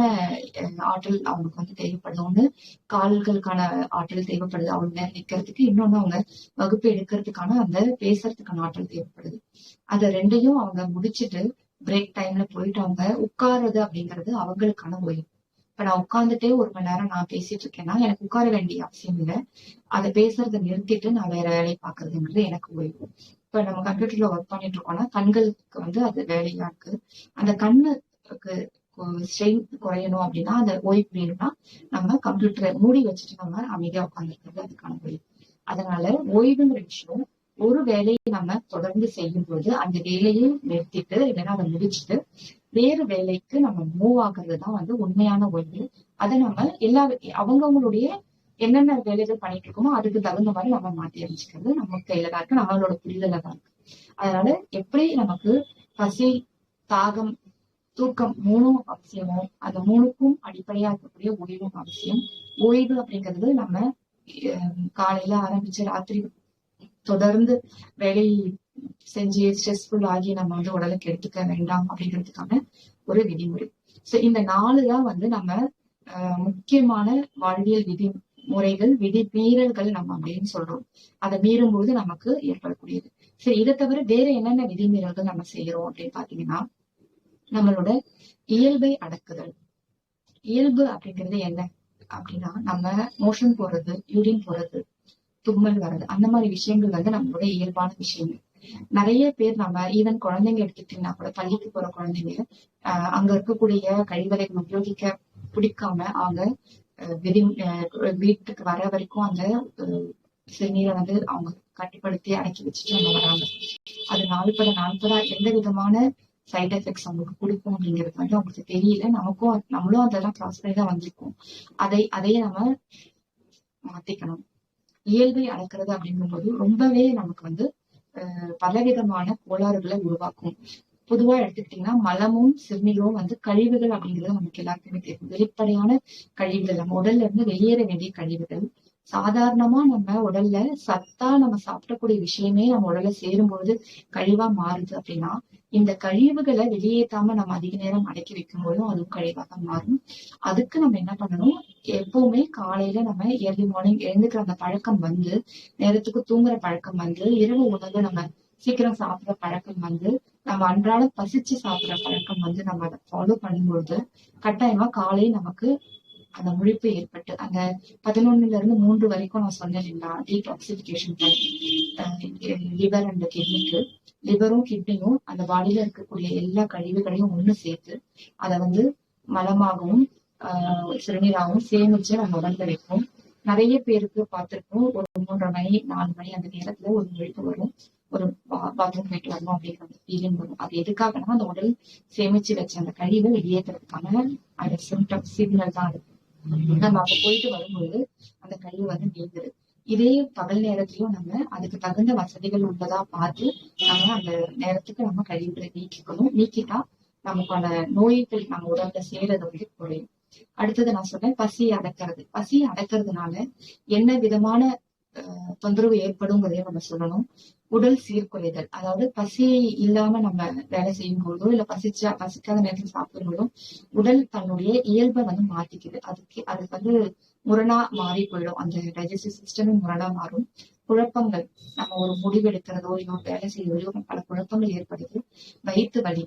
ஆற்றல் அவங்களுக்கு வந்து தேவைப்படுது. ஒண்ணு கால்களுக்கான ஆற்றல் தேவைப்படுது அவங்க நேரம் நிக்கிறதுக்கு, இன்னொன்னு அவங்க வகுப்பு எடுக்கிறதுக்கான அந்த பேசுறதுக்கான ஆற்றல் தேவைப்படுது. அத 2யும் அவங்க முடிச்சுட்டு பிரேக் டைம்ல போயிட்டு அவங்க உட்காருறது அப்படிங்கிறது அவங்களுக்கான ஓய்வு. இப்ப நான் உட்கார்ந்துட்டே 1 மணி நேரம் நான் பேசிட்டு இருக்கேன்னா எனக்கு உட்கார வேண்டிய அவசியம் இல்லை. அதை பேசுறதை நிறுத்திட்டு நான் வேற வேலையை பாக்குறதுங்கிறது எனக்கு ஓய்வு. இப்ப நம்ம கம்ப்யூட்டர்ல ஒர்க் பண்ணிட்டு இருக்கோம்னா கண்களுக்கு வந்து அது வேலையா இருக்கு. அந்த கண்ணுக்கு ஸ்ட்ரெயின் குறையணும் அப்படின்னா அந்த ஓய்வு வேணும்னா நம்ம கம்ப்யூட்டரை மூடி வச்சுட்டு நம்ம அமைதியா உட்கார்ந்துருக்கிறது அதுக்கான ஓய்வு. அதனால ஓய்வுங்கிற விஷயம் ஒரு வேலையை நம்ம தொடர்ந்து செய்யும் பொழுது அந்த வேலையை நிறுத்திட்டு இல்லைன்னா அதை முடிச்சுட்டு வேறு வேலைக்கு நம்ம மூவ் ஆகுறது தான் வந்து உண்மையான ஓய்வு. அதை நம்ம அவங்கவுங்களுடைய என்னென்ன வேலைகள் பண்ணிட்டு இருக்கோமோ அதுக்கு தகுந்த மாதிரி நம்ம மாத்தி அமைச்சுக்கிறது நமக்கு கையில தான் இருக்கு, நம்மளோட புரிதல தான் இருக்கு. அதனால எப்படி நமக்கு பசி, தாகம், தூக்கம் 3ம் அவசியமோ அந்த 3க்கும் அடிப்படையா இருக்கக்கூடிய ஓய்வும் அவசியம். ஓய்வு அப்படிங்கிறது நம்ம காலையில ஆரம்பிச்சு ராத்திரி தொடர்ந்து வேலை செஞ்சு ஸ்ட்ரெஸ்ஃபுல் ஆகி நம்ம வந்து உடலுக்கு எடுத்துக்க வேண்டாம் அப்படிங்கிறதுக்கான ஒரு விதிமுறை. சோ இந்த 4 தான் வந்து நம்ம முக்கியமான வாழ்வியல் விதிமுறைகள், விதி மீறல்கள் நம்ம அப்படின்னு சொல்றோம். அதை மீறும் பொழுது நமக்கு ஏற்படக்கூடியது. சரி, இதை தவிர வேற என்னென்ன விதிமீறல்கள் நம்ம செய்யறோம் அப்படின்னு பாத்தீங்கன்னா நம்மளோட இயல்பை அடக்குதல். இயல்பு அப்படிங்கிறது என்ன? அப்படின்னா நம்ம மோஷன் போறது, யூரின் போறது, தும்மல் வர்றது, அந்த மாதிரி விஷயங்கள் வந்து நம்மளோட இயல்பான விஷயங்கள். நிறைய பேர் நம்ம ஈவன் குழந்தைங்க எடுத்துக்கிட்டீங்கன்னா கூட, பள்ளிக்கு போற குழந்தைங்க அங்க இருக்கக்கூடிய கழிவறைகள் உபயோகிக்க பிடிக்காம அவங்க வீட்டுக்கு வர வரைக்கும் அந்த சிறுநீரை வந்து அவங்க கட்டுப்படுத்தி அடக்கி வச்சுட்டு அவங்க வராங்க. அது நாள்பட எந்த விதமான சைட் எஃபெக்ட்ஸ் அவங்களுக்கு கொடுக்கும் அப்படிங்கிறது வந்து அவங்களுக்கு தெரியல. நம்மளும் அதெல்லாம் கிராஸ் பண்ணி தான் வந்திருக்கோம். அதையே நம்ம மாத்திக்கணும். இயல்பை அடக்கிறது அப்படிங்கும்போது ரொம்பவே நமக்கு வந்து பலவிதமான கோளாறுகளை உருவாக்கும். பொதுவா எடுத்துக்கிட்டீங்கன்னா மலமும் சிறுநீரும் வந்து கழிவுகள் அப்படிங்கிறது நமக்கு எல்லாருக்குமே தெரியும். வெளிப்படையான கழிவுகள், நம்ம உடல்ல இருந்து வெளியேற வேண்டிய கழிவுகள். சாதாரணமா நம்ம உடல்ல சத்தா நம்ம சாப்பிடக்கூடிய விஷயமே நம்ம உடல்ல சேரும்பொழுது கழிவா மாறுது அப்படின்னா, இந்த கழிவுகளை வெளியேற்றாம நம்ம அதிக நேரம் அடக்கி வைக்கும் போதும் அதுவும் கழிவாக மாறும். அதுக்கு நம்ம என்ன பண்ணணும், எப்பவுமே காலையில நம்ம ஏர்லி மார்னிங் எழுந்துக்கிற அந்த பழக்கம் வந்து, நேரத்துக்கு தூங்குற பழக்கம் வந்து, இரவு உணவு நம்ம சீக்கிரம் சாப்பிடுற பழக்கம் வந்து, நம்ம அன்றாடம் பசிச்சு சாப்பிடுற பழக்கம் வந்து நம்ம அதை ஃபாலோ பண்ணும்பொழுது கட்டாயமா காலை நமக்கு அந்த முழிப்பு ஏற்பட்டு, அந்த 11 to 3 வரைக்கும் நான் சொன்னேன் இல்லைங்களா, டீடாக்சிபிகேஷன் டைம், லிவர் அண்ட் கிட்னிக்கு. லிவரும் கிட்னியும் அந்த பாடியில இருக்கக்கூடிய எல்லா கழிவுகளையும் ஒண்ணு சேர்த்து அதை வந்து மலமாகவும் சிறுநீராகவும் சேமிச்சு நம்ம உடம்புல வைப்போம். நிறைய பேருக்கு பார்த்திருப்போம், ஒரு 3:30 4 மணி அந்த நேரத்துல ஒரு முழிப்பு வரும், ஒரு பாத்ரூம் போயிட்டு வரணும் அப்படிங்கிற அந்த ஃபீலிங் வரும். அது எதுக்காகனா அந்த உடல் சேமிச்சு வச்ச அந்த கழிவை வெளியேற்றதுக்கான அந்த சிக்னல் தான் அது. நம்ம அப்ப போயிட்டு வரும்போது அந்த கழிவு வந்து நீங்குது. இதே பகல் நேரத்திலயும் நம்ம அதுக்கு தகுந்த வசதிகள் உள்ளதா பார்த்து நம்ம அந்த நேரத்துக்கு நம்ம கழிவுகளை நீக்கிக்கணும். நீக்கிட்டா நமக்கான நோய்கள் நம்ம உடம்புல சேரது வந்து குறையும். அடுத்தது நான் சொன்னேன் பசியை அடக்கிறது. பசியை அடக்கிறதுனால என்ன விதமான தொந்தரவு ஏற்படுங்கிறதையும் நம்ம சொல்லணும். உடல் சீர்குலைதல், அதாவது பசி இல்லாம நம்ம வேலை செய்யும் போதோ இல்ல பசிக்காத நேரத்துல சாப்பிடும் போதும் உடல் தன்னுடைய இயல்பை வந்து மாத்திக்குது. அது வந்து முரணா மாறி போயிடும். அந்த டைஜஸ்டிவ் சிஸ்டமும் முரணா மாறும். குழப்பங்கள், நம்ம ஒரு முடிவு எடுக்கிறதோ இல்ல வேலை செய்யறதோ பல குழப்பங்கள் ஏற்படுது. வயிற்று வலி,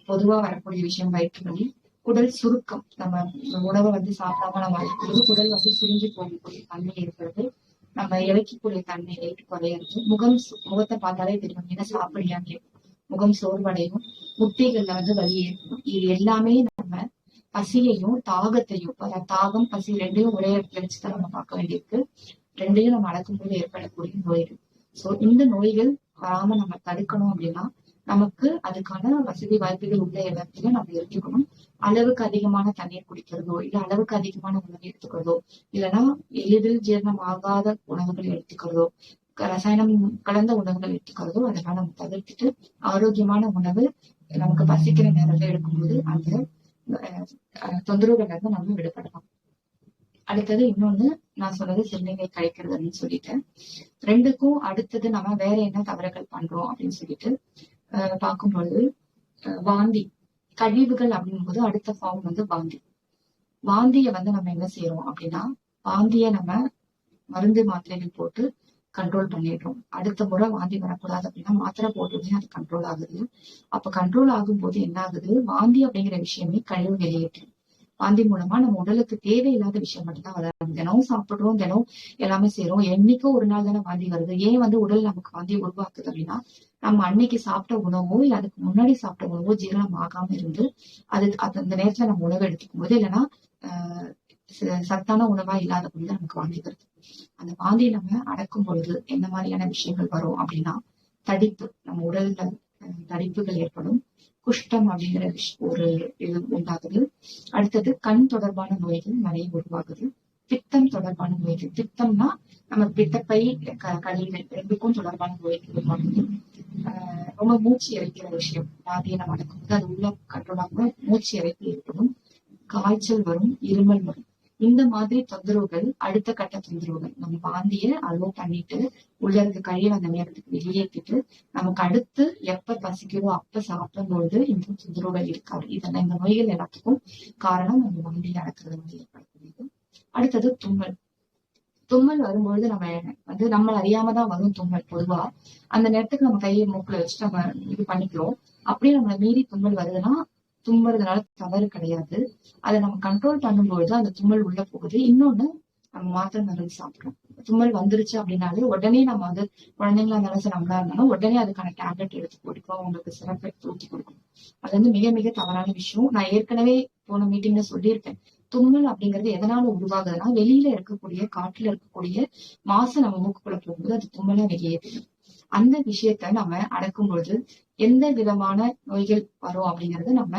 பொதுவா வரக்கூடிய விஷயம் வயிற்று வலி. உடல் சுருக்கம், நம்ம உணவை வந்து சாப்பிடாம நம்ம அழைக்கிறது உடல் வந்து சுருங்கி போகக்கூடிய தன்மை ஏற்படுது. நம்ம இழைக்கக்கூடிய தன்மை ரேட்டு குறையாது. முகத்தை பார்த்தாலே தெரியும் என்ன சாப்பிடலையான்னு. முகம் சோர்வடையும், முட்டிகள்ல வந்து வலி ஏற்படும். இது எல்லாமே நம்ம பசியையும் தாகத்தையும், தாகம் பசி ரெண்டையும் ஒரே இடத்துல வச்சுதான் நம்ம பார்க்க வேண்டியிருக்கு. ரெண்டையும் நம்ம அடக்கும்போது ஏற்படக்கூடிய நோய்கள். சோ இந்த நோய்கள் வராம நம்ம தடுக்கணும் அப்படின்னா நமக்கு அதுக்கான வசதி வாய்ப்புகள் உள்ள இடத்துல நம்ம எடுத்துக்கணும். அளவுக்கு அதிகமான தண்ணீர் குடிக்கிறதோ இல்ல அளவுக்கு அதிகமான உணவு எடுத்துக்கிறதோ இல்லைன்னா எளிதில் ஜீரணம் ஆகாத உணவுகள் எடுத்துக்கிறதோ ரசாயனம் கலந்த உணவுகள் எடுத்துக்கிறதோ அதெல்லாம் நம்ம தவிர்த்துட்டு ஆரோக்கியமான உணவு நமக்கு பசிக்கிற நேரத்துல எடுக்கும்போது அந்த தொந்தரவுகள் இருந்து நம்ம விடுபடலாம். அடுத்தது இன்னொன்னு நான் சொன்னது சிறுநீரை கழிக்கிறது அப்படின்னு சொல்லிட்டேன். ரெண்டுக்கும் அடுத்தது நம்ம வேற என்ன தவறுகள் பண்றோம் அப்படின்னு சொல்லிட்டு பார்க்கும்பொழுது வாந்தி, கழிவுகள் அப்படிங்கும் போது அடுத்த ஃபார்ம் வந்து வாந்தி. வாந்திய வந்து நம்ம என்ன செய்யறோம் அப்படின்னா, வாந்திய நம்ம மருந்து மாத்திரைகள் போட்டு கண்ட்ரோல் பண்ணிடுறோம். அடுத்த முறை வாந்தி வரக்கூடாது அப்படின்னா மாத்திரை போட்டுமே அது கண்ட்ரோல் ஆகுது. அப்ப கண்ட்ரோல் ஆகும்போது என்ன ஆகுது, வாந்தி அப்படிங்கிற விஷயமே கழிவு வெளியேற்று. வாந்தி மூலமா நம்ம உடலுக்கு தேவையில்லாத விஷயம் மட்டும்தான் வராது. தினமும் சாப்பிடுறோம், தினம் எல்லாமே செய்யறோம், என்னைக்கோ ஒரு நாள் தானே வாந்தி வருது. ஏன் வந்து உடல் நமக்கு வாந்தி உருவாக்குது அப்படின்னா, நம்ம அன்னைக்கு சாப்பிட்ட உணவோ இல்ல அதுக்கு முன்னாடி சாப்பிட்ட உணவோ ஜீரணம் ஆகாம இருந்து அந்த நேரத்துல நம்ம உணவு எடுத்துக்கும் போது இல்லைன்னா சத்தான உணவா இல்லாத பொழுது நமக்கு வாந்தி வருது. அந்த வாந்தியை நம்ம அடக்கும் பொழுது என்ன மாதிரியான விஷயங்கள் வரும் அப்படின்னா, தடிப்பு, நம்ம உடல்ல தடிப்புகள் ஏற்படும். குஷ்டம் அப்படிங்கிற ஒரு இது உண்டாகுது. அடுத்தது கண் தொடர்பான நோய்கள் நிறைய உருவாகுது. பித்தம் தொடர்பான நோய்கள், பித்தம்னா நம்ம பித்தப்பை கழிவுகள் ரெண்டுக்கும் தொடர்பான நோய்கள் உருவாகுது. ரொம்ப மூச்சு இறைக்கிற விஷயம், வாந்தியை நம்ம அடக்கும்போது அது உள்ள கண்ட்ரோல் ஆகும், மூச்சு இறைப்பு ஏற்படும், காய்ச்சல் வரும், இருமல் வரும். இந்த மாதிரி தொந்தரவுகள் அடுத்த கட்ட தொந்தரவுகள். நம்ம வாந்திய அலோவ் பண்ணிட்டு உள்ள இருக்க கழிவு அந்த நேரத்துக்கு வெளியேற்றிட்டு நமக்கு அடுத்து எப்ப பசிக்கிறோ அப்ப சாப்பிடும்போது இந்த தொந்தரவுகள் இருக்காது. இதெல்லாம் இந்த நோய்கள் எல்லாத்துக்கும் காரணம் நம்ம வாந்தியை அடக்குறது வந்து ஏற்படக்கூடியது. அடுத்தது தும்மல். தும்மல் வரும்பொழுது நம்ம வந்து நம்மள அறியாமதான் வரும் தும்மல். பொதுவா அந்த நேரத்துக்கு நம்ம கையை மூக்குல வச்சுட்டு நம்ம இது பண்ணிக்கிறோம். அப்படியே நம்மள மீறி தும்மல் வருதுன்னா தும்முறதுனால தவறு கிடையாது. அதை நம்ம கண்ட்ரோல் பண்ணும்போது அந்த தும்மல் உள்ள போகுது. இன்னொன்னு, நம்ம மாத்திரை மருந்து சாப்பிடுறோம். தும்மல் வந்துருச்சு அப்படின்னாலே உடனே நம்ம வந்து குழந்தைங்களா இருந்தாலும் சரி நம்மளா இருந்தாலும் உடனே அதுக்கான டேப்லெட் எடுத்து கொடுக்கணும், அவங்களுக்கு சிறப்பு எடுத்து ஊற்றி கொடுக்கணும். அது வந்து மிக மிக தவறான விஷயம். நான் ஏற்கனவே போன மீட்டிங்ல சொல்லியிருக்கேன். தும்மல் அப்படிங்கிறது எதனால உருவாகுதுன்னா, வெளியில இருக்கக்கூடிய காற்றுல இருக்கக்கூடிய மாசு நம்ம மூக்குக்குள்ள போகும்போது அது தும்மலா வெளியேறுது. அந்த விஷயத்த நம்ம அடக்கும் பொழுது எந்த விதமான நோய்கள் வரும் அப்படிங்கறத நம்ம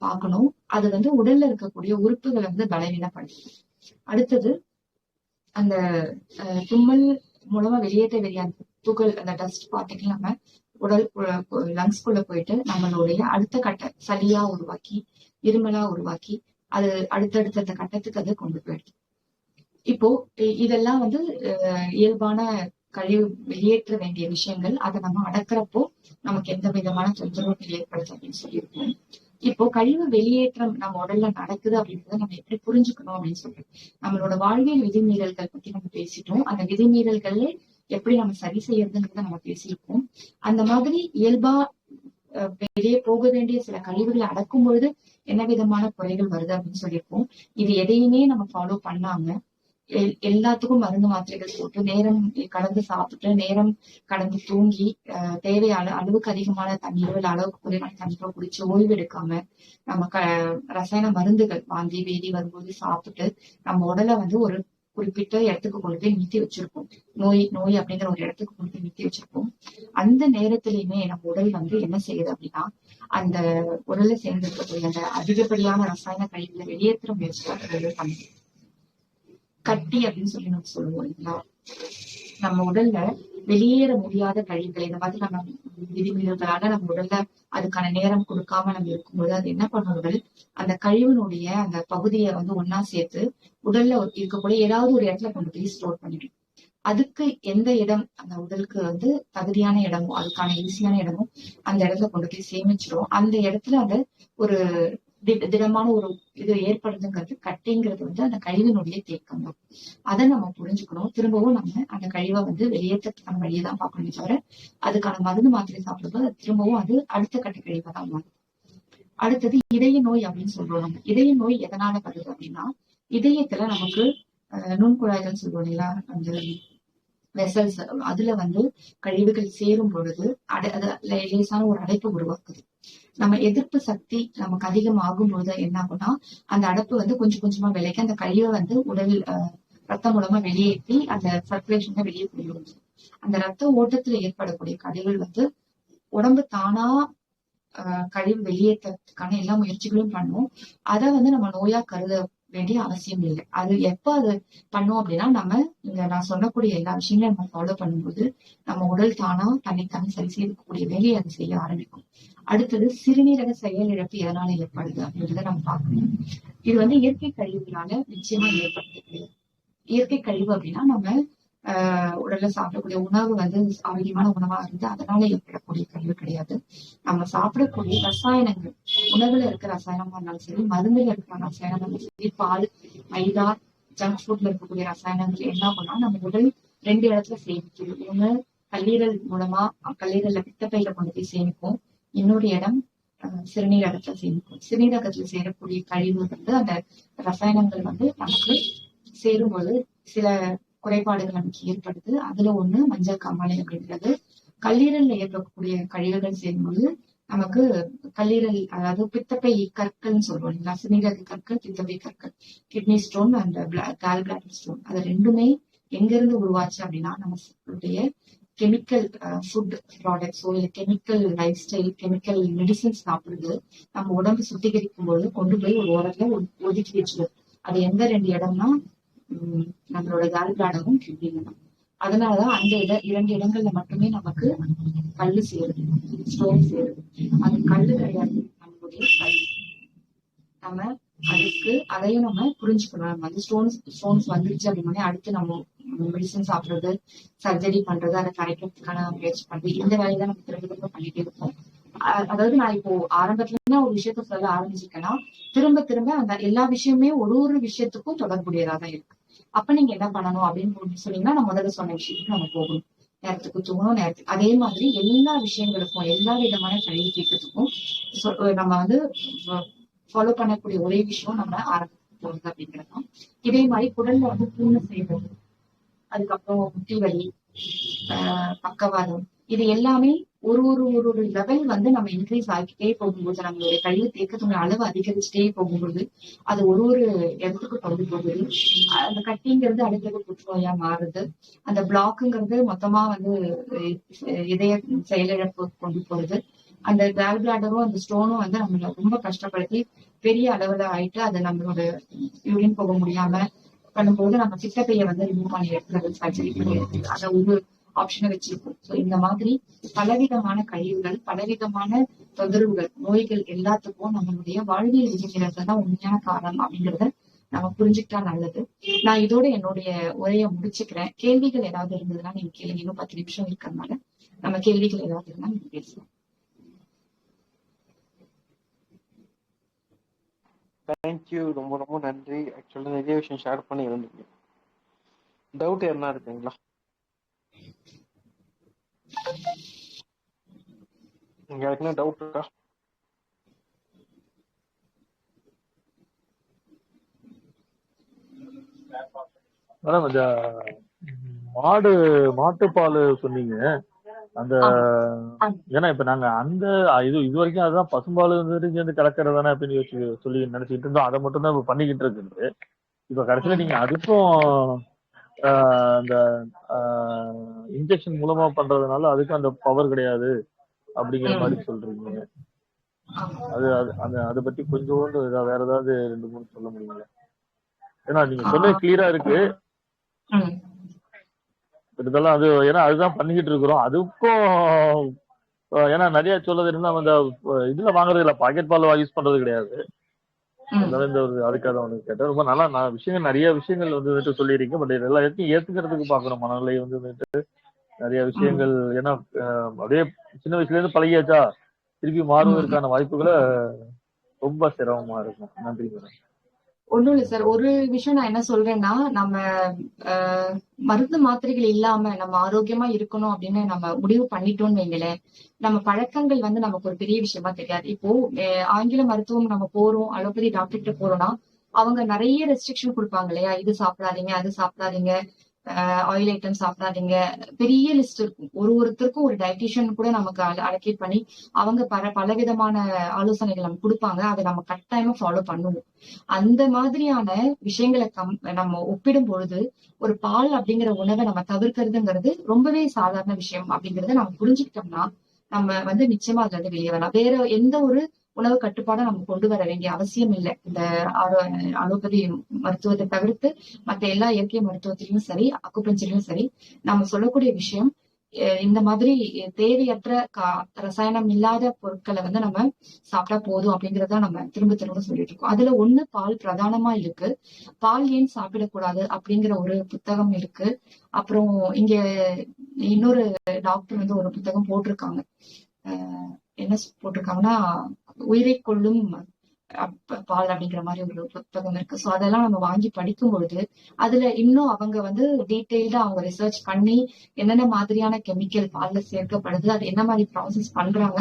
பார்க்கணும். அது வந்து உடல்ல இருக்கக்கூடிய உறுப்புகளை வந்து பலவீனப்படுத்தும். அடுத்தது, அந்த தும்மல் மூலமா வெளியேற்ற வெளியான துகள், அந்த டஸ்ட் பார்ட்டிகள் நம்ம உடல் லங்ஸ்குள்ள போயிட்டு நம்மளுடைய அடுத்த கட்ட சளியா உருவாக்கி, இருமலா உருவாக்கி, அது அடுத்தடுத்த கட்டத்துக்கு அதை கொண்டு போயிடுது. இப்போ இதெல்லாம் வந்து இயல்பான கழிவு வெளியேற்ற வேண்டிய விஷயங்கள். அதை நம்ம அடக்கிறப்போ நமக்கு எந்த விதமான தொந்தரவுகள் ஏற்படுது அப்படின்னு சொல்லியிருக்கோம். இப்போ கழிவு வெளியேற்றம் நம்ம உடல்ல நடக்குது அப்படின்றத நம்ம எப்படி புரிஞ்சுக்கணும் அப்படின்னு சொல்றோம். நம்மளோட வாழ்வியல் விதிமீறல்கள் பத்தி நம்ம பேசிட்டோம். அந்த விதிமீறல்கள்ல எப்படி நம்ம சரி செய்யறதுங்கிறத நம்ம பேசியிருக்கோம். அந்த மாதிரி இயல்பா வெளியே போக வேண்டிய சில கழிவுகளை அடக்கும் பொழுது என்ன விதமான குறைகள் வருது அப்படின்னு சொல்லியிருக்கோம். இது எதையுமே நம்ம ஃபாலோ பண்ணாம எல்லாத்துக்கும் மருந்து மாத்திரைகள் போட்டு, நேரம் கடந்து சாப்பிட்டு, நேரம் கடந்து தூங்கி, தேவையான அளவுக்கு அதிகமான தண்ணீரோ இல்ல அளவுக்கு குறைவான தண்ணீரோ குடிச்சு ஓய்வு எடுக்காம நம்ம ரசாயன மருந்துகள் வாந்தி வேதி வரும்போது சாப்பிட்டு நம்ம உடலை வந்து ஒரு குறிப்பிட்ட இடத்துக்கு கொண்டு போய் நிறுத்தி வச்சிருப்போம். நோய் அப்படிங்கிற ஒரு இடத்துக்கு கொண்டு போய் நிறுத்தி வச்சிருப்போம். அந்த நேரத்திலயுமே நம்ம உடல் வந்து என்ன செய்யுது அப்படின்னா, அந்த உடல்ல சேர்ந்திருக்கக்கூடிய அந்த அதிகப்படியான ரசாயன கழிவுகளை வெளியேற்ற முயற்சி பண்ணுது. கட்டி அப்படின்னு சொல்லி நம்ம சொல்லுவோம் இல்லைங்களா? நம்ம உடல்ல வெளியேற முடியாத கழிவுகளை இந்த மாதிரி நம்ம விதிமீறல்களால நம்ம உடல்ல அதுக்கான நேரம் கொடுக்காம நம்ம இருக்கும்போது அது என்ன பண்ணுவது, அந்த கழிவினுடைய அந்த பகுதியை வந்து ஒன்னா சேர்த்து உடல்ல இருக்கக்கூடிய ஏதாவது ஒரு இடத்துல கொண்டு போய் ஸ்டோர் பண்ணிடும். அதுக்கு எந்த இடம் அந்த உடலுக்கு வந்து தகுதியான இடமோ, அதுக்கான ஈஸியான இடமோ அந்த இடத்துல கொண்டு போய் சேமிச்சிடும். அந்த இடத்துல அந்த ஒரு திடமான ஒரு இது ஏற்படுதுங்கிறது கட்டிங்கிறது வந்து அந்த கழிவினுடைய தேக்கம் தான். அதை நம்ம புரிஞ்சுக்கணும். திரும்பவும் நம்ம அந்த கழிவை வந்து வெளியேற்றத்துக்கான வழியை தான் பார்க்கணுமே தவிர அதுக்கான மருந்து மாத்திரை சாப்பிடும்போது திரும்பவும் அது அடுத்த கட்ட கழிவை தான் மாறும். அடுத்தது இதய நோய் அப்படின்னு சொல்றோம். நம்ம இதய நோய் எதனால வருது அப்படின்னா, இதயத்துல நமக்கு நுண்குழாய்கள் சொல்லுவோம் இல்லையா, அந்த வெசல்ஸ், அதுல வந்து கழிவுகள் சேரும் பொழுது அது லேசான ஒரு அடைப்பு உருவாக்குது. நம்ம எதிர்ப்பு சக்தி நமக்கு அதிகமாகும் பொழுது என்ன ஆகும்னா, அந்த அடைப்பு வந்து கொஞ்சம் கொஞ்சமா விலைக்கு அந்த கழிவை வந்து உடல் ரத்தம் மூலமா வெளியேற்றி அந்த சர்க்குலேஷன்ல வெளியே போயிடும். அந்த ரத்த ஓட்டத்துல ஏற்படக்கூடிய கழிவுகள் வந்து உடம்பு தானா கழிவு வெளியேற்றத்துக்கான எல்லா முயற்சிகளும் பண்ணும். அதை வந்து நம்ம நோயா கருத வேண்டிய அவசியம் இல்லை. அது எப்ப அது பண்ணோம் அப்படின்னா, நம்ம இங்க நான் சொல்லக்கூடிய எல்லா விஷயங்களையும் நம்ம ஃபாலோ பண்ணும்போது நம்ம உடல் தானா தன்னைத்தானே சரி செய்யக்கூடிய வேலையை அது செய்ய ஆரம்பிக்கும். அடுத்தது, சிறுநீரக செயல் இழப்பு எதனால ஏற்படுது அப்படின்றத நம்ம பார்க்கணும். இது வந்து இயற்கை கழிவுகளால நிச்சயமா ஏற்படுத்தக்கூடிய இயற்கை கழிவு அப்படின்னா, நம்ம உடல்ல சாப்பிடக்கூடிய உணவு வந்து ஆரோக்கியமான உணவா இருந்து அதனால ஏற்படக்கூடிய கழிவு கிடையாது. நம்ம சாப்பிடக்கூடிய ரசாயனங்கள், உணவுல இருக்கிற ரசாயனமா இருந்தாலும் சரி, மருந்துல இருக்கிற ரசாயனமா இருந்தாலும் சரி, பால், மைதா, ஜங்க் ஃபுட்ல இருக்கக்கூடிய ரசாயனங்கள் என்ன ஆகும்னா நம்ம உடல் 2 இடத்துல சேமிக்குது. ஒண்ணு கல்லீரல் மூலமா கல்லீரல்ல பித்தப்பையில கொண்டு போய் சேமிக்கும். இன்னொரு இடம் சிறுநீரகத்துல சேமிக்கும். சிறுநீரகத்துல சேரக்கூடிய கழிவு வந்து அந்த ரசாயனங்கள் வந்து நமக்கு சேரும்போது சில குறைபாடுகள் நமக்கு ஏற்படுது. அதுல ஒண்ணு மஞ்சள் காமாலை அப்படின்றது. கல்லீரல்ல ஏற்படக்கூடிய கழிவுகள் சேரும்போது நமக்கு கல்லீரல், அதாவது பித்தப்பை கற்கள்னு சொல்றோம் இல்லைங்களா, சிறுநீரக கற்கள், பித்தப்பை கற்கள், kidney stone and gall bladder stone, அது ரெண்டுமே எங்க இருந்து உருவாச்சு அப்படின்னா, நம்மளுடைய கெமிக்கல் ஃபுட் ப்ராடக்ட்ஸோ இல்ல chemical life style, chemical medicines சாப்பிடுறது நம்ம உடம்பு சுத்திகரிக்கும் போது கொண்டு போய் ஒரு ஓரத்துல ஒதுக்கி வச்சுடும். அது எந்த 2 இடம்னா நம்மளோட கால் பிளாடரும் கிட்னியும் தான். அதனாலதான் அந்த 2 இடங்கள்ல மட்டுமே நமக்கு கல்லு சேருது, ஸ்டோன் சேருது. அது கல்லு கிடையாது, நம்மளுடைய கல். நம்ம அதுக்கு அதையும் நம்ம புரிஞ்சுக்கணும். நம்ம வந்து ஸ்டோன்ஸ் வந்துருச்சு அப்படின்னா அடுத்து நம்ம மெடிசன் சாப்பிடுறது, சர்ஜரி பண்றது, அதை கரைக்கிறதுக்கான முயற்சி பண்றது, இந்த வேலையை நம்ம திரும்ப திரும்ப பண்ணிட்டே இருப்போம். அதாவது நான் இப்போ ஆரம்பத்துல இருந்து ஒரு விஷயத்த சொல்ல ஆரம்பிச்சிருக்கேன்னா திரும்ப திரும்ப அந்த எல்லா விஷயமே ஒரு விஷயத்துக்கும் தொடர்புடையதா தான் இருக்கு. அப்ப நீங்க என்ன பண்ணணும் அப்படின்னு சொன்னீங்கன்னா, நான் முதல்ல சொன்ன விஷயத்துக்கு நம்ம போகணும். நேரத்துக்கு தூங்கணும், நேரத்துக்கு அதே மாதிரி எல்லா விஷயங்களுக்கும் எல்லா விதமான கல்வி கேட்கறதுக்கும் நம்ம வந்து ஃபாலோ பண்ணக்கூடிய ஒரே விஷயம் நம்ம ஆரம்பிக்க போறது அப்படிங்கிறது தான். இதே மாதிரி குடல்ல வந்து புண்ணு செய்வது, அதுக்கப்புறம் முட்டி வலி, பக்கவாதம், இது எல்லாமே ஒரு ஒரு ஒரு ஒரு லெவல் வந்து நம்ம இன்க்ரீஸ் ஆகிட்டே போகும்போது, நம்மளுடைய கழிவு தேக்கத்தோட அளவு அதிகரிச்சுட்டே போகும்போது, அது ஒரு ஒரு இடத்துக்கு கொண்டு போகுது. அந்த கட்டிங்கிறது அடுத்தது புற்றுநோயா மாறுது. அந்த பிளாக்குங்கிறது மொத்தமா வந்து இதய செயலிழப்பு கொண்டு போகுது. அந்த கேல் பிளாடரும் அந்த ஸ்டோனும் வந்து நம்மள ரொம்ப கஷ்டப்படுத்தி பெரிய அளவுல ஆயிட்டு அது நம்மளோட யூரின் போக முடியாம பண்ணும்போது நம்ம சித்தப்பையை வந்து ரிமூவ் பண்ணி எடுக்கிறது, சர்ஜரி பண்ணி எடுக்கிறது, அதை ஒரு ஆப்ஷனை வச்சிருக்கோம். ஸோ இந்த மாதிரி பலவிதமான கழிவுகள், பலவிதமான தொந்தரவுகள், நோய்கள் எல்லாத்துக்கும் நம்மளுடைய வாழ்வியல் விதிமுறைகள் தான் உண்மையான காரணம் அப்படிங்கிறத நம்ம புரிஞ்சுக்கிட்டா நல்லது. நான் இதோட என்னுடைய உரையை முடிச்சுக்கிறேன். கேள்விகள் ஏதாவது இருந்ததுன்னா நீங்க கேளுங்க. இன்னும் 10 நிமிஷம் இருக்கிறதுனால நம்ம கேள்விகள் ஏதாவது இருந்தா நீங்க பேசலாம். தேங்க்யூ, ரொம்ப ரொம்ப நன்றி. ஆக்சுவலா நிறைய விஷயம் ஷேர் பண்ணி இருந்தீங்க. டவுட் என்ன இருக்குங்களா? யாருக்குன்னா டவுட் இருக்கா? மேடம், இந்த மாட்டுப்பால் சொன்னீங்க. அந்த ஏன்னா இப்ப நாங்க அந்த இது வரைக்கும் அதுதான் பசும்பால் சேர்ந்து கலக்கிறது தானே அப்படின்னு சொல்லி நினைச்சிட்டு இருந்தோம். அதை மட்டும் தான் இப்ப பண்ணிக்கிட்டு இருக்குது. இப்ப கடைசியில நீங்க அதுக்கும் அந்த இன்ஜெக்ஷன் மூலமா பண்றதுனால அதுக்கு அந்த பவர் கிடையாது அப்படிங்கிற மாதிரி சொல்றீங்க. அது அதை பத்தி கொஞ்சோண்டு வேற ஏதாவது 2-3 சொல்ல முடியுங்களா? ஏன்னா நீங்க சொல்ல கிளியரா இருக்கு. இதெல்லாம் அது ஏன்னா அதுதான் பண்ணிக்கிட்டு இருக்கிறோம். அதுக்கும் ஏன்னா நிறைய சொல்றது இருந்தா அந்த இதுல வாங்குறது இல்ல, பாக்கெட் பால் யூஸ் பண்றது கிடையாது. அதனால இந்த ஒரு அதுக்காக வந்து கேட்டேன். ரொம்ப நல்லா விஷயங்கள் நிறைய விஷயங்கள் வந்துட்டு சொல்லியிருக்கீங்க. பட் எல்லாத்தையும் ஏத்துக்கிறதுக்கு பாக்குறோம். மனநிலை வந்துட்டு நிறைய விஷயங்கள் ஏன்னா அப்படியே சின்ன வயசுல இருந்து பழகியாச்சா, திருப்பி மாறுவதற்கான வாய்ப்புகளை ரொம்ப சிரமமா இருக்கும். நன்றி மேடம். ஒண்ணும் இல்ல சார். ஒரு விஷயம் நான் என்ன சொல்றேன்னா, நம்ம மருந்து மாத்திரைகள் இல்லாம நம்ம ஆரோக்கியமா இருக்கணும் அப்படின்னு நம்ம முடிவு பண்ணிட்டோம்னு வைங்களேன், நம்ம பழக்கங்கள் வந்து நமக்கு ஒரு பெரிய விஷயமா தெரியாது. இப்போ ஆங்கில மருத்துவம் நம்ம போறோம், அலோபதி டாக்டர் கிட்ட போறோம்னா அவங்க நிறைய ரெஸ்ட்ரிக்ஷன் கொடுப்பாங்க இல்லையா? இது சாப்பிடாதீங்க, அது சாப்பிடாதீங்க, ஆயில் ஐட்டம் சாப்பிடாதீங்க, பெரிய லிஸ்ட் இருக்கும். ஒருத்தருக்கும் ஒரு டயட்டிஷியன் கூட நமக்கு அலோகேட் பண்ணி அவங்க பலவிதமான ஆலோசனைகள் நம்ம கொடுப்பாங்க. அதை நம்ம கட்டாயமா ஃபாலோ பண்ணுவோம். அந்த மாதிரியான விஷயங்களை நம்ம ஒப்பிடும் பொழுது ஒரு பால் அப்படிங்கிற உணவை நம்ம தவிர்க்கிறதுங்கிறது ரொம்பவே சாதாரண விஷயம் அப்படிங்கறத நம்ம புரிஞ்சுக்கிட்டோம்னா நம்ம வந்து நிச்சயமா அதுல இருந்து வெளியே வரலாம். வேற எந்த ஒரு உணவு கட்டுப்பாடும் நம்ம கொண்டு வர வேண்டிய அவசியம் இல்லை. இந்த அலோபதி மருத்துவத்தை தவிர்த்து மற்ற எல்லா இயற்கை மருத்துவத்திலையும் சரி, அக்குபஞ்சர்லயும் சரி, நம்ம சொல்லக்கூடிய விஷயம் இந்த மாதிரி தேவையற்ற ரசாயனம் இல்லாத பொருட்களை வந்து நம்ம சாப்பிட்டா போதும் அப்படிங்கறத நம்ம திரும்ப திரும்ப சொல்லிட்டு இருக்கோம். அதுல ஒண்ணு பால் பிரதானமா இருக்கு. பால் ஏன் சாப்பிடக்கூடாது அப்படிங்கிற ஒரு புத்தகம் இருக்கு. அப்புறம் இங்க இன்னொரு டாக்டர் வந்து ஒரு புத்தகம் போட்டிருக்காங்க. என்ன போட்டிருக்காங்கன்னா, உயிரை கொள்ளும் பால் அப்படிங்கிற மாதிரி ஒரு புத்தகம் இருக்கு. சோ அதெல்லாம் நம்ம வாங்கி படிக்கும் பொழுது அதுல இன்னும் அவங்க வந்து டீட்டெயில்டா அவங்க ரிசர்ச் பண்ணி என்னென்ன மாதிரியான கெமிக்கல் பால்ல சேர்க்கப்படுது, அது என்ன மாதிரி ப்ராசஸ் பண்றாங்க,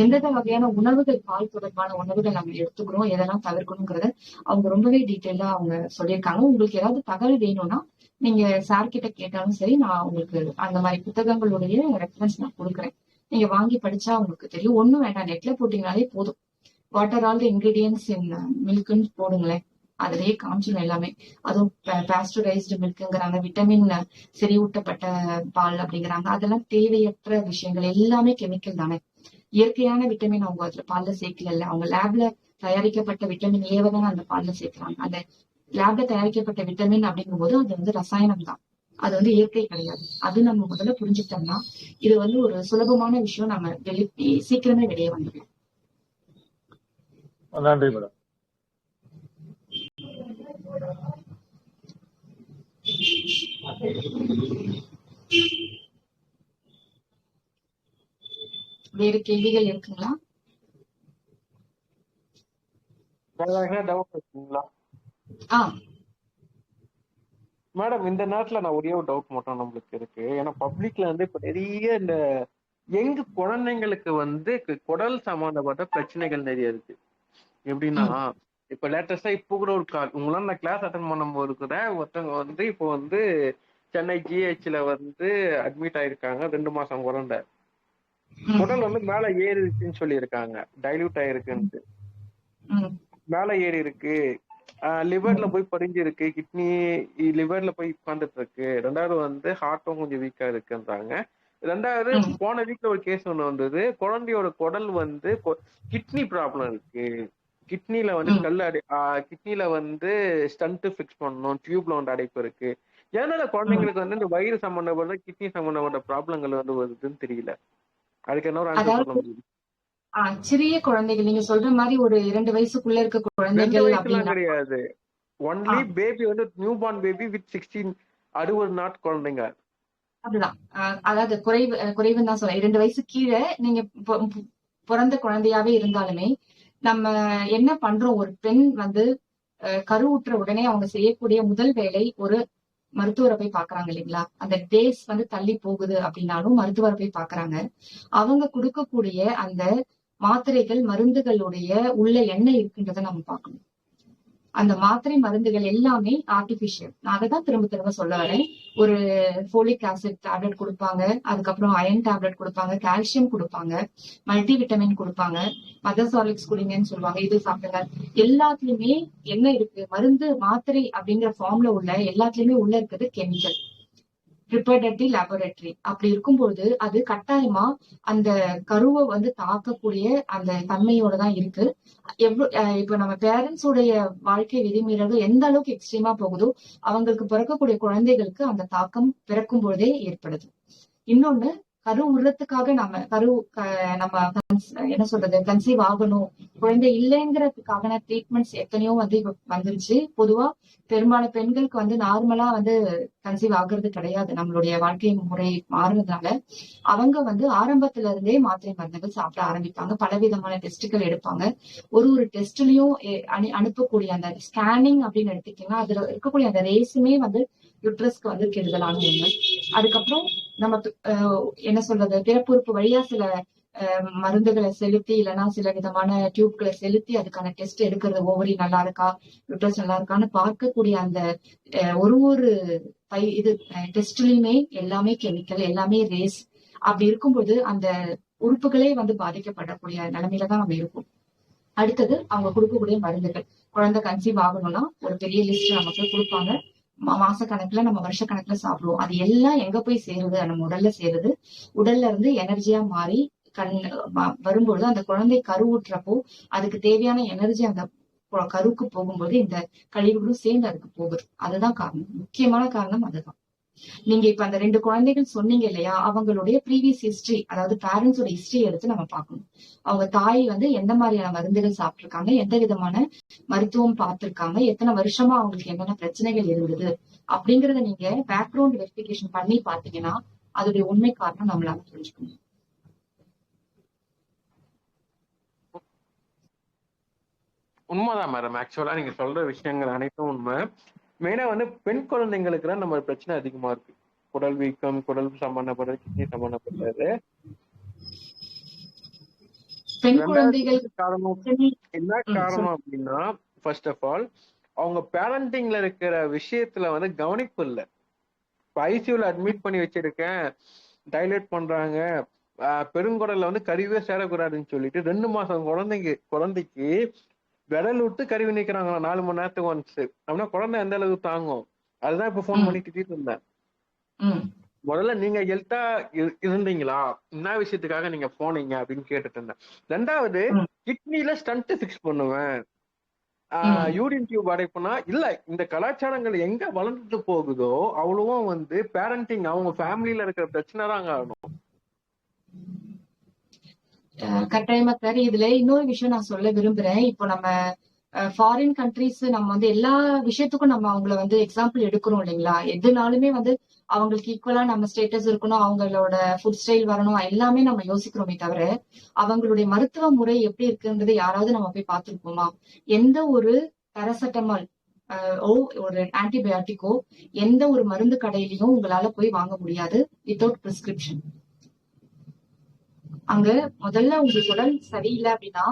எந்தெந்த வகையான உணவுகள், பால் தொடர்பான உணவுகள் நம்ம எடுத்துக்கிறோம், எதெல்லாம் தவிர்க்கணுங்கிறத அவங்க ரொம்பவே டீட்டெயிலா அவங்க சொல்லியிருக்காங்க. உங்களுக்கு ஏதாவது தகவல் வேணும்னா நீங்க சார் கிட்ட கேட்டாலும் சரி, நான் உங்களுக்கு அந்த மாதிரி புத்தகங்களுடைய ரெஃபரன்ஸ் நான் கொடுக்குறேன். நீங்க வாங்கி படிச்சா உங்களுக்கு தெரியும். ஒண்ணும் வேண்டாம், நெட்ல போட்டீங்கனாலே போதும். வாட்டர் ஆல் த இன்கிரீடியன்ஸ் இன் மில்க்னு போடுங்களேன், அதுலயே காமிச்சிடும் எல்லாமே. அதுவும் பாஸ்டரைஸ்டு மில்க்குங்கிறாங்க, விட்டமின் செறிவூட்டப்பட்ட பால் அப்படிங்கிறாங்க. அதெல்லாம் தேவையற்ற விஷயங்கள், எல்லாமே கெமிக்கல் தானே. இயற்கையான விட்டமின் அவங்க அதுல பால்ல சேர்க்கல. அவங்க லேப்ல தயாரிக்கப்பட்ட விட்டமின் ஏவை தானே அந்த பால்ல சேர்க்கிறாங்க. அந்த லேப்ல தயாரிக்கப்பட்ட விட்டமின் அப்படிங்கும் போது அது வந்து ரசாயனம் தான், அது வந்து இயற்கை கிடையாது. அது நம்ம முதல்ல புரிஞ்சுக்கிட்டோம்னா இது வந்து ஒரு சுலபமான விஷயம். நம்ம சீக்கிரமே வெளியே வந்துடலாம். நன்றி மேடம். வேறு கேள்விகள் இருக்குங்களா? டவுட் இருக்குங்களா? மேடம் இந்த நேரத்துல நான் ஒரே ஒரு டவுட் மட்டும் நம்மளுக்கு இருக்கு. ஏன்னா பப்ளிக்ல வந்து இப்ப நிறைய இந்த யங் குழந்தைங்களுக்கு வந்து குடல் சம்பந்தப்பட்ட பிரச்சனைகள் நிறைய இருக்கு. எப்படின்னா ம், இப்ப லேட்டஸ்டா இப்போ கூட ஒரு கால் உங்களால நான் கிளாஸ் அட்டன் பண்ணும்போது கூட ஒருத்தவங்க வந்து இப்போ வந்து சென்னை ஜிஹெச்ல வந்து அட்மிட் ஆயிருக்காங்க. 2 மாசம் குழந்தை. ம், குடல் வந்து மேல ஏறிடுச்சுன்னு சொல்லியிருக்காங்க. டைல்யூட் ஆயிருக்குன்ட்டு. ம், மேல ஏறி இருக்கு. லிவர்ல ம், போய் படிஞ்சிருக்கு. கிட்னி லிவர்ல போய் உட்கார்ந்துட்டு இருக்கு. ரெண்டாவது வந்து ஹார்ட்டும் கொஞ்சம் வீக்கா இருக்குன்றாங்க. ரெண்டாவது ம், போன வீக்ல ஒரு கேஸ் ஒண்ணு வந்தது. குழந்தையோட குடல் வந்து கிட்னி ப்ராப்ளம் இருக்கு. கிட்னில வந்து ம். கல் அடை கிட்னில வந்து ஸ்டண்ட் ஃபிக்ஸ் பண்ணணும். டியூப்ல வந்து அடைப்பு இருக்கு. எதனால ம். குழந்தைங்களுக்கு வந்து இந்த வயிறு சம்பந்தப்பட்ட கிட்னி சம்பந்தப்பட்ட ப்ராப்ளங்கள் வந்து வருதுன்னு தெரியல. அதுக்கு என்ன ஒரு ஆன்சர் சொல்ல அதாவது முடியும்? சிறிய குழந்தைகள் நீங்க சொல்ற மாதிரி ஒரு 2 வயசுக்குள்ள இருக்க 2 குழந்தைகள் வயசுலாம் அப்படின்னா கிடையாது. ஆ, ஒன்லி பேபி வந்து new born baby with 60 not குழந்தைங்க. அதுதான் அதாவது குறைவுன்னு தான் சொல்றேன். 2 வயசு கீழே நீங்க பிறந்த குழந்தையாவே இருந்தாலுமே நம்ம என்ன பண்றோம், ஒரு பெண் வந்து கருவுற்ற உடனே அவங்க செய்யக்கூடிய முதல் வேலை ஒரு மருத்துவரை போய் பாக்குறாங்க இல்லைங்களா? அந்த டேஸ் வந்து தள்ளி போகுது அப்படின்னாலும் மருத்துவரை போய் பாக்குறாங்க. அவங்க கொடுக்கக்கூடிய அந்த மாத்திரைகள் மருந்துகளுடைய உள்ள என்ன இருக்குன்றதை நம்ம பார்க்கணும். அந்த மாத்திரை மருந்துகள் எல்லாமே ஆர்டிபிஷியல். நான் அதை தான் திரும்ப திரும்ப சொல்ல வரேன். ஒரு ஃபோலிக் ஆசிட் டேப்லெட் கொடுப்பாங்க, அதுக்கப்புறம் அயன் டேப்லெட் கொடுப்பாங்க, கால்சியம் கொடுப்பாங்க, மல்டி விட்டமின் கொடுப்பாங்க, மதர் சாலிக்ஸ் குடிங்கன்னு சொல்லுவாங்க, இது சாப்பிடுங்க. எல்லாத்துலயுமே என்ன இருக்கு, மருந்து மாத்திரை அப்படிங்கிற ஃபார்ம்ல உள்ள எல்லாத்துலயுமே உள்ள இருக்கிறது கெமிக்கல். ப்ரிப்பேர்டட்டி லேபரேட்டரி அப்படி இருக்கும்போது அது கட்டாயமா அந்த கருவை வந்து தாக்கக்கூடிய அந்த தன்மையோட தான் இருக்கு. இப்ப நம்ம பேரண்ட்ஸ் உடைய வாழ்க்கை விதிமீறல்கள் எந்த அளவுக்கு எக்ஸ்ட்ரீமா போகுதோ அவங்களுக்கு பிறக்கக்கூடிய குழந்தைகளுக்கு அந்த தாக்கம் பிறக்கும் பொழுதே ஏற்படுது. இன்னொன்னு, கரு உருறதுக்காக நம்ம என்ன சொல்றது, கன்சீவ் ஆகணும், குழந்தை இல்லைங்கிறதுக்கான ட்ரீட்மெண்ட்ஸ் எத்தனையோ வந்து இப்ப வந்துருச்சு. பொதுவா பெரும்பாலான பெண்களுக்கு வந்து நார்மலா வந்து கன்சீவ் ஆகுறது கிடையாது. நம்மளுடைய வாழ்க்கை முறை மாறுனதுனால அவங்க வந்து ஆரம்பத்துல இருந்தே மாத்திரை மருந்துகள் சாப்பிட ஆரம்பிப்பாங்க. பலவிதமான டெஸ்ட்டுகள் எடுப்பாங்க. ஒரு டெஸ்ட்லயும் அனுப்பக்கூடிய அந்த ஸ்கேனிங் அப்படின்னு எடுத்துக்கிட்டீங்கன்னா அதுல இருக்கக்கூடிய அந்த ரேஸுமே வந்து யுட்ரஸ்க்கு வந்து கெடுதலான ஒண்ணு. அதுக்கப்புறம் நம்ம என்ன சொல்றது, பிறப்புறுப்பு வழியா சில மருந்துகளை செலுத்தி இல்லைன்னா சில விதமான டியூப்களை செலுத்தி அதுக்கான டெஸ்ட் எடுக்கிறது, ஓவரி நல்லா இருக்கா, யுட்ரஸ் நல்லா இருக்கான்னு பார்க்கக்கூடிய அந்த ஒரு இது டெஸ்ட்லயுமே எல்லாமே கெமிக்கல், எல்லாமே ரேஸ். அப்படி இருக்கும்போது அந்த உறுப்புகளே வந்து பாதிக்கப்படக்கூடிய நிலைமையில தான் நம்ம இருக்கோம். அடுத்தது அவங்க கொடுக்கக்கூடிய மருந்துகள். குழந்தை கன்சீவ் ஆகணும்னா ஒரு பெரிய லிஸ்ட் நமக்கு கொடுப்பாங்க. மாச கணக்குல நம்ம வருஷ கணக்குல சாப்பிடுவோம். அது எல்லாம் எங்க போய் சேருது, நம்ம உடல்ல சேருது. உடல்ல இருந்து எனர்ஜியா மாறி கண் வரும்பொழுது அந்த குழந்தை கருவுற்றப்போ அதுக்கு தேவையான எனர்ஜி அந்த கருவுக்கு போகும்போது இந்த கழிவுகளும் சேர்ந்து அதுக்கு போகுது. அதுதான் காரணம், முக்கியமான காரணம் அதுதான். நீங்க இப்ப அந்த 2 குழந்தைகள் சொன்னீங்க இல்லையா, அவங்களுடைய ப்ரீவியஸ் ஹிஸ்டரி, அதாவது பேரண்ட்ஸோட ஹிஸ்டரி எடுத்து நம்ம பார்க்கணும். அவங்க தாய் வந்து எந்த மாதிரியான மருந்துகள் சாப்பிட்டிருக்காங்க, எந்த விதமான மருத்துவம் பார்த்திருக்காங்க, எத்தனை வருஷமா அவங்களுக்கு என்னென்ன பிரச்சனைகள் இருந்தது அப்படிங்கறத நீங்க பேக்ரவுண்ட் வெரிஃபிகேஷன் பண்ணி பாத்தீங்கன்னா அதோடைய உண்மை காரணம் நம்மளால புரிஞ்சுக்கணும். உண்மைதான் மேடம். ஆக்சுவலா நீங்க சொல்ற விஷயங்கள் அனைத்தும் உண்மை. மெயினா வந்து பெண் குழந்தைங்களுக்கு தான் நம்ம பிரச்சனை அதிகமா இருக்கு. குடல் வீக்கம், குடல் சம்பந்தப்பட்டது, கிட்னி சம்பந்தப்பட்டது. பெண் குழந்தைகள் ரெண்டாவது காரணம் என்ன காரணம் அப்படின்னா, ஃபர்ஸ்ட் ஆஃப் ஆல் அவங்க பேரண்டிங்ல இருக்கிற விஷயத்துல வந்து கவனிப்பு இல்லை. இப்போ ஐசியூல அட்மிட் பண்ணி வச்சிருக்கேன், டைலேட் பண்றாங்க, பெருங்குடல்ல வந்து கருவே சேரக்கூடாதுன்னு சொல்லிட்டு 2 மாசம் குழந்தைக்கு விரல் விட்டு கருவி நிக்கிறாங்களா 4 மணி நேரத்துக்கு ஒன்ஸ். அப்படின்னா குழந்தை எந்த அளவுக்கு தாங்கும்? அதுதான் இப்ப போன் பண்ணி திட்டிட்டு இருந்தேன். முதல்ல நீங்க ஹெல்த்தா இருந்தீங்களா, என்ன விஷயத்துக்காக நீங்க போனீங்க அப்படின்னு கேட்டுட்டு இருந்தேன். ரெண்டாவது, கிட்னில ஸ்டண்ட் பிக்ஸ் பண்ணுவேன், யூரின் டியூப் அடைப்புனா இல்ல. இந்த கலாச்சாரங்கள் எங்க வளர்ந்துட்டு போகுதோ அவ்வளவும் வந்து பேரண்டிங் அவங்க ஃபேமிலியில இருக்கிற பிரச்சனை தான் ஆகணும். கட்டாயமா சார். இதுல இன்னொரு விஷயம் நான் சொல்ல விரும்புறேன். இப்போ நம்ம ஃபாரின் கண்ட்ரிஸ் நம்ம வந்து எல்லா விஷயத்துக்கும் நம்ம அவங்கள வந்து எக்ஸாம்பிள் எடுக்கிறோம் இல்லைங்களா? எதுனாலுமே வந்து அவங்களுக்கு ஈக்குவலா நம்ம ஸ்டேட்டஸ் இருக்கணும், அவங்களோட ஃபுட் ஸ்டைல் வரணும், எல்லாமே நம்ம யோசிக்கிறோமே தவிர அவங்களுடைய மருத்துவ முறை எப்படி இருக்குன்றது யாராவது நம்ம போய் பார்த்திருப்போமா? எந்த ஒரு பேராசிட்டமால் ஒரு ஆன்டிபயோட்டிக்கோ எந்த ஒரு மருந்து கடையிலயும் உங்களால போய் வாங்க முடியாது வித்தவுட் பிரிஸ்கிரிப்ஷன். அங்க முதல்ல உங்களுக்கு உடல் சரியில்லை அப்படின்னா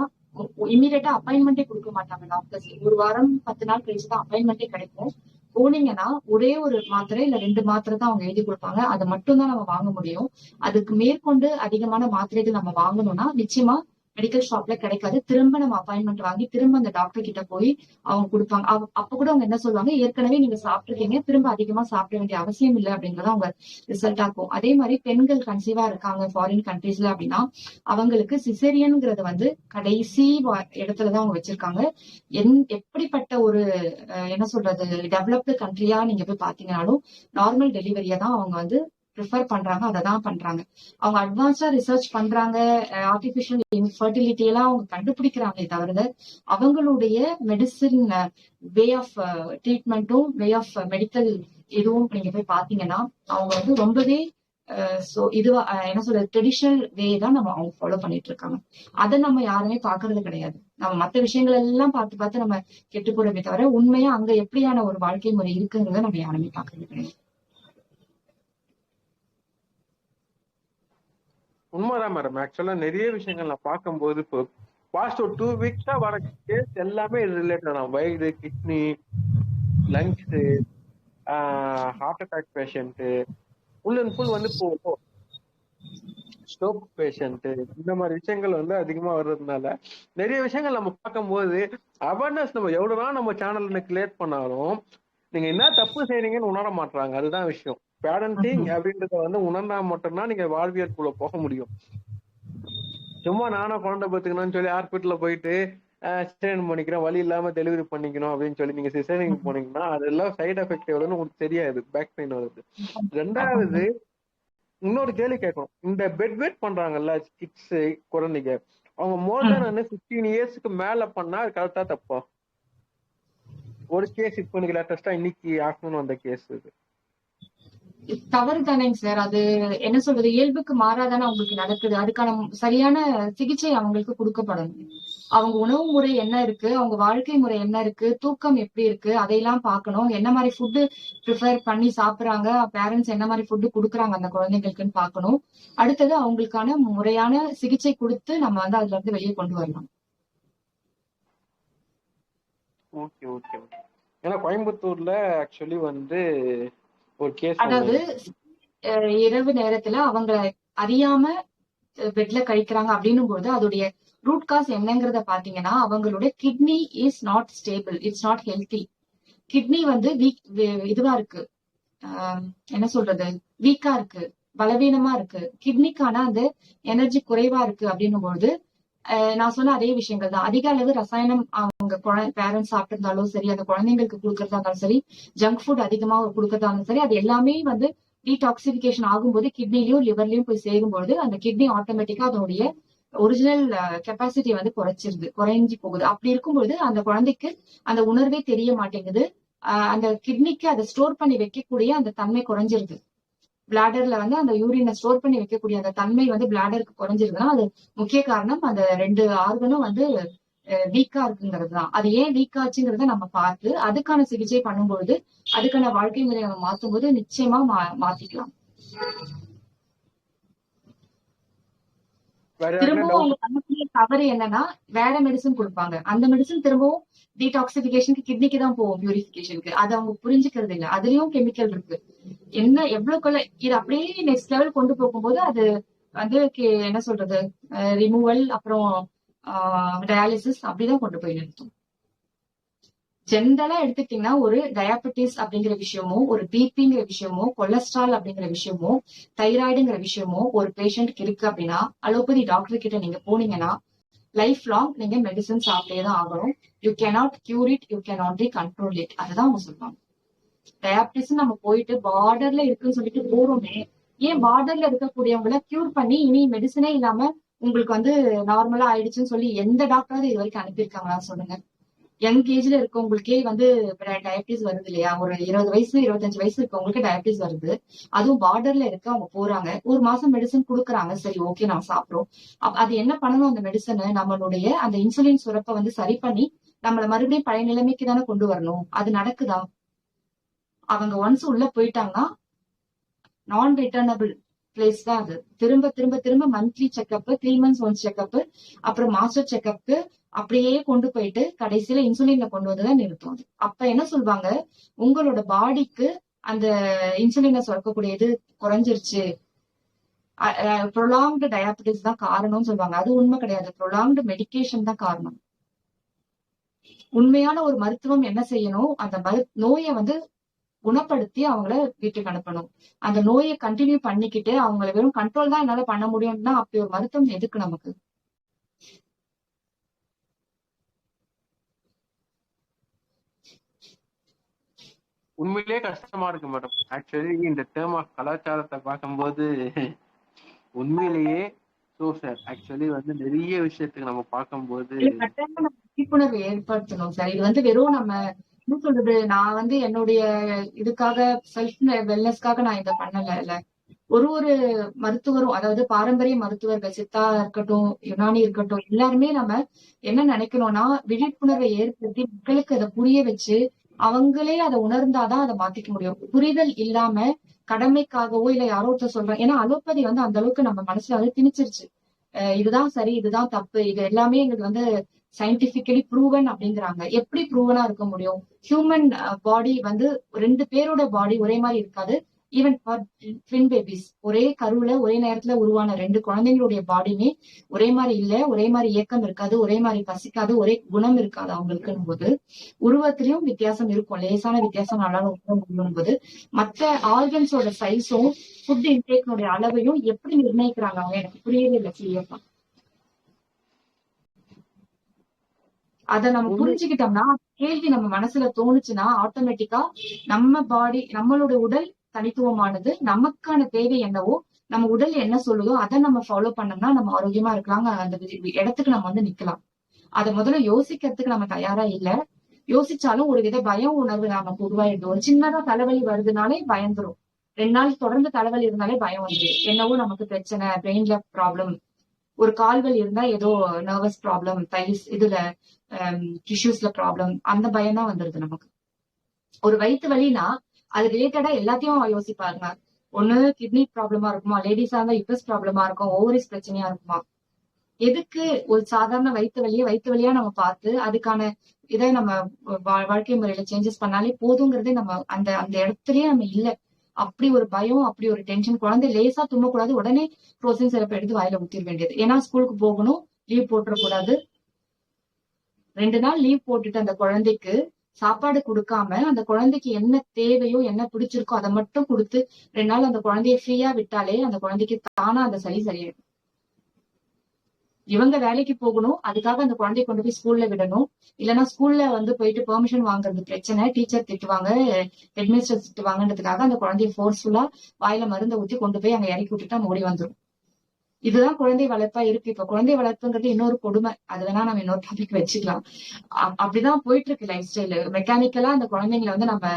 இமீடியட்டா அப்பாயின்மெண்டே கொடுக்க மாட்டாங்க டாக்டர்ஸ். ஒரு வாரம் 10 நாள் கழிச்சுதான் அப்பாயின்மெண்டே கிடைக்கும். போனீங்கன்னா ஒரே ஒரு மாத்திரை இல்ல 2 மாத்திரை தான் அவங்க எழுதி கொடுப்பாங்க. அதை மட்டும் தான் நம்ம வாங்க முடியும். அதுக்கு மேற்கொண்டு அதிகமான மாத்திரைகள் நம்ம வாங்கணும்னா நிச்சயமா மெடிக்கல் ஷாப்ல கிடைக்காது. திரும்ப நம்ம அப்பாயின்மெண்ட் வாங்கி திரும்ப அந்த டாக்டர் கிட்ட போய் அவங்க கொடுப்பாங்க. அப்ப கூட அவங்க என்ன சொல்லுவாங்க, ஏற்கனவே நீங்க சாப்பிட்டுருக்கீங்க, திரும்ப அதிகமா சாப்பிட வேண்டிய அவசியம் இல்லை அப்படிங்கறத அவங்க ரிசல்ட் ஆகும். அதே மாதிரி பெண்கள் கன்சீவா இருக்காங்க ஃபாரின் கண்ட்ரீஸ்ல அப்படின்னா அவங்களுக்கு சிசேரியன்ங்கிறது வந்து கடைசி இடத்துலதான் அவங்க வச்சிருக்காங்க. எப்படிப்பட்ட ஒரு என்ன சொல்றது டெவலப்டு கண்ட்ரியா நீங்க போய் பாத்தீங்கன்னாலும் நார்மல் டெலிவரியா தான் அவங்க வந்து ப்ரிஃபர் பண்றாங்க, அதை தான் பண்றாங்க. அவங்க அட்வான்ஸா ரிசர்ச் பண்றாங்க, ஆர்டிபிஷியல் இன்ஃபர்டிலிட்டி எல்லாம் அவங்க கண்டுபிடிக்கிறாங்களே தவிர அவங்களுடைய மெடிசின் வே ஆஃப் ட்ரீட்மெண்ட்டும் வே ஆஃப் மெடிக்கல் இதுவும் நீங்க போய் பாத்தீங்கன்னா அவங்க வந்து ரொம்பவே இதுவா என்ன சொல்றது ட்ரெடிஷனல் வே தான் அவங்க ஃபாலோ பண்ணிட்டு இருக்காங்க. அதை நம்ம யாருமே பாக்குறது கிடையாது. நம்ம மத்த விஷயங்கள் எல்லாம் பார்த்து நம்ம கெட்டு போறதே தவிர உண்மையா அங்க எப்படியான ஒரு வாழ்க்கை முறை இருக்குங்கிறத நம்ம யாருமே பாக்குறது கிடையாது. உண்மைதான் மேடம். ஆக்சுவலா நிறைய விஷயங்கள் நான் பார்க்கும்போது இப்போ பாஸ்ட் ஒரு 2 வீக்ஸா வர கேஸ் எல்லாமே ரிலேட்டட். வயிறு, kidney, lungs, heart attack patient, full and full வந்து இப்போ ஸ்ட்ரோக் பேஷண்ட், இந்த மாதிரி விஷயங்கள் வந்து அதிகமா வர்றதுனால நிறைய விஷயங்கள் நம்ம பார்க்கும்போது அவேர்னஸ் நம்ம எவ்வளவுதான் நம்ம சேனல்ல கிரியேட் பண்ணாலும் நீங்க என்ன தப்பு செய்றீங்கன்னு உணர மாட்டாங்க. அதுதான் விஷயம். பேரண்டிங் அப்படின்றத வந்து உணர்ந்தா மட்டும்தான் நீங்க வாழ்வியற்குள்ள போக முடியும். சும்மா நானா குழந்தை பார்த்துக்கணும்னு சொல்லி ஹாஸ்பிட்டல்ல போயிட்டு சிசேரியன் பண்ணிக்கிறேன், வலி இல்லாம டெலிவரி பண்ணிக்கணும் அப்படின்னு சொல்லி நீங்க சிசேரியன் போனீங்கன்னா அதெல்லாம் சைட் எஃபெக்ட் எவ்வளவுன்னு உங்களுக்கு தெரியாது. பேக் பெயின் வருது. ரெண்டாவது இன்னொரு கேள்வி கேட்கணும். இந்த பெட் வெயிட் பண்றாங்கல்ல கிட்ஸ் குழந்தைங்க, அவங்க மோர் தென் 15 இயர்ஸ்க்கு மேல பண்ணா கரெக்டா தப்பா? ஒரு கேஸ் இப்போ இன்னைக்கு லேட்டஸ்டா இன்னைக்கு ஆஃப்டர்நூன் வந்த கேஸ் இது தவறு தானேங்க சார். அது என்ன சொல்றது இயல்புக்கு மாறாதானே அவங்களுக்கு நடக்குது. அதுக்கான சரியான சிகிச்சை அவங்களுக்கு கொடுக்கப்படணும். அவங்க உணவு முறை என்ன இருக்கு, அவங்க வாழ்க்கை முறை என்ன இருக்கு, தூக்கம் எப்படி இருக்கு, அதையெல்லாம் பார்க்கணும். என்ன மாதிரி ஃபுட்டு ப்ரிஃபர் பண்ணி சாப்பிடுறாங்க, பேரண்ட்ஸ் என்ன மாதிரி ஃபுட்டு கொடுக்குறாங்க அந்த குழந்தைங்களுக்குன்னு பார்க்கணும். அடுத்தது அவங்களுக்கான முறையான சிகிச்சை கொடுத்து நம்ம வந்து அதுல இருந்து வெளியே கொண்டு வரலாம். Okay okay. ஏன்னா கோயம்புத்தூர்ல ஆக்சுவலி வந்து ஒரு கேஸ், அதாவது இரவு நேரத்துல அவங்க அறியாம பெட்ல கழிக்கிறாங்க அப்படின்னும் போது அதோடைய ரூட் காஸ் என்னங்கிறத பாத்தீங்கன்னா அவங்களுடைய kidney is not stable, it's not healthy. Kidney வந்து இதுவா இருக்கு, என்ன சொல்றது வீக்கா இருக்கு, பலவீனமா இருக்கு. கிட்னிக்கான அந்த எனர்ஜி குறைவா இருக்கு அப்படின்னும் போது நான் சொன்ன அதே விஷயங்கள் தான். அதிக அளவு ரசாயனம் அவங்க பேரண்ட்ஸ் சாப்பிட்டு இருந்தாலும் சரி, அந்த குழந்தைங்களுக்கு கொடுக்கறதா இருந்தாலும் சரி, ஜங்க் ஃபுட் அதிகமா கொடுக்கறதா இருந்தாலும் சரி, அது எல்லாமே வந்து டீடாக்சிபிகேஷன் ஆகும்போது கிட்னிலையும் லிவர்லயும் போய் சேரும்போது அந்த கிட்னி ஆட்டோமேட்டிக்கா அதோடைய ஒரிஜினல் கெப்பாசிட்டி வந்து குறைஞ்சி போகுது. அப்படி இருக்கும்போது அந்த குழந்தைக்கு அந்த உணர்வே தெரிய மாட்டேங்குது. அந்த கிட்னிக்கு அதை ஸ்டோர் பண்ணி வைக்கக்கூடிய அந்த தன்மை குறைஞ்சிருது. பிளாடர்ல வந்து அந்த யூரினை ஸ்டோர் பண்ணி வைக்கக்கூடிய அந்த தன்மை வந்து பிளாடருக்கு குறைஞ்சிருக்குன்னா அது முக்கிய காரணம் அந்த 2 ஆர்கனும் வந்து வீக்கா இருக்குங்கிறது தான். அது ஏன் வீக் ஆச்சுங்கிறத நம்ம பார்த்து அதுக்கான சிகிச்சை பண்ணும்பொழுது அதுக்கான வாழ்க்கை முறையை நம்ம மாற்றும் போது நிச்சயமா மாத்திக்கலாம். திரும்பவும் அவங்க பண்ணக்கூடிய தவறு என்னன்னா வேற மெடிசன் கொடுப்பாங்க. அந்த மெடிசன் திரும்பவும் டீடாக்சிபிகேஷனுக்கு கிட்னிக்கு தான் போகும், பியூரிபிகேஷனுக்கு. அது அவங்க புரிஞ்சுக்கிறது இல்லை. அதுலயும் கெமிக்கல் இருக்கு. என்ன எவ்வளவுக்குள்ள இது அப்படியே நெக்ஸ்ட் லெவல் கொண்டு போகும்போது அது வந்து என்ன சொல்றது ரிமூவல் அப்புறம் டயாலிசிஸ் அப்படிதான் கொண்டு போய் நிறுத்தும். ஜென்ரலா எடுத்துக்கிட்டீங்கன்னா ஒரு டயாபெட்டிஸ் அப்படிங்கிற விஷயமோ, ஒரு பிபிங்கிற விஷயமோ, கொலஸ்ட்ரால் அப்படிங்கிற விஷயமோ, தைராய்டுங்கிற விஷயமோ ஒரு பேஷண்ட்க்கு இருக்கு அப்படின்னா அலோபதி டாக்டர் கிட்ட நீங்க போனீங்கன்னா லைஃப் லாங் நீங்க மெடிசன் சாப்பிட்டே தான் ஆகணும். You cannot cure it, you can only control it. அதுதான் அவங்க சொல்லுவாங்க. டயாபெட்டிஸ் நம்ம போயிட்டு பார்டர்ல இருக்குன்னு சொல்லிட்டு போறோமே, ஏன் பார்டர்ல இருக்கக்கூடியவங்களை கியூர் பண்ணி இனி மெடிசனே இல்லாம உங்களுக்கு வந்து நார்மலா ஆயிடுச்சுன்னு சொல்லி எந்த டாக்டராவது இது வரைக்கும் அனுப்பியிருக்காங்களா சொல்லுங்க? யங் ஏஜ்ல இருக்கவங்களுக்கே வந்து டயபிட்டிஸ் வருது இல்லையா? ஒரு 20 வயசு 25 வயசு இருக்கவங்களுக்கு டயபிட்டிஸ் வருது. அதுவும் பார்டர்ல இருக்கு. அவங்க போறாங்க, ஒரு மாசம் மெடிசன் கொடுக்குறாங்க, சரி ஓகே நான் சாப்பிடுறோம். அது என்ன பண்ணணும், அந்த மெடிசனை நம்மளுடைய அந்த இன்சுலின் சுரப்பை வந்து சரி பண்ணி நம்மள மறுபடியும் பழைய நிலைமைக்கு தானே கொண்டு வரணும். அது நடக்குதா? அவங்க ஒன்ஸ் உள்ள போயிட்டாங்கன்னா நான் ரிட்டர்னபிள் பிளேஸ் தான் அது. திரும்ப திரும்ப திரும்ப monthly checkup, 3 months once checkup, அப்புறம் மாஸ்டர் செக்அப்க்கு அப்படியே கொண்டு போயிட்டு கடைசியில இன்சுலின்ல கொண்டு வந்துதான் நிறுத்தும் அது. அப்ப என்ன சொல்லுவாங்க, உங்களோட பாடிக்கு அந்த இன்சுலினை சுரக்கக்கூடியது குறைஞ்சிருச்சு, ப்ரொலாங்டு டயாபெட்டிஸ் தான் காரணம்னு சொல்லுவாங்க. அது உண்மை கிடையாது, ப்ரொலாங்டு மெடிகேஷன் தான் காரணம். உண்மையான ஒரு மருத்துவம் என்ன செய்யணும், அந்த நோயை வந்து குணப்படுத்தி அவங்கள வீட்டுக்கு அனுப்பணும். அந்த நோயை கண்டினியூ பண்ணிக்கிட்டு அவங்களை வெறும் கண்ட்ரோல் தான் என்னால பண்ண முடியும்னா அப்படி ஒரு மருத்துவம் எதுக்கு நமக்கு? உண்மையிலேயே கஷ்டமா இருக்கு மேடம். ஆக்சுவலி இந்த டேர்ம் ஆஃப் கலாச்சாரத்தை பார்க்கும்போது உண்மையிலேயே சார் ஆக்சுவலி வந்து நிறைய விஷயத்துக்கு நம்ம பார்க்கும்போது கட்டாயமா நம்ம விழிப்புணர்வு ஏற்படுத்தணும் சார். இது வந்து வெறும் நம்ம என்ன சொல்றது, நான் வந்து என்னுடைய இதுக்காக செல்ஃப் வெல்னஸ்க்காக நான் இதை பண்ணல. ஒரு மருத்துவரும், அதாவது பாரம்பரிய மருத்துவர்கள், சித்தா இருக்கட்டும், யுனானி இருக்கட்டும், எல்லாருமே நம்ம என்ன நினைக்கணும்னா விழிப்புணர்வை ஏற்படுத்தி மக்களுக்கு அதை புரிய வச்சு அவங்களே அதை உணர்ந்தாதான் அதை மாத்திக்க முடியும். புரிதல் இல்லாம கடமைக்காகவோ இல்ல யாரோ ஒருத்தர் சொல்றேன், ஏன்னா அலோபதி வந்து அந்த அளவுக்கு நம்ம மனசுல வந்து திணிச்சிருச்சு. இதுதான் சரி, இதுதான் தப்பு, இது எல்லாமே எங்களுக்கு வந்து சயின்டிபிக்கலி ப்ரூவன் அப்படிங்கிறாங்க. எப்படி ப்ரூவனா இருக்க முடியும்? ஹியூமன் பாடி வந்து 2 பேரோட பாடி ஒரே மாதிரி இருக்காது. ஈவன் ஃபார் ட்வின் பேபிஸ், ஒரே கருவுல ஒரே நேரத்துல உருவான 2 குழந்தைங்களுடைய பாடியுமே ஒரே மாதிரி இல்ல, ஒரே மாதிரி இயக்கம் இருக்காது, ஒரே மாதிரி பசிக்காது, ஒரே குணம் இருக்காது அவங்களுக்குன்னு போது உருவத்திலையும் வித்தியாசம் இருக்கும், லேசான வித்தியாசம் நல்லாலும் உணர முடியும் போது மற்ற ஆர்கன்ஸோட சைஸும் ஃபுட் இன்டேக்னுடைய அளவையும் எப்படி நிர்ணயிக்கிறாங்க அவங்க, எனக்கு புரியவே இல்லை கிளியர்மா. அதை நம்ம புரிஞ்சுக்கிட்டோம்னா, கேள்வி நம்ம மனசுல தோணுச்சுன்னா ஆட்டோமேட்டிக்கா நம்ம பாடி, நம்மளோட உடல் தனித்துவமானது, நமக்கான தேவை என்னவோ, நம்ம உடல் என்ன சொல்லுதோ அதை நம்ம ஃபாலோ பண்ணோம்னா நம்ம ஆரோக்கியமா இருக்கலாங்க. அந்த இடத்துக்கு நம்ம வந்து நிக்கலாம். அதை முதல்ல யோசிக்கிறதுக்கு நம்ம தயாரா இல்ல. யோசிச்சாலும் ஒரு வித பயம் உணர்வு நமக்கு உருவாயிடுது. ஒரு சின்னதா தலைவலி வருதுனாலே பயந்துரும். 2 நாள் தொடர்ந்து தலைவலி இருந்தாலே பயம் வந்துடும். என்னவோ நமக்கு பிரச்சனை, பிரெயின்ல ப்ராப்ளம். ஒரு கால்வலி இருந்தா ஏதோ நர்வஸ் ப்ராப்ளம், இதுல டிஷ்யூஸ்ல ப்ராப்ளம், அந்த பயம் தான் வந்துருது நமக்கு. ஒரு வயிற்று வலினா அது ரிலேட்டடா எல்லாத்தையும் யோசிப்பாருங்க. ஒண்ணு கிட்னி ப்ராப்ளமா இருக்குமா, லேடிஸா இருந்தா யுபஸ் ப்ராப்ளமா இருக்கும், ஓவரிஸ் பிரச்சனையா இருக்குமா. எதுக்கு ஒரு சாதாரண வயிற்று வலியா நம்ம பார்த்து அதுக்கான இதை நம்ம வாழ்க்கை முறையில சேஞ்சஸ் பண்ணாலே போதுங்கிறதே நம்ம அந்த அந்த இடத்துலயே நம்ம இல்ல. அப்படி ஒரு பயம், அப்படி ஒரு டென்ஷன். குழந்தை லேசா தும்மக்கூடாது, உடனே ஃப்ரோசன் சிரப் எடுத்து வாயில ஊத்திர வேண்டியது. ஏன்னா ஸ்கூலுக்கு போகணும், லீவ் போட்டுறக்கூடாது. 2 நாள் லீவ் போட்டுட்டு அந்த குழந்தைக்கு சாப்பாடு கொடுக்காம அந்த குழந்தைக்கு என்ன தேவையோ என்ன பிடிச்சிருக்கோ அதை மட்டும் கொடுத்து 2 நாள் அந்த குழந்தைய ஃப்ரீயா விட்டாலே அந்த குழந்தைக்கு தானா அந்த சளி சரியாயிடும். இவங்க வேலைக்கு போகணும், அதுக்காக அந்த குழந்தைய கொண்டு போய் ஸ்கூல்ல விடணும். இல்லைன்னா ஸ்கூல்ல வந்து போயிட்டு பெர்மிஷன் வாங்குறது பிரச்சனை, டீச்சர் திட்டுவாங்க, ஹெட்மினிஸ்டர் திட்டுவாங்கன்றதுக்காக அந்த குழந்தைய ஃபோர்ஸ்ஃபுல்லா வாயில மருந்தை ஊத்தி கொண்டு போய் அங்க இறக்கி விட்டுட்டா ஓடி வந்துடும். இதுதான் குழந்தை வளர்ப்பா இருக்கு. இப்ப குழந்தை வளர்ப்புங்கிறது இன்னொரு கொடுமை, அது வேணா நம்ம இன்னொரு டாபிக் வச்சுக்கலாம். அப்படிதான் போயிட்டு இருக்கு லைஃப் ஸ்டைலு. மெக்கானிக்கலா அந்த குழந்தைங்களை வந்து நம்ம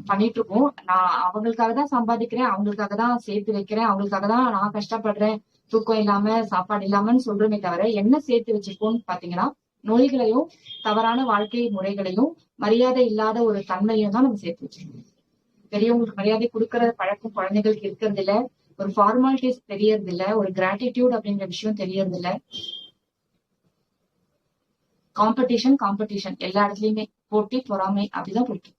பண்ணிட்டு இருக்கோம். நான் அவங்களுக்காக தான் சம்பாதிக்கிறேன், அவங்களுக்காக தான் சேர்த்து வைக்கிறேன், அவங்களுக்காக தான் நான் கஷ்டப்படுறேன், தூக்கம் இல்லாம சாப்பாடு இல்லாமன்னு சொல்றோமே தவிர என்ன சேர்த்து வச்சிருக்கோம்னு பாத்தீங்கன்னா நோய்களையும் தவறான வாழ்க்கை முறைகளையும் மரியாதை இல்லாத ஒரு தன்மையும் தான் நம்ம சேர்த்து வச்சிருக்கோம். பெரியவங்களுக்கு மரியாதை கொடுக்கற பழக்கம் குழந்தைகளுக்கு இருக்கிறது இல்ல, ஒரு ஃபார்மாலிட்டிஸ் தெரியறது இல்ல, ஒரு கிராட்டிடியூட் அப்படிங்கிற விஷயம் தெரியறது இல்ல. காம்படிஷன் எல்லா இடத்துலயுமே போட்டி பொறாமை அப்படிதான் போயிட்டு.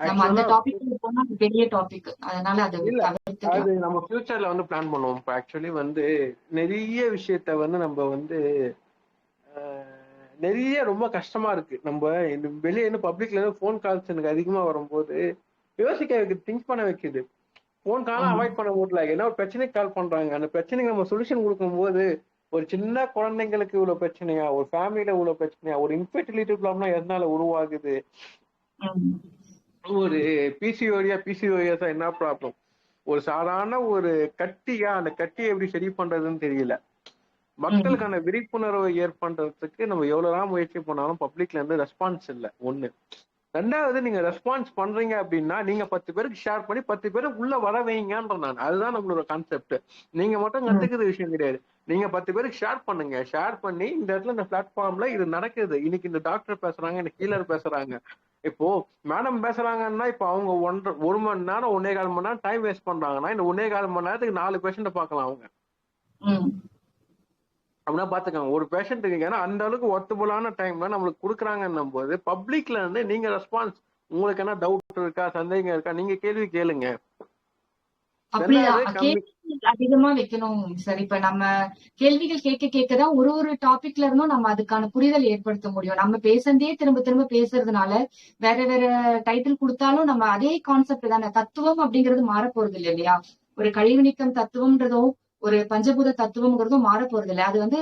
நம்ம அந்த டாபிக் போனா பெரிய டாபிக், அதனால அது நம்ம ஃபியூச்சர்ல வந்து பிளான் பண்ணுவோம். இப்போ ஆக்சுவலி வந்து நிறைய விஷயத்த வந்து நம்ம வந்து நிறைய ரொம்ப கஷ்டமா இருக்கு. நம்ம வெளியே இருந்து பப்ளிக்ல இருந்து போன் கால்ஸ் எனக்கு அதிகமா வரும்போது யோசிக்க வைக்குது, திங்க் பண்ண வைக்குது. போன் காலம் அவாய்ட் பண்ண முடியல, ஏன்னா ஒரு பிரச்சனைக்கு கால் பண்றாங்க, அந்த பிரச்சனைக்கு நம்ம சொல்யூஷன் கொடுக்கும் போது ஒரு சின்ன குழந்தைங்களுக்கு இவ்வளவு பிரச்சனையா, ஒரு ஃபேமிலியில இவ்வளவு பிரச்சனையா, ஒரு இன்ஃபெர்டிலிட்டி ப்ராப்ளம்னா எதனால உருவாகுது, ஒரு பிசிஓஎஸ் என்ன ப்ராப்ளம், ஒரு சாதாரண ஒரு கட்டியா அந்த கட்டியை எப்படி சரி பண்றதுன்னு தெரியல. மக்களுக்கான விழிப்புணர்வை ஏற்படுறதுக்கு நம்ம எவ்வளவுதான் முயற்சி பண்ணாலும் பப்ளிக்ல இருந்து ரெஸ்பான்ஸ் இல்லை. ஒண்ணு. ரெண்டாவது நீங்க ரெஸ்பான்ஸ் பண்றீங்க அப்படின்னா நீங்க 10 பேருக்கு ஷேர் பண்ணி 10 பேருக்கு உள்ள வர வைங்கன்ற நான். அதுதான் நம்மளோட கான்செப்ட். நீங்க மட்டும் கத்துக்கிற விஷயம் கிடையாது. நீங்க 10 பேருக்கு ஷேர் பண்ணுங்க. ஷேர் பண்ணி இந்த இடத்துல இந்த பிளாட்ஃபார்ம்ல இது நடக்குது, இன்னைக்கு இந்த டாக்டர் பேசுறாங்க, இந்த ஹீலர் பேசுறாங்க, இப்போ மேடம் பேசுறாங்கன்னா இப்ப அவங்க 1 மணி நேரம் 1.25 மணி நேரம் டைம் வேஸ்ட் பண்றாங்கன்னா இந்த 1.25 மணி நேரத்துக்கு 4 பேஷண்ட் பார்க்கலாம் அவங்க. அப்படின்னா பாத்துக்கோங்க ஒரு பேஷண்ட்டுக்கு. ஏன்னா அந்த அளவுக்கு ஒர்த்தபுளான டைம்ல நம்மளுக்கு கொடுக்குறாங்கன்னும் போது பப்ளிக்ல இருந்து நீங்க ரெஸ்பான்ஸ், உங்களுக்கு என்ன டவுட் இருக்கா, சந்தேகம் இருக்கா, நீங்க கேள்வி கேளுங்க. அதிகமா வைக்கணும் சார். இப்ப நம்ம கேள்விகள் கேட்க கேட்கதான் ஒரு டாபிக்ல இருந்தும் நம்ம அதுக்கான புரிதல் ஏற்படுத்த முடியும். நம்ம பேசுறதே திரும்ப திரும்ப பேசுறதுனால வேற வேற டைட்டில் கொடுத்தாலும் நம்ம அதே கான்செப்ட் தானே. தத்துவம் அப்படிங்கிறது மாற போறது இல்லை இல்லையா? ஒரு கழிவு நீக்கம் தத்துவம்ன்றதும் ஒரு பஞ்சபூத தத்துவம்ங்கிறதும் மாற போறது இல்லை. அது வந்து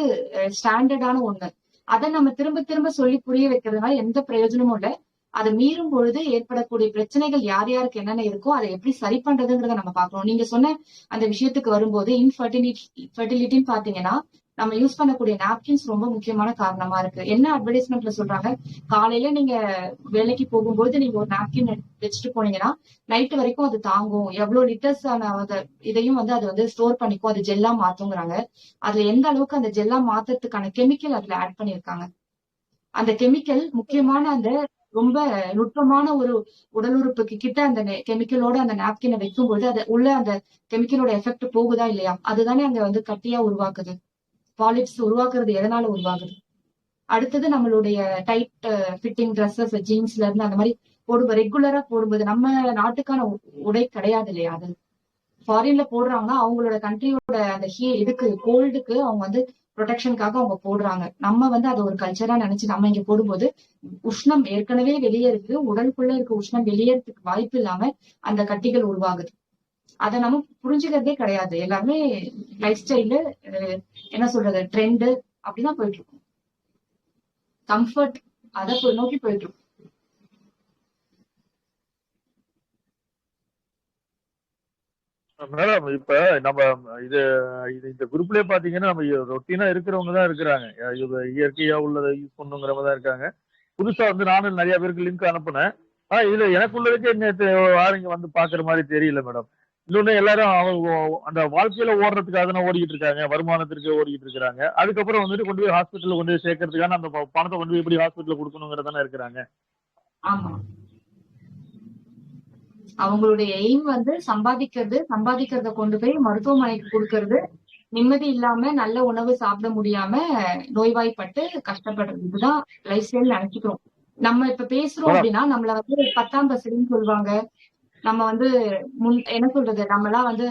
ஸ்டாண்டர்டான ஒண்ணு. அதை நம்ம திரும்ப திரும்ப சொல்லி புரிய வைக்கிறதுனால எந்த பிரயோஜனமும் இல்லை. அதை மீறும் பொழுது ஏற்படக்கூடிய பிரச்சனைகள் யார் யாருக்கு என்னென்ன இருக்கோ அதை எப்படி சரி பண்றதுங்கிறத நம்ம பார்க்கணும். நீங்க சொன்ன அந்த விஷயத்துக்கு வரும்போது இன்ஃபர்டிலிட்டின்னு பாத்தீங்கன்னா நம்ம யூஸ் பண்ணக்கூடிய நாப்கின்ஸ் ரொம்ப முக்கியமான காரணமா இருக்கு. என்ன அட்வர்டைஸ்மெண்ட்ல சொல்றாங்க, காலையில நீங்க வேலைக்கு போகும்போது நீங்க ஒரு நாப்கின் வச்சுட்டு போனீங்கன்னா நைட்டு வரைக்கும் அது தாங்கும், எவ்வளவு லிட்டர்ஸ் ஆன இதையும் வந்து அது வந்து ஸ்டோர் பண்ணிக்கும், அது ஜெல்லா மாத்துங்கிறாங்க. அதுல எந்த அளவுக்கு அந்த ஜெல்லா மாத்துறதுக்கான கெமிக்கல் அதுல ஆட் பண்ணிருக்காங்க. அந்த கெமிக்கல் முக்கியமான அந்த ரொம்ப நுட்பமான ஒரு உடல் உறுப்புக்கு கிட்ட அந்த கெமிக்கலோட அந்த நாப்கினை வைக்கும்போது அது உள்ள அந்த கெமிக்கலோட எஃபெக்ட் போகுதா இல்லையா? அதுதானே அங்க வந்து கட்டியா உருவாக்குது. பாலிப்ஸ் உருவாக்குறது எதனால உருவாகுது? அடுத்தது நம்மளுடைய டைட் ஃபிட்டிங் ட்ரெஸ்ஸஸ் ஜீன்ஸ்ல இருந்து அந்த மாதிரி போடும்போது ரெகுலரா போடும்போது நம்ம நாட்டுக்கான உடை கிடையாது இல்லையா? அது ஃபாரின்ல போடுறாங்கன்னா அவங்களோட கண்ட்ரியோட அந்த இதுக்கு கோல்டுக்கு அவங்க வந்து ப்ரொடெக்ஷனுக்காக அவங்க போடுறாங்க. நம்ம வந்து அதை ஒரு கல்ச்சரா நினைச்சு நம்ம இங்க போடும்போது உஷ்ணம் ஏற்கனவே வெளியே இருக்கு, உடலுக்குள்ள இருக்க உஷ்ணம் வெளியேறதுக்கு வாய்ப்பு இல்லாம அந்த கட்டிகள் உருவாகுது. அதை நம்ம புரிஞ்சுக்கிறதே கிடையாது. எல்லாருமே லைஃப் ஸ்டைலு என்ன சொல்றது ட்ரெண்டு அப்படிதான் போயிட்டு இருக்கும். கம்ஃபர்ட் அதை நோக்கி போயிட்டு இருக்கும். மேடம் இப்ப நம்ம இந்த குரூப்லயே பாத்தீங்கன்னா நம்ம ரொட்டீனா இருக்கிறவங்க தான் இருக்கிறாங்க, இயற்கையா உள்ளதை யூஸ் பண்ணுங்கிறவங்க தான் இருக்காங்க. புதுசா வந்து நானும் நிறைய பேருக்கு லிங்க் அனுப்புனேன். இதுல எனக்குள்ளதுக்கு என்ன யாருங்க வந்து பாக்குற மாதிரி தெரியல மேடம். இன்னொன்னு எல்லாரும் அந்த வாழ்க்கையில ஓடுறதுக்காக தானே ஓடிக்கிட்டு இருக்காங்க, வருமானத்திற்கு ஓடிக்கிட்டு இருக்காங்க. அதுக்கப்புறம் வந்துட்டு கொண்டு போய் ஹாஸ்பிட்டல்ல கொண்டு போய் சேர்க்கறதுக்கான அந்த பணத்தை கொண்டு போய் எப்படி ஹாஸ்பிட்டல்ல கொடுக்கணுங்கிறதானே இருக்கிறாங்க. ஆமா, அவங்களுடைய எய்ம் வந்து சம்பாதிக்கிறத கொண்டு போய் மருத்துவமனைக்கு கொடுக்கறது, நிம்மதி இல்லாம நல்ல உணவு சாப்பிட முடியாம நோய்வாய்ப்பட்டு கஷ்டப்படுறது. இதுதான் லைஃப் ஸ்டைல் நினைச்சுக்கிறோம். நம்ம இப்ப பேசுறோம் அப்படின்னா நம்மள வந்து 10ஆம் பசடின்னு சொல்லுவாங்க. நம்ம வந்து என்ன சொல்றது, நம்ம எல்லாம் வந்து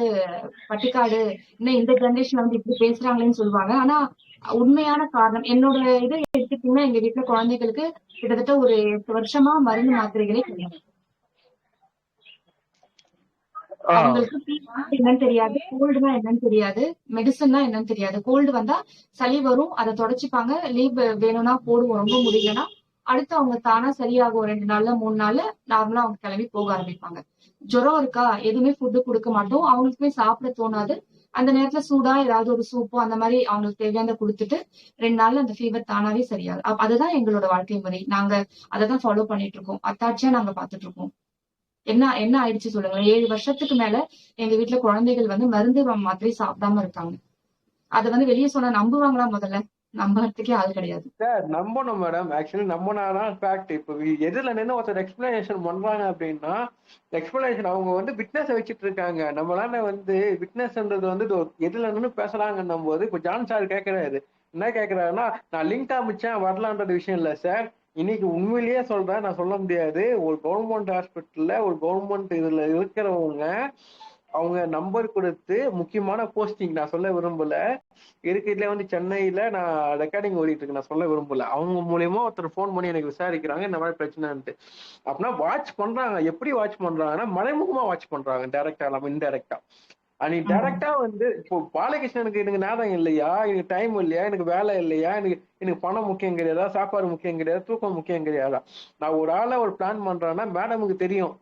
பட்டிக்காடு, இன்னும் இந்த ஜெனரேஷன்ல வந்து இப்படி பேசுறாங்களேன்னு சொல்லுவாங்க. ஆனா உண்மையான காரணம் என்னோட இதை எடுத்துட்டீங்கன்னா எங்க வீட்டுல குழந்தைகளுக்கு கிட்டத்தட்ட ஒரு 8 வருஷமா மருந்து மாத்திரைகளே கிடையாது. அவங்களுக்கு என்னன்னு தெரியாது, கோல்டுனா என்னன்னு தெரியாது, மெடிசன்னா என்னன்னு தெரியாது. கோல்டு வந்தா சளி வரும், அதை தொடச்சிப்பாங்க, லீவ் வேணும்னா போடுவோம், ரொம்ப முடியலன்னா அடுத்து அவங்க தானா சரியாகும். 2 நாள்ல 3 நாள்ல நார்மலா அவங்க கிளம்பி போக ஆரம்பிப்பாங்க. ஜுரம் இருக்கா, எதுவுமே ஃபுட்டு கொடுக்க மாட்டோம், அவங்களுக்குமே சாப்பிட தோணாது. அந்த நேரத்துல சூடா ஏதாவது ஒரு சூப்போ அந்த மாதிரி அவங்களுக்கு தேவையான கொடுத்துட்டு 2 நாள்ல அந்த ஃபீவர் தானாவே சரியாது. அதுதான் எங்களோட வாழ்க்கை முறை. நாங்க அதைதான் ஃபாலோ பண்ணிட்டு இருக்கோம். அத்தாட்சியா நாங்க பாத்துட்டு இருக்கோம். என்ன ஆயிடுச்சு சொல்லுங்க. 7 வருஷத்துக்கு மேல எங்க வீட்டுல குழந்தைகள் வந்து மருந்து மாத்திரை சாப்பிடாம இருக்காங்க. அதை வந்து வெளியே சொன்னா நம்புவாங்களா? முதல்ல நம்புறதுக்கே ஆள் கிடையாது சார். நம்பணும் மேடம். Actually நம்பினாதான் fact. இப்போ எதுல நின்று ஒருத்தர் எக்ஸ்பிளனேஷன் பண்றாங்க அப்படின்னா எக்ஸ்பிளனேஷன் அவங்க வந்து விட்னஸ் வச்சுட்டு இருக்காங்க. நம்மளால வந்து விட்னஸ்ன்றது வந்து எதுல நின்று பேசுறாங்கன்னும் போது இப்போ ஜான் சார் கேட்கறாரு, என்ன கேட்கறாருன்னா நான் லிங்க் காமிச்சேன் வரலான்றது விஷயம் இல்லை சார். இன்னைக்கு உண்மையிலேயே சொல்றேன், நான் சொல்ல முடியாது, ஒரு கவர்மெண்ட் ஹாஸ்பிட்டல்ல ஒரு கவர்மெண்ட் இதுல இருக்கிறவங்க அவங்க நம்பர் கொடுத்து முக்கியமான போஸ்டிங், நான் சொல்ல விரும்பல, இருக்கிறதுல வந்து சென்னையில நான் ரெக்கார்டிங் ஓடிட்டு இருக்கு, நான் சொல்ல விரும்பல, அவங்க மூலியமா ஒருத்தர் போன் பண்ணி எனக்கு விசாரிக்கிறாங்க இந்த மாதிரி பிரச்சனைன்ட்டு. அப்படின்னா வாட்ச் பண்றாங்க. எப்படி வாட்ச் பண்றாங்கன்னா மறைமுகமா வாட்ச் பண்றாங்க, டைரக்டா இல்லாம இன்டைரக்டா. அன்னைக்கு டைரக்டா வந்து இப்போ பாலகிருஷ்ணனுக்கு எனக்கு நேரம் இல்லையா, எனக்கு டைம் இல்லையா, எனக்கு வேலை இல்லையா, எனக்கு பணம் முக்கியம் கிடையாதா, சாப்பாடு முக்கியம் கிடையாது, தூக்கம் முக்கியம் கிடையாதா, நான் ஒரு ஆளை ஒரு பிளான் பண்றேன்னா மேடமுக்கு தெரியும்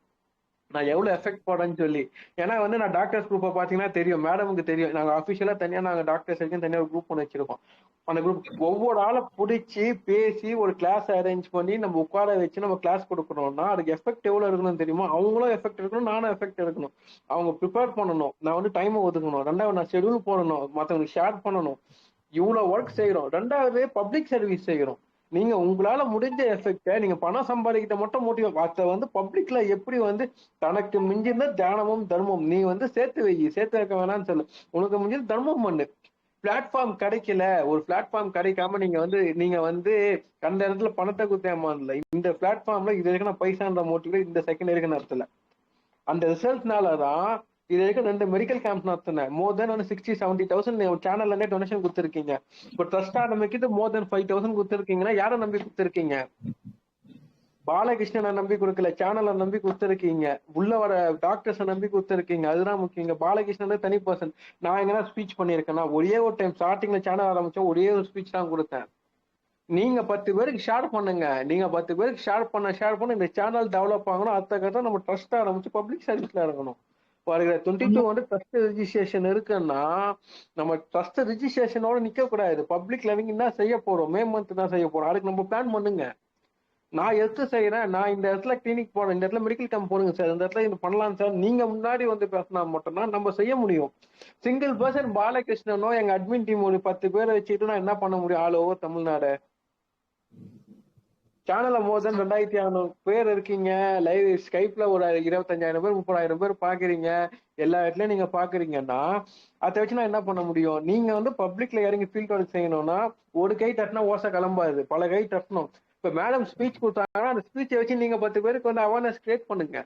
நான் எவ்வளவு எஃபெக்ட் போடுறேன்னு சொல்லி. ஏன்னா வந்து நான் டாக்டர்ஸ் குரூப்பை பாத்தீங்கன்னா தெரியும், மேடமுக்கு தெரியும். நாங்க அபிஷியலா தனியா நாங்க டாக்டர்ஸ் வரைக்கும் தனியா ஒரு குரூப் ஒன்று வச்சிருக்கோம். அந்த குரூப் ஒவ்வொரு ஆளை பிடிச்சி பேசி ஒரு கிளாஸ் அரேஞ்ச் பண்ணி நம்ம உட்கார வச்சு நம்ம கிளாஸ் கொடுக்கணும்னா அதுக்கு எஃபெக்ட் எவ்வளவு இருக்கணும்னு தெரியுமா? அவங்களும் எஃபெக்ட் இருக்கணும், நானும் எஃபெக்ட் இருக்கணும். அவங்க ப்ரிப்பேர் பண்ணணும், நான் வந்து டைம் ஒதுக்கணும், ரெண்டாவது நான் ஷெடியூல் போடணும், மற்றவங்களுக்கு ஷேர் பண்ணணும். இவ்வளவு ஒர்க் செய்யறோம். ரெண்டாவது பப்ளிக் சர்வீஸ் செய்யறோம். நீங்க உங்களால முடிஞ்ச எஃபெக்ட நீங்க பணம் சம்பாதிக்கிட்ட மட்டும் மோட்டிவ் அத வந்து பப்ளிக்ல எப்படி வந்து தனக்கு மிஞ்சின தியானமும் தர்மம் நீ வந்து சேர்த்து வை, சேர்த்து வைக்க வேணாம்னு சொல்லு. உனக்கு மிஞ்சின தர்மம் பண்ணு. பிளாட்ஃபார்ம் கிடைக்கல, ஒரு பிளாட்ஃபார்ம் கிடைக்காம நீங்க வந்து அந்த இடத்துல பணத்தை குத்தேமா இல்ல. இந்த பிளாட்ஃபார்ம்ல இது வரைக்கும் நான் பைசான்ற மோட்டிவ்ல இந்த செகண்ட் இருக்கு நடத்தல. அந்த ரிசல்ட்னாலதான் இது வரைக்கும் 2 மெடிக்கல் கேம்ப் நடத்தினேன். மோர் தென் 60-70,000 சேனல்ல இருந்தே டொனேஷன் கொடுத்துருக்கீங்க. இப்போ ட்ரஸ்ட் ஆரம்பிக்கிட்டு மோர் தென் 5,000 கொடுத்துருக்கீங்கன்னா யாரை நம்பி கொடுத்துருக்கீங்க? பாலகிருஷ்ணனை நம்பி கொடுக்கல, சேனலை நம்பி கொடுத்துருக்கீங்க, உள்ள வர டாக்டர்ஸை நம்பி கொடுத்துருக்கீங்க. அதுதான் முக்கியம். பாலகிருஷ்ணன் தனி பர்சன். நான் எங்கன்னா ஸ்பீச் பண்ணியிருக்கேன்னா ஒரே ஒரு டைம் ஸ்டார்டிங்ல சேனல் ஆரம்பிச்சோம், ஒரே ஒரு ஸ்பீச் தான் கொடுத்தேன். நீங்க 10 பேருக்கு ஷேர் பண்ணுங்க. நீங்க 10 பேருக்கு ஷேர் பண்ண இந்த சேனல் டெவலப் ஆகணும். அடுத்த கட்ட நம்ம ட்ரஸ்ட் ஆரம்பிச்சு பப்ளிக் சர்வீஸ்ல இருக்கணும். வருகிற 22 வந்து ட்ரஸ்ட் ரிஜிஸ்ட்ரேஷன் இருக்குன்னா நம்ம ட்ரஸ்ட் ரிஜிஸ்ட்ரேஷனோட நிக்க கூடாது. பப்ளிக் லிவிங் என்ன செய்ய போறோம், மே மந்த் தான் செய்ய போறோம். அதுக்கு நம்ம பிளான் பண்ணுங்க. நான் எடுத்து செய்யறேன், நான் இந்த இடத்துல கிளினிக் போறேன், இந்த இடத்துல மெடிக்கல் கேம்ப் போடுங்க சார், இந்த இடத்துல இது பண்ணலாம் சார், நீங்க முன்னாடி வந்து பேசினா மட்டும்தான் நம்ம செய்ய முடியும். சிங்கிள் பர்சன் பாலகிருஷ்ணனோ எங்க அட்மின் டீம் ஒரு 10 பேரை வச்சுட்டு நான் என்ன பண்ண முடியும் ஆல் ஓவர் தமிழ்நாடு? சேனல்ல மோர் தென் 2,600 பேர் இருக்கீங்க. லைவ் ஸ்கைப்ல ஒரு 25,000 பேர் 30,000 பேர் பாக்குறீங்க. எல்லா இடத்துலயும் நீங்க பாக்குறீங்கன்னா அதை வச்சு நான் என்ன பண்ண முடியும்? நீங்க வந்து பப்ளிக்ல இறங்கி ஃபீல்ட் ஒர்க் செய்யணும்னா ஒரு கை தட்டினா ஓசை கிளம்பாது, பல கை தட்டணும். இப்ப மேடம் ஸ்பீச் கொடுத்தாங்கன்னா அந்த ஸ்பீச்சை வச்சு நீங்க 10 பேருக்கு வந்து அவேர்னஸ் கிரியேட் பண்ணுங்க.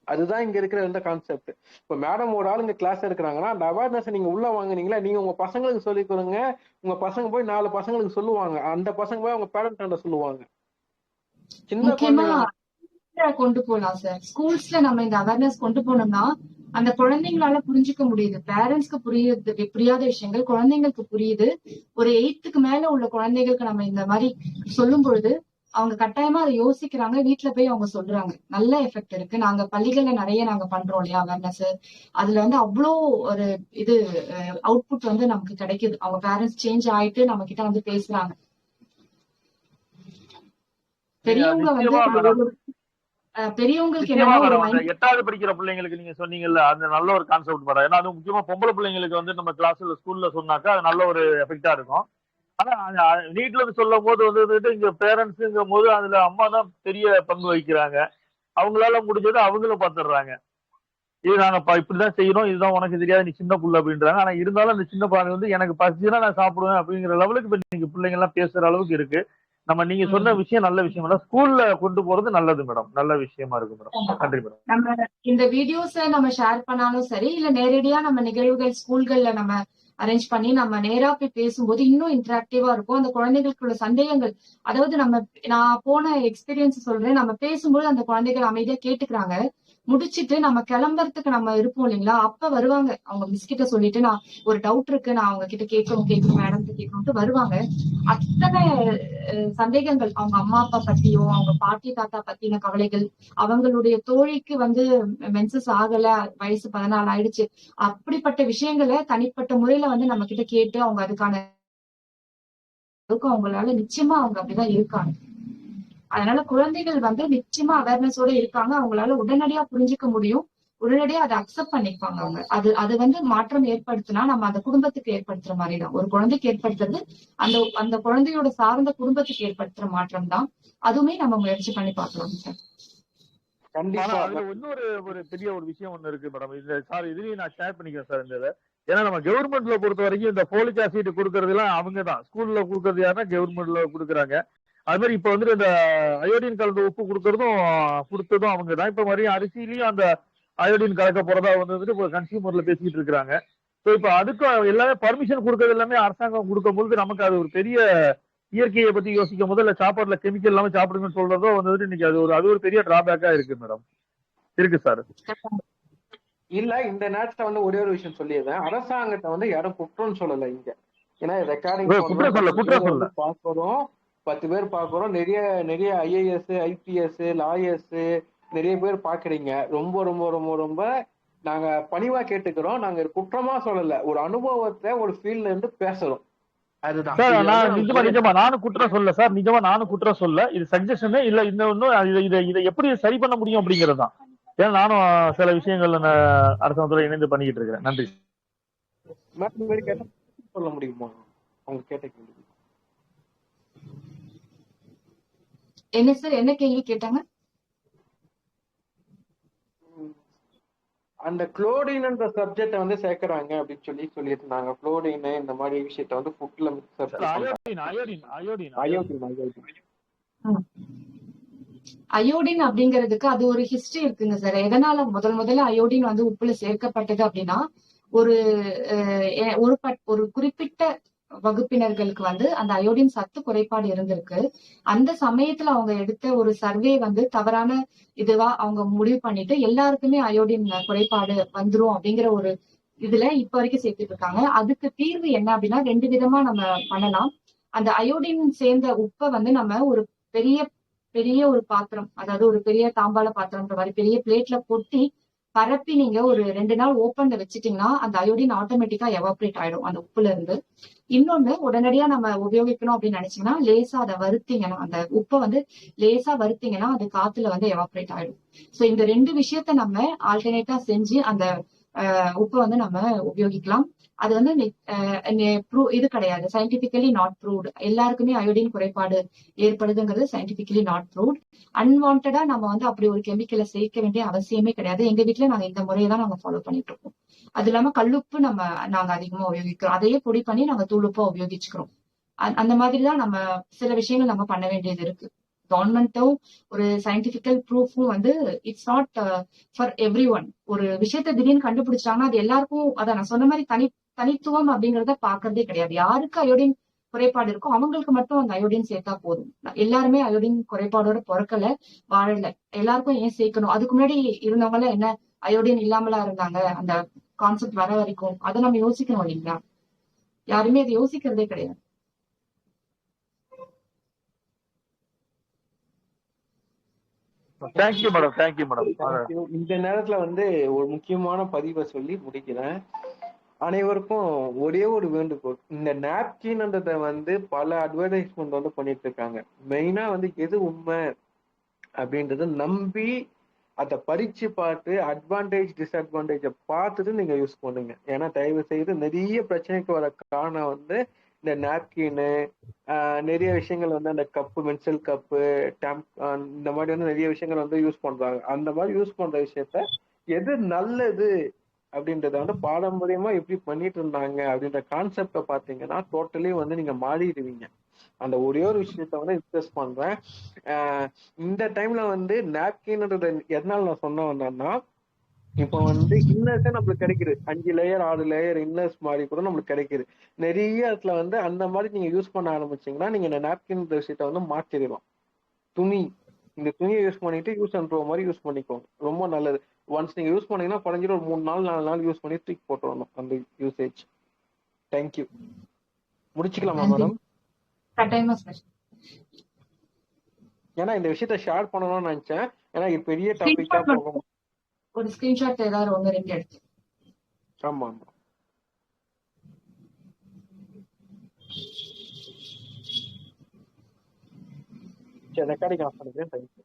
அதுதான் இங்க இருக்கிற இந்த கான்செப்ட். இப்ப மேடம் ஒரு ஆள் இங்க கிளாஸ் எடுக்கிறாங்கன்னா அந்த அவேர்னஸ் நீங்க உள்ள வாங்குனீங்களா, நீங்க உங்க பசங்களுக்கு சொல்லி கொடுங்க. உங்க பசங்க போய் 4 பசங்களுக்கு சொல்லுவாங்க, அந்த பசங்க போய் அவங்க பேரண்ட் சொல்லுவாங்க. சின்ன முக்கியமா குழந்தைங்க கொண்டு போலாம் சார். ஸ்கூல்ஸ்ல நம்ம இந்த அவேர்னஸ் கொண்டு போனோம்னா அந்த குழந்தைங்களால புரிஞ்சுக்க முடியுது. பேரண்ட்ஸ்க்கு புரியாத விஷயங்கள் குழந்தைங்களுக்கு புரியுது. ஒரு 8th மேல உள்ள குழந்தைகளுக்கு நம்ம இந்த மாதிரி சொல்லும் பொழுது அவங்க கட்டாயமா அதை யோசிக்கிறாங்க, வீட்டுல போய் அவங்க சொல்றாங்க. நல்ல எஃபெக்ட் இருக்கு. நாங்க பள்ளிகள்ல நிறைய நாங்க பண்றோம் இல்லையா அவேர்னஸ். அதுல வந்து அவ்வளோ ஒரு இது அவுட்புட் வந்து நமக்கு கிடைக்குது. அவங்க பேரண்ட்ஸ் சேஞ்ச் ஆயிட்டு நம்ம கிட்ட வந்து பேசுறாங்க. பெரியவங்க வந்து பெரியவங்களுக்கு நிச்சயமா என்னன்னா ஒரு மேடம். அந்த 8வது படிக்கிற பிள்ளைங்களுக்கு நீங்க சொன்னீங்கல்ல, அந்த நல்ல ஒரு கான்செப்ட் மேடம். ஏன்னா அது முக்கியமா பொம்பளை பிள்ளைங்களுக்கு வந்து நம்ம கிளாஸ்ல ஸ்கூல்ல சொன்னாக்கா அது நல்ல ஒரு எஃபெக்டா இருக்கும். ஆனா வீட்டுல இருந்து சொல்லும் போது வந்து இங்க பேரண்ட்ஸுங்கும் போது அதுல அம்மா தான் பெரிய பங்கு வகிக்கிறாங்க. அவங்களால முடிஞ்சது அவங்களும் பாத்துடுறாங்க. இது நாங்க இப்படிதான் செய்யணும், இதுதான் உனக்கு தெரியாது, நீ சின்ன புள்ள அப்படின்றாங்க. ஆனா இருந்தாலும் அந்த சின்ன குழந்தை வந்து எனக்கு பசிச்சுன்னா நான் சாப்பிடுவேன் அப்படிங்கிற லெவலுக்கு இப்ப நீங்க பிள்ளைங்க எல்லாம் பேசுற அளவுக்கு இருக்கு. நீங்க சொன்ன விஷயம் நல்ல விஷயம் மேடம். ஸ்கூல்ல கொண்டு போறது நல்லது மேடம், நல்ல விஷயமா இருக்கு மேடம். நன்றி மேடம். நம்ம இந்த வீடியோஸ நம்ம ஷேர் பண்ணாலும் சரி, இல்ல நேரடியா நம்ம நிகழ்வுகள் ஸ்கூல்கள்ல நம்ம அரேஞ்ச் பண்ணி நம்ம நேரா போய் பேசும்போது இன்னும் இன்டராக்டிவா இருக்கும். அந்த குழந்தைகளுக்குள்ள சந்தேகங்கள், அதாவது நான் போன எக்ஸ்பீரியன்ஸ் சொல்றேன். நம்ம பேசும்போது அந்த குழந்தைகள் அமைதியா கேட்டுக்கிறாங்க. முடிச்சிட்டு நம்ம கிளம்புறதுக்கு நம்ம இருப்போம் இல்லைங்களா, அப்ப வருவாங்க. அவங்க மிஸ் கிட்ட சொல்லிட்டு நான் ஒரு டவுட் இருக்கு, நான் அவங்க கிட்ட கேட்கணும் மேடம் கேட்கணும்ட்டு வருவாங்க. அத்தனை சந்தேகங்கள் அவங்க அம்மா அப்பா பத்தியும் அவங்க பாட்டி தாத்தா பத்தின கவலைகள், அவங்களுடைய தோழிக்கு வந்து மென்சஸ் ஆகல, வயசு 14 ஆயிடுச்சு, அப்படிப்பட்ட விஷயங்களை தனிப்பட்ட முறையில வந்து நம்ம கிட்ட கேட்டு அவங்க அதுக்கான அவங்களால நிச்சயமா அவங்க அப்படிதான் இருக்காங்க. அதனால குழந்தைகள் வந்து நிச்சயமா அவேர்னஸோட இருக்காங்க. அவங்களால உடனடியா புரிஞ்சுக்க முடியும், உடனடியா அதை அக்செப்ட் பண்ணிப்பாங்க. அவங்க அது வந்து மாற்றம் ஏற்படுத்தினா நம்ம அந்த குடும்பத்துக்கு ஏற்படுத்துற மாதிரிதான். ஒரு குழந்தைக்கு ஏற்படுத்துறது அந்த குழந்தையோட சார்ந்த குடும்பத்துக்கு ஏற்படுத்துற மாற்றம் தான். அதுவுமே நம்ம முயற்சி பண்ணி பார்க்கலாம் சார். அதுல இன்னொரு ஒரு பெரிய ஒரு விஷயம் ஒண்ணு இருக்கு மேடம். இதுலயும் நான் ஷேர் பண்ணிக்கிறேன் சார். இந்த ஏன்னா நம்ம கவர்மெண்ட்ல பொறுத்த வரைக்கும் இந்த போலிக் ஆசிட் கொடுக்கறது எல்லாம் அவங்க தான். ஸ்கூல்ல கொடுக்கறது யாருன்னா கவர்மெண்ட்ல கொடுக்குறாங்க. அது மாதிரி இப்ப வந்து இந்த அயோடின் கலந்த உப்பு கொடுத்ததும் அவங்க தான். இப்ப மாதிரி அரிசியிலயும் அந்த அயோடின் கலக்க போறதா வந்து இப்போ கன்சியூமர்ல பேசிக்கிட்டு இருக்காங்க. ஸோ இப்ப அதுக்கும் எல்லாமே பர்மிஷன் கொடுக்கறது எல்லாமே அரசாங்கம் கொடுக்கும் போது நமக்கு அது ஒரு பெரிய இயற்கையை பத்தி யோசிக்கும் போது இல்ல சாப்பாடுல கெமிக்கல் இல்லாம சாப்பிடுங்கன்னு சொல்றதோ வந்துட்டு இன்னைக்கு அது ஒரு பெரிய டிராபேக்கா இருக்கு மேடம். இருக்கு சார். இல்ல இந்த நேரத்துல வந்து ஒரே ஒரு விஷயம் சொல்லிடுறேன். அரசாங்கத்தை வந்து யாரும் குற்றம்னு சொல்லல இங்க. ஏன்னா ரெக்கார்டிங் பாக்குறோம், 10 பேர் பாக்குறோம், நிறைய ஐஏஎஸ் ஐபிஎஸ் லாயர்ஸ் நிறைய பேர் பாக்குறீங்க. ரொம்ப ரொம்ப ரொம்ப ரொம்ப நாங்க பணிவா கேட்டுக்கிறோம். நாங்க குற்றமா சொல்லல, ஒரு அனுபவத்தை ஒரு ஃபீல்ட்ல இருந்து பேசுறோம். அதுதான் சார் இது வந்து நான் நிஜமா நானும் குற்றம் சொல்ல சார், நிஜமா நானும் குற்றம் சொல்ல, இது சஜஷன் இல்ல, இன்னும் இதை எப்படி சரி பண்ண முடியும் அப்படிங்கிறது தான். ஏன்னா நானும் சில விஷயங்கள்ல அரசாங்கத்துல இணைந்து பண்ணிக்கிட்டு இருக்கிறேன். நன்றி. மேடம் மாதிரி கேட்டா சொல்ல முடியுமா? அவங்க கேட்ட கேள்வி என்ன சார், என்ன கேள்வி கேட்டாங்க? அந்த குளோரின்ன்ற சப்ஜெக்ட வந்து சேர்க்கறாங்க அப்படின்னு சொல்லியிருந்தாங்க. குளோரின் இந்த மாதிரி விஷயத்த வந்து ஃபுட்ல mix iodine iodine iodine iodine iodine iodine அப்படிங்கிறதுக்கு அது ஒரு ஹிஸ்டரி இருக்குங்க சார். எதனால முதல்ல அயோடின் வந்து உப்புல சேர்க்கப்பட்டது அப்படின்னா, ஒரு ஒரு குறிப்பிட்ட வகுப்பினர்களுக்கு வந்து அந்த அயோடின் சத்து குறைபாடு இருந்திருக்கு. அந்த சமயத்துல அவங்க எடுத்த ஒரு சர்வே வந்து தவறான இதுவா அவங்க முடிவு பண்ணிட்டு எல்லாருக்குமே அயோடின் குறைபாடு வந்துரும் அப்படிங்கிற ஒரு இதுல இப்ப வரைக்கும் சேர்த்துட்டு இருக்காங்க. அதுக்கு தீர்வு என்ன அப்படின்னா, 2 விதமா நம்ம பண்ணலாம். அந்த அயோடின் சேர்ந்த உப்பை வந்து நம்ம ஒரு பெரிய பெரிய ஒரு பாத்திரம், அதாவது ஒரு பெரிய தாம்பாள பாத்திரம்ன்ற மாதிரி பெரிய பிளேட்ல கொட்டி பரப்பி நீங்க ஒரு 2 நாள் ஓப்பன்ல வச்சுட்டீங்கன்னா அந்த அயோடின் ஆட்டோமேட்டிக்கா எவாபரேட் ஆயிடும் அந்த உப்புல இருந்து. இன்னொன்னு, உடனடியா நம்ம உபயோகிக்கணும் அப்படின்னு நினைச்சீங்கன்னா லேசா அதை வருத்தீங்கன்னா, அந்த உப்பை வந்து லேசா வருத்தீங்கன்னா அது காத்துல வந்து எவாபரேட் ஆயிடும். சோ இந்த 2 விஷயத்த நம்ம ஆல்டர்னேட்டா செஞ்சு அந்த உப்பை வந்து நம்ம உபயோகிக்கலாம். அது வந்து இது கிடையாது, சயின்டிபிக்கலி நாட் ப்ரூவ்டு. எல்லாருக்குமே அயோடின் குறைபாடு ஏற்படுதுங்கிறது சயின்டிபிக்கலி நாட் ப்ரூவ்ட். அன்வான்டா நம்ம வந்து அப்படி ஒரு கெமிக்கலை சேர்க்க வேண்டிய அவசியமே கிடையாது. எங்க வீட்டுல நாங்க இந்த முறையை தான் நாங்க ஃபாலோ பண்ணிட்டு இருக்கோம். அது இல்லாம கல்லுப்பு நாங்க அதிகமா உபயோகிக்கிறோம். அதையே பொடி பண்ணி நாங்க தூளுப்பா உபயோகிச்சுக்கிறோம். அந்த மாதிரிதான் நம்ம சில விஷயங்கள் நம்ம பண்ண வேண்டியது இருக்கு. கவர்மெண்ட்டும் ஒரு சயின்டிபிக்கல் ப்ரூஃபும் வந்து it's not for every one. ஒரு விஷயத்த திடீர்னு கண்டுபிடிச்சாங்கன்னா அது எல்லாருக்கும், அதான் நான் சொன்ன மாதிரி தனித்துவம் அப்படிங்கறத பாக்குறதே கிடையாது. யாருக்கு அயோடின் குறைபாடு இருக்கோ அவங்களுக்கு மட்டும் அந்த அயோடின் சேர்த்தா போதும். எல்லாருமே அயோடின் குறைபாடோட பிறக்கல, வாழல. எல்லாருக்கும் ஏன் சேர்க்கணும்? அதுக்கு முன்னாடி இருந்தவங்க என்ன அயோடின் இல்லாமலா இருந்தாங்க? அந்த கான்செப்ட் வர வரைக்கும் அதை நம்ம யோசிக்கணும் இல்லைங்களா? யாருமே அதை யோசிக்கிறதே கிடையாது. Thank you madam, thank you madam. இந்த நேரத்துல வந்து ஒரு முக்கியமான பதிவை சொல்லி முடிக்கிறேன். அனைவருக்கும் ஒரே ஒரு வேண்டுகோள், இந்த நாப்கின்ன்றத வந்து பல அட்வர்டைஸ்மெண்ட் வந்து பண்ணிட்டு இருக்காங்க. மெயினா வந்து எது உண்மை அப்படின்றத நம்பி அதை பறிச்சு பார்த்து அட்வான்டேஜ் டிஸ்அட்வான்டேஜ பார்த்துட்டு நீங்க யூஸ் பண்ணுங்க. ஏன்னா தயவு செய்து நிறைய பிரச்சனைக்கு வர காரணம் வந்து இந்த நாப்கின்னு, நிறைய விஷயங்கள் வந்து அந்த கப்பு, மென்சல் கப்பு, இந்த மாதிரி வந்து நிறைய விஷயங்கள் வந்து யூஸ் பண்றாங்க. அந்த மாதிரி யூஸ் பண்ற விஷயத்த எது நல்லது அப்படின்றத வந்து பாரம்பரியமா எப்படி பண்ணிட்டு இருந்தாங்க அப்படின்ற கான்செப்ட பாத்தீங்கன்னா டோட்டலி வந்து நீங்க மாறிடுவீங்க. அந்த ஒரே ஒரு விஷயத்த வந்து டிஸ்கஸ் பண்றேன். இந்த டைம்ல வந்து நாப்கின்ன்றது எதனால நான் சொன்ன வந்தேன்னா, இப்போ வந்து இன்னர்ஸே நம்மளுக்கு கிடைக்குது. 5 லேயர் 6 லேயர் இன்னர்ஸ் மாதிரி கூட நம்மளுக்கு கிடைக்குது. நிறைய இடத்துல வந்து அந்த மாதிரி நீங்க யூஸ் பண்ண ஆரம்பிச்சீங்கன்னா நீங்க இந்த நாப்கின் விஷயத்த வந்து மாற்றிடலாம். துணி, இந்த துணியை யூஸ் பண்ணிட்டு யூஸ் அண்ட் த்ரோ மாதிரி யூஸ் பண்ணிக்கோங்க. ரொம்ப நல்லது. ஒன்ஸ் நீங்க யூஸ் பண்ணீங்கன்னா குறைஞ்சிட்டு ஒரு 3 நாள் 4 நாள் யூஸ் பண்ணி தூக்கி போட்டுறணும் அந்த யூசேஜ். தேங்க்யூ. முடிச்சுக்கலாமா மேடம்? கட்டாயமா சார். ஏன்னா இந்த விஷயத்த ஷேர் பண்ணணும்னு நினைச்சேன். ஏன்னா இது பெரிய டாபிக்கா போகும். ஒரு ஸ்கிரீன்ஷாட் ஏதாவது 1 2 எடுத்து. ஆமா ஆமா. சரி, ரெக்கார்டிங் ஆஃப் பண்ணிக்கிறேன். தேங்க்யூ.